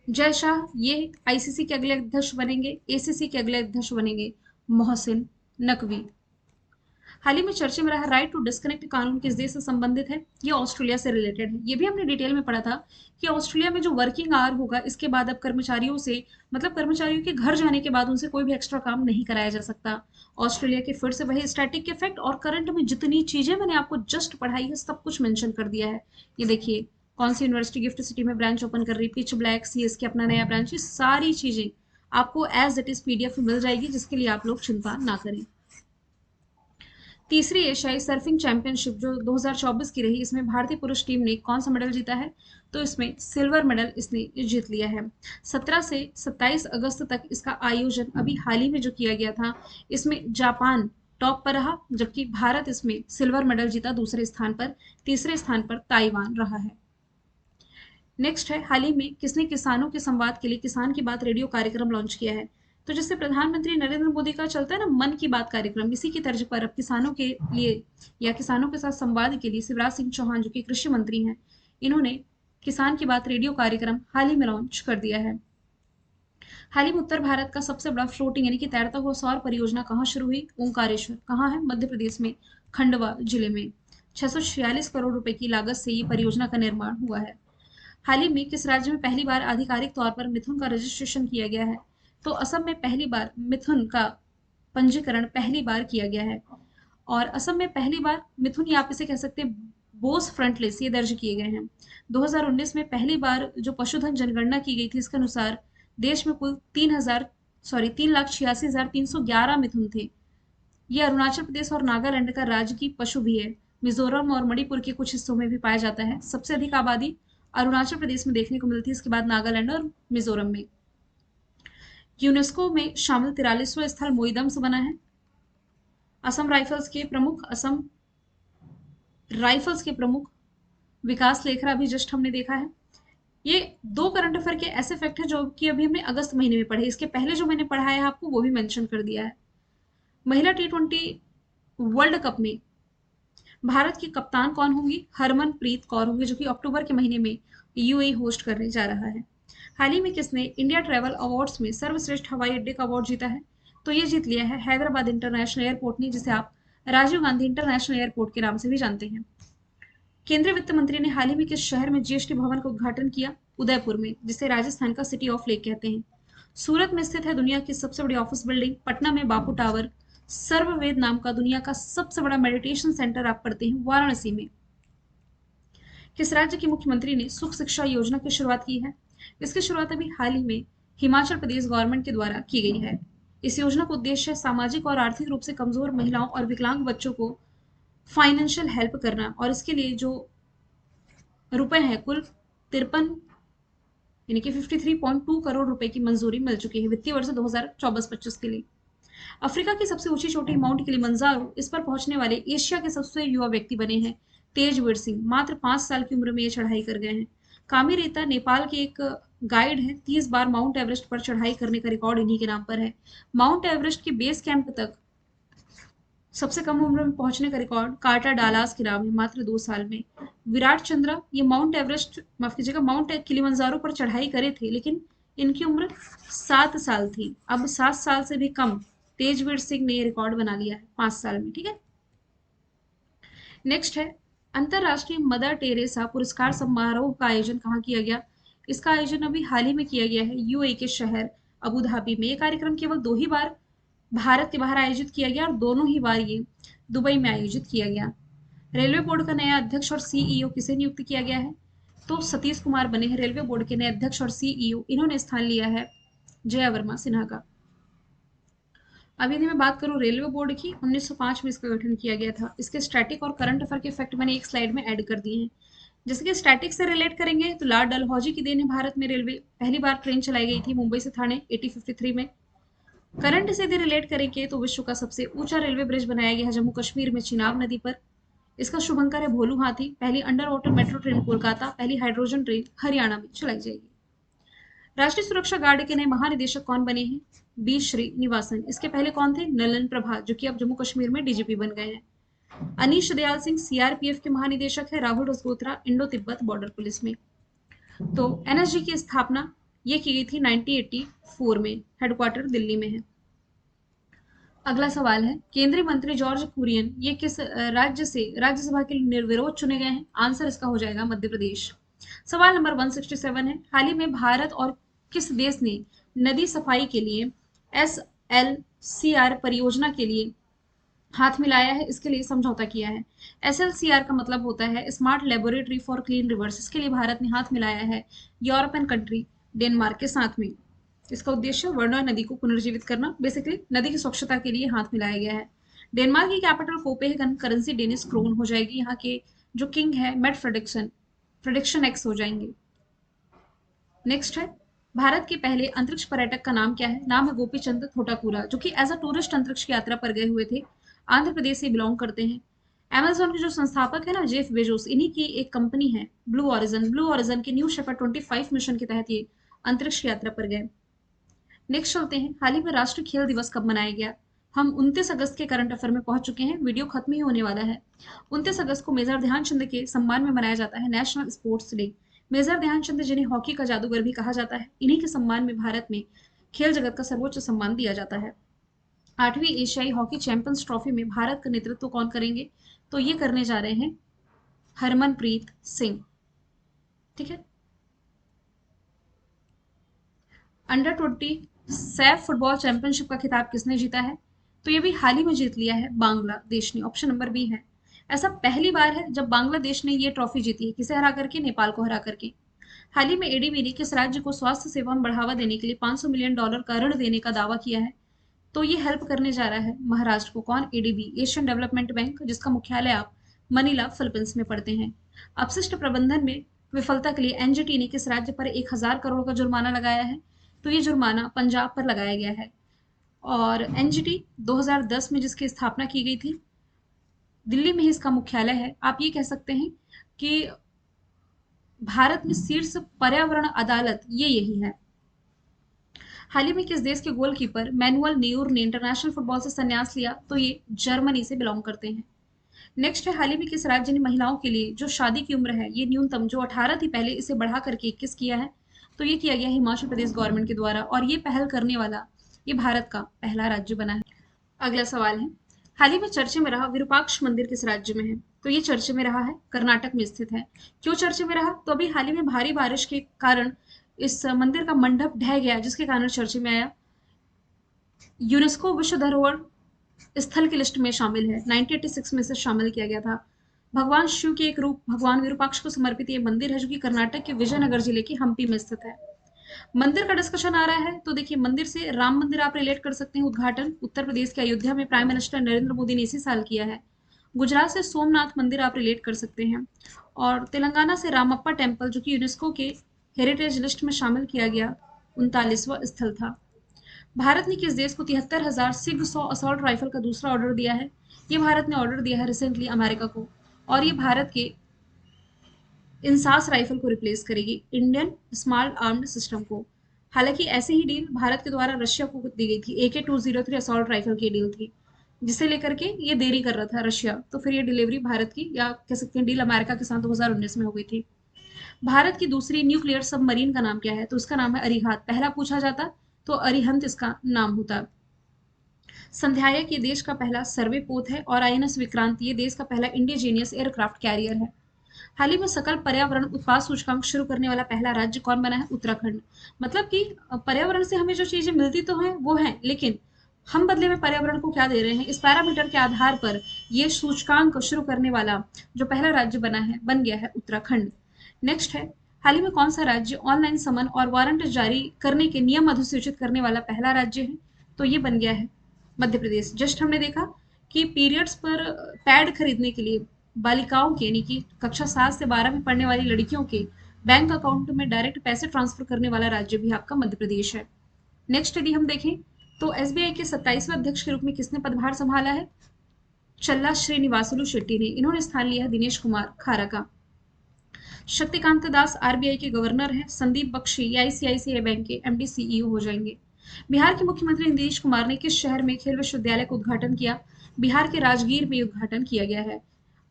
जय शाह ये आईसीसी के अगले अध्यक्ष बनेंगे। एसीसी के अगले अध्यक्ष बनेंगे मोहसिन नकवी। हाल ही में चर्चे में रहा राइट टू डिस्कनेक्ट कानून किस देश से संबंधित है? ये ऑस्ट्रेलिया से रिलेटेड है। ये भी हमने डिटेल में पढ़ा था कि ऑस्ट्रेलिया में जो वर्किंग आवर होगा, इसके बाद अब कर्मचारियों से, मतलब कर्मचारियों के घर जाने के बाद उनसे कोई भी एक्स्ट्रा काम नहीं कराया जा सकता। ऑस्ट्रेलिया के फिर से वही स्टैटिक इफेक्ट, और करंट में जितनी चीजें मैंने आपको जस्ट पढ़ाई है सब कुछ मेंशन कर दिया है। ये देखिए, कौन सी यूनिवर्सिटी गिफ्ट सिटी में ब्रांच ओपन कर रही, पिच ब्लैक, सीएस के अपना नया ब्रांच, ये सारी चीजें आपको एज इट इज पीडीएफ में मिल जाएगी, जिसके लिए आप लोग चिंता ना करें। तीसरी एशियाई सर्फिंग चैंपियनशिप जो 2024 की रही, इसमें भारतीय पुरुष टीम ने कौन सा मेडल जीता है? तो इसमें सिल्वर मेडल इसने जीत लिया है। 17 से 27 अगस्त तक इसका आयोजन अभी हाल ही में जो किया गया था, इसमें जापान टॉप पर रहा, जबकि भारत इसमें सिल्वर मेडल जीता दूसरे स्थान पर। तीसरे स्थान पर ताइवान रहा है। नेक्स्ट है, हाल ही में किसने किसानों के संवाद के लिए किसान की बात रेडियो कार्यक्रम लॉन्च किया है? तो जिससे प्रधानमंत्री नरेंद्र मोदी का चलता है ना मन की बात कार्यक्रम, इसी की तर्ज पर अब किसानों के लिए या किसानों के साथ संवाद के लिए शिवराज सिंह चौहान, जो कि कृषि मंत्री हैं, इन्होंने किसान की बात रेडियो कार्यक्रम हाल ही में लॉन्च कर दिया है। हाल ही में उत्तर भारत का सबसे बड़ा फ्लोटिंग यानी कि तैरता हुआ सौर परियोजना कहाँ शुरू हुई? ओंकारेश्वर। कहाँ है? मध्य प्रदेश में खंडवा जिले में। 646 करोड़ रुपए की लागत से ये परियोजना का निर्माण हुआ है। हाल ही में किस राज्य में पहली बार आधिकारिक तौर पर मिथुन का रजिस्ट्रेशन किया गया है? तो असम में पहली बार मिथुन का पंजीकरण पहली बार किया गया है। और असम में पहली बार मिथुन, या आप इसे कह सकते हैं बोस फ्रंटलेस, ये दर्ज किए गए हैं। 2019 में पहली बार जो पशुधन जनगणना की गई थी, इसके अनुसार देश में कुल सॉरी 3,86,311 मिथुन थे। ये अरुणाचल प्रदेश और नागालैंड का राजकीय पशु भी है। मिजोरम और मणिपुर के कुछ हिस्सों में भी पाया जाता है। सबसे अधिक आबादी अरुणाचल प्रदेश में देखने को मिलती है, इसके बाद नागालैंड और मिजोरम में। यूनेस्को में शामिल 43वां स्थल मोईदम से बना है। असम राइफल्स के प्रमुख विकास लेखरा अभी जस्ट हमने देखा है। ये दो करंट अफेयर के ऐसे फैक्ट है जो कि अभी हमने अगस्त महीने में पढ़े। इसके पहले जो मैंने पढ़ाया है आपको वो भी मेंशन कर दिया है। महिला T20 वर्ल्ड कप में भारत की कप्तान कौन होंगी? हरमनप्रीत कौर होंगी, जो कि अक्टूबर के महीने में यूएई होस्ट करने जा रहा है। हाल ही में किसने इंडिया ट्रैवल अवार्ड्स में सर्वश्रेष्ठ हवाई अड्डे का अवार्ड जीता है? तो ये जीत लिया है हैदराबाद इंटरनेशनल एयरपोर्ट ने, जिसे आप राजीव गांधी इंटरनेशनल एयरपोर्ट के नाम से भी जानते हैं। केंद्रीय वित्त मंत्री ने हाल ही में किस शहर में जीएसटी भवन का उद्घाटन किया? उदयपुर में, जिसे राजस्थान का सिटी ऑफ लेक कहते हैं। सूरत में स्थित है दुनिया की सबसे बड़ी ऑफिस बिल्डिंग। पटना में बापू टावर। सर्ववेद नाम का दुनिया का सबसे बड़ा मेडिटेशन सेंटर आप पढ़ते हैं वाराणसी में। किस राज्य के मुख्यमंत्री ने सुख शिक्षा योजना की शुरुआत की है? इसकी शुरुआत अभी हाल ही में हिमाचल प्रदेश गवर्नमेंट के द्वारा की गई है। इस योजना का उद्देश्य है सामाजिक और आर्थिक रूप से कमजोर महिलाओं और विकलांग बच्चों को फाइनेंशियल हेल्प करना, और इसके लिए जो रुपए हैं कुल 53 यानी कि 53.2 करोड़ रुपए की मंजूरी मिल चुकी है वित्तीय वर्ष 2024-25 के लिए। अफ्रीका की सबसे ऊंची चोटी माउंट किलिमंजारो, इस पर पहुंचने वाले एशिया के सबसे युवा व्यक्ति बने हैं तेजवीर सिंह। मात्र 5 साल की उम्र में ये चढ़ाई कर गए हैं। कामी रेता नेपाल के एक गाइड है। 30 बार माउंट एवरेस्ट पर चढ़ाई करने का रिकॉर्ड इन्हीं के नाम पर है। माउंट एवरेस्ट के बेस कैंप तक सबसे कम उम्र में पहुंचने का रिकॉर्ड कार्टर डालास के नाम है, मात्र 2 साल में। विराट चंद्रा, ये माउंट एवरेस्ट माफ कीजिएगा माउंट किलिमंजारो पर चढ़ाई करे थे, लेकिन इनकी उम्र 7 साल थी। अब 7 साल से भी कम तेजवीर सिंह ने ये रिकॉर्ड बना लिया है 5 साल में। ठीक है, नेक्स्ट है अंतरराष्ट्रीय मदर टेरेसा पुरस्कार समारोह का आयोजन कहाँ किया गया? इसका आयोजन अभी हाल ही में किया गया है यूएई के शहर अबू धाबी में। ये कार्यक्रम केवल 2 ही बार भारत के बाहर आयोजित किया गया और दोनों ही बार ये दुबई में आयोजित किया गया। रेलवे बोर्ड का नया अध्यक्ष और सीईओ किसे नियुक्त किया गया है? तो सतीश कुमार बने हैं रेलवे बोर्ड के नए अध्यक्ष और सीईओ। इन्होंने स्थान लिया है जया वर्मा सिन्हा का। अब यदि मैं बात करूं रेलवे बोर्ड की, 1905 में इसका गठन किया गया था। इसके स्टैटिक और करंट अफेयर के फैक्ट मैंने एक स्लाइड में ऐड कर दिए हैं। जैसे कि स्टैटिक से रिलेट करेंगे तो लॉर्ड डलहौजी की देन है भारत में रेलवे पहली बार ट्रेन चलाई गई थी मुंबई से थाने 1853 में। करंट से यदि रिलेट करेंगे तो विश्व का सबसे ऊंचा रेलवे ब्रिज बनाया गया है जम्मू कश्मीर में चिनाब नदी पर। इसका शुभंकर है भोलू हाथी। पहली under water metro train Kolkata. पहली हाइड्रोजन ट्रेन हरियाणा में चलाई जाएगी। राष्ट्रीय सुरक्षा गार्ड के नए महानिदेशक कौन बने हैं? बी श्रीनिवासन। इसके पहले कौन थे? नलन प्रभा, जो कि अब जम्मू कश्मीर में डीजीपी बन गए हैं। अनीश दयाल सिंह सीआरपीएफ के महानिदेशक है। Rahul Rasgotra Indo Tibet border police में। तो एनएसजी की स्थापना ये की गई थी 1984 में। हेडक्वार्टर दिल्ली में है। अगला सवाल है केंद्रीय मंत्री जॉर्ज कुरियन ये किस राज्य से राज्यसभा के लिए निर्विरोध चुने गए हैं? आंसर इसका हो जाएगा मध्य प्रदेश। सवाल नंबर 167 है हाल ही में भारत और किस देश ने नदी सफाई के लिए SLCR परियोजना के लिए हाथ मिलाया है? इसके लिए समझौता किया है। SLCR का मतलब होता है smart laboratory for clean reverse. इसके लिए भारत ने हाथ मिलाया है यूरोपियन कंट्री डेनमार्क के साथ में। इसका उद्देश्य वर्णा नदी को पुनर्जीवित करना, बेसिकली नदी की स्वच्छता के लिए हाथ मिलाया गया है। डेनमार्क की capital Copenhagen, currency Danish krone हो जाएगी। यहाँ के जो किंग है मेट फ्रेडिक्शन एक्स हो जाएंगे। नेक्स्ट है भारत के पहले अंतरिक्ष पर्यटक का नाम क्या है? नाम है गोपी चंद थोटाकुरा, जो कि एज अ टूरिस्ट अंतरिक्ष की यात्रा पर गए हुए थे। आंध्र प्रदेश से बिलोंग करते हैं। अमेजोन के जो संस्थापक है ना जेफ बेजोस, इन्हीं की एक कंपनी है ब्लू ओरिजन के न्यू शेपर्ड 25 मिशन के तहत ये अंतरिक्ष यात्रा पर गए। नेक्स्ट चलते हैं हाल ही में राष्ट्रीय खेल दिवस कब मनाया गया? हम 29 अगस्त के करंट अफेयर में पहुंच चुके हैं। वीडियो खत्म ही होने वाला है। 29 अगस्त को मेजर ध्यानचंद के सम्मान में मनाया जाता है national sports day. Major Dhyan Chand जिन्हें हॉकी का जादूगर भी कहा जाता है, इन्हीं के सम्मान में भारत में खेल जगत का सर्वोच्च सम्मान दिया जाता है। 8वीं एशियाई हॉकी चैंपियंस ट्रॉफी में भारत का नेतृत्व कौन करेंगे? तो ये करने जा रहे हैं हरमनप्रीत सिंह। ठीक है, अंडर 20 सैफ फुटबॉल चैंपियनशिप का खिताब किसने जीता है? तो ये भी हाल ही में जीत लिया है बांग्लादेश ने। ऑप्शन नंबर बी है। ऐसा पहली बार है जब बांग्लादेश ने ये ट्रॉफी जीती है। किसे हरा करके? नेपाल को हरा करके। हाल ही में एडीबी ने किस राज्य को स्वास्थ्य सेवा में बढ़ावा देने के लिए $500 मिलियन का ऋण देने का दावा किया है? तो ये हेल्प करने जा रहा है महाराष्ट्र को। कौन? एडीबी, एशियन डेवलपमेंट बैंक, जिसका मुख्यालय आप मनीला फिलीपींस में पढ़ते हैं। अपशिष्ट प्रबंधन में विफलता के लिए एनजीटी ने किस राज्य पर 1,000 करोड़ का जुर्माना लगाया है? तो ये जुर्माना पंजाब पर लगाया गया है। और एनजीटी 2010 में जिसकी स्थापना की गई थी, दिल्ली में ही इसका मुख्यालय है। आप ये कह सकते हैं कि भारत में शीर्ष पर्यावरण अदालत ये यही है। हाल ही में किस देश के गोलकीपर मैनुअल न्यूर ने इंटरनेशनल फुटबॉल से संन्यास लिया? तो ये जर्मनी से बिलोंग करते हैं। नेक्स्ट है, हाल ही में किस राज्य ने महिलाओं के लिए जो शादी की उम्र है ये न्यूनतम जो 18 थी पहले, इसे बढ़ा करके 21 किया है? तो ये किया गया हिमाचल प्रदेश गवर्नमेंट के द्वारा, और ये पहल करने वाला ये भारत का पहला राज्य बना है। अगला सवाल है, हाल ही में चर्चे में रहा विरूपाक्ष मंदिर किस राज्य में है? तो ये चर्चे में रहा है, कर्नाटक में स्थित है। क्यों चर्चे में रहा? तो अभी हाल ही में भारी बारिश के कारण इस मंदिर का मंडप ढह गया, जिसके कारण चर्चे में आया। यूनेस्को विश्व धरोहर स्थल की लिस्ट में शामिल है, 1986 में से शामिल किया गया था। भगवान शिव के एक रूप भगवान विरूपाक्ष को समर्पित ये मंदिर है, जो कि कर्नाटक के विजयनगर जिले के हम्पी में स्थित है। मंदिर का डिस्कशन आ रहा है, तो देखिए मंदिर से राम मंदिर आप रिलेट कर सकते हैं। उद्घाटन उत्तर प्रदेश के अयोध्या में प्राइम मिनिस्टर नरेंद्र मोदी ने इसी साल किया है। गुजरात से सोमनाथ मंदिर आप रिलेट कर सकते हैं। और तेलंगाना से रामप्पा टेम्पल, जो कि यूनेस्को के हेरिटेज लिस्ट में शामिल किया गया 39वां स्थल था। भारत ने किस देश को 73,000 सिग 100 असॉल्ट राइफल का दूसरा ऑर्डर दिया है? ये भारत ने ऑर्डर दिया है रिसेंटली अमेरिका को, और ये भारत के इंसास राइफल को रिप्लेस करेगी, इंडियन स्मॉल आर्म्ड सिस्टम को। हालांकि ऐसे ही डील भारत के द्वारा रशिया को दी गई थी, AK-203 असॉल्ट राइफल की डील थी, जिसे लेकर के ये देरी कर रहा था रशिया, तो फिर ये डिलीवरी भारत की, या कह सकते हैं डील अमेरिका के साथ 2019 में हो गई थी। भारत की दूसरी न्यूक्लियर सबमरीन का नाम क्या है? तो इसका नाम है अरिहंत। पहला पूछा जाता तो अरिहंत इसका नाम होता। संध्यायक ये देश का पहला सर्वे पोत है, और INS विक्रांत ये देश का पहला इंडिजीनियस एयरक्राफ्ट कैरियर है। हाल ही में सकल पर्यावरण उत्पाद सूचकांक शुरू करने वाला पहला राज्य कौन बना है? उत्तराखंड। मतलब कि पर्यावरण से हमें जो चीजें मिलती तो हैं वो हैं, लेकिन हम बदले में पर्यावरण को क्या दे रहे हैं, इस पैरामीटर के आधार पर ये सूचकांक शुरू करने वाला जो पहला राज्य बन गया है उत्तराखंड। नेक्स्ट है, हाल ही में कौन सा राज्य ऑनलाइन समन और वारंट जारी करने के नियम अधिसूचित करने वाला पहला राज्य है? तो ये बन गया है मध्य प्रदेश। जस्ट हमने देखा कि पीरियड्स पर पैड खरीदने के लिए बालिकाओं के, यानी कि कक्षा 7 से 12 में पढ़ने वाली लड़कियों के बैंक अकाउंट में डायरेक्ट पैसे ट्रांसफर करने वाला राज्य भी आपका मध्य प्रदेश है। नेक्स्ट यदि हम देखें तो SBI के 27वें अध्यक्ष के रूप में किसने पदभार संभाला है? चल्ला श्रीनिवासुलु शेट्टी ने। इन्होंने स्थान लिया है दिनेश कुमार खारा का। शक्तिकांत दास RBI के गवर्नर हैं। संदीप बख्शी ICICI बैंक के MD CEO हो जाएंगे। बिहार के मुख्यमंत्री नीतीश कुमार ने किस शहर में खेल विश्वविद्यालय का उद्घाटन किया? बिहार के राजगीर में उद्घाटन किया गया है।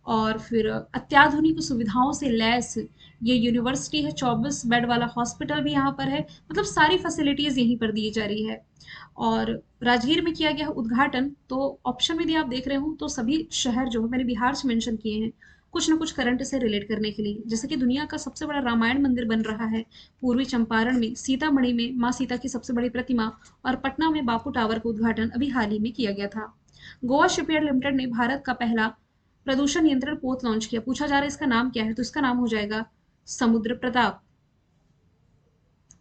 और फिर अत्याधुनिक सुविधाओं से लैस ये यूनिवर्सिटी है, 24 बेड वाला हॉस्पिटल भी यहाँ पर है, मतलब सारी फैसिलिटीज यहीं पर दी जा रही है। और राजगीर में किया गया उद्घाटन, तो ऑप्शन में यदि आप देख रहे हो तो सभी शहर जो है मैंने बिहार से मेंशन किए हैं, कुछ ना कुछ करंट से रिलेट करने के लिए। जैसे कि दुनिया का सबसे बड़ा रामायण मंदिर बन रहा है पूर्वी चंपारण में, सीतामढ़ी में माँ सीता की सबसे बड़ी प्रतिमा, और पटना में बापू टावर का उद्घाटन अभी हाल ही में किया गया था। गोवा शिपयार्ड लिमिटेड ने भारत का पहला प्रदूषण नियंत्रण पोत लॉन्च किया। पूछा जा रहा है इसका नाम क्या है? तो इसका नाम हो जाएगा समुद्र प्रताप।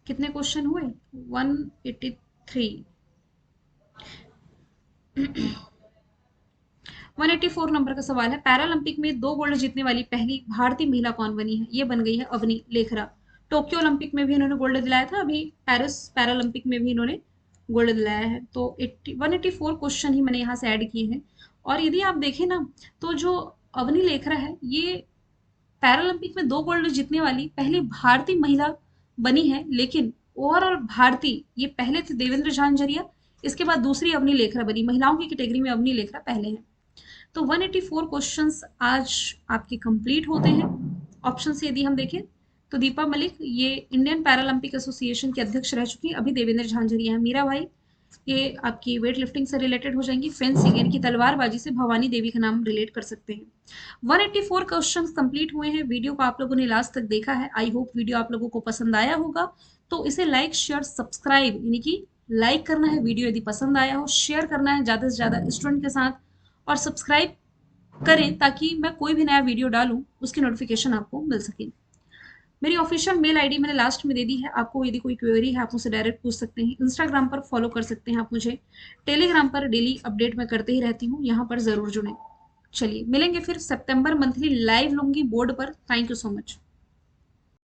कितने क्वेश्चन हुए? 183। 184 नंबर का सवाल है, पैरालंपिक में 2 गोल्ड जीतने वाली पहली भारतीय महिला कौन बनी है? ये बन गई है अवनी लेखरा। टोक्यो ओलंपिक में भी इन्होंने गोल्ड दिलाया था, अभी पेरिस पैरालंपिक में भी इन्होंने गोल्ड दिलाया है। तो 184 क्वेश्चन ही मैंने यहाँ से ऐड किए हैं। और यदि आप देखें ना, तो जो अवनी लेखरा है ये पैरालंपिक में 2 गोल्ड जीतने वाली पहली भारतीय महिला बनी है, लेकिन ओवरऑल भारतीय ये पहले थे देवेंद्र झांझरिया, इसके बाद दूसरी अवनी लेखरा बनी। महिलाओं की कैटेगरी में अवनी लेखरा पहले हैं। तो 184 क्वेश्चंस आज आपके कंप्लीट होते हैं। ऑप्शन से यदि हम देखें तो दीपा मलिक ये इंडियन पैरालंपिक एसोसिएशन के अध्यक्ष रह चुकी हैं, अभी देवेंद्र झांझरिया हैं। मीरा भाई ये आपकी वेट लिफ्टिंग से रिलेटेड हो जाएंगी। फेंसिंग यानी कि तलवारबाजी से भवानी देवी का नाम रिलेट कर सकते हैं। 184 क्वेश्चंस कंप्लीट हुए हैं। वीडियो को आप लोगों ने लास्ट तक देखा है, आई होप वीडियो आप लोगों को पसंद आया होगा। तो इसे लाइक शेयर सब्सक्राइब, यानी कि लाइक करना है वीडियो यदि पसंद आया हो, शेयर करना है ज़्यादा से ज़्यादा स्टूडेंट के साथ, और सब्सक्राइब करें ताकि मैं कोई भी नया वीडियो डालूं उसकी नोटिफिकेशन आपको मिल सके। मेरी ऑफिशियल मेल आईडी मैंने लास्ट में दे दी है आपको। यदि कोई क्वेरी है आप मुझसे डायरेक्ट पूछ सकते हैं। इंस्टाग्राम पर फॉलो कर सकते हैं आप मुझे। टेलीग्राम पर डेली अपडेट मैं करते ही रहती हूँ, यहाँ पर ज़रूर जुड़ें। चलिए मिलेंगे फिर, सितंबर मंथली लाइव लूंगी बोर्ड पर। Thank you so much.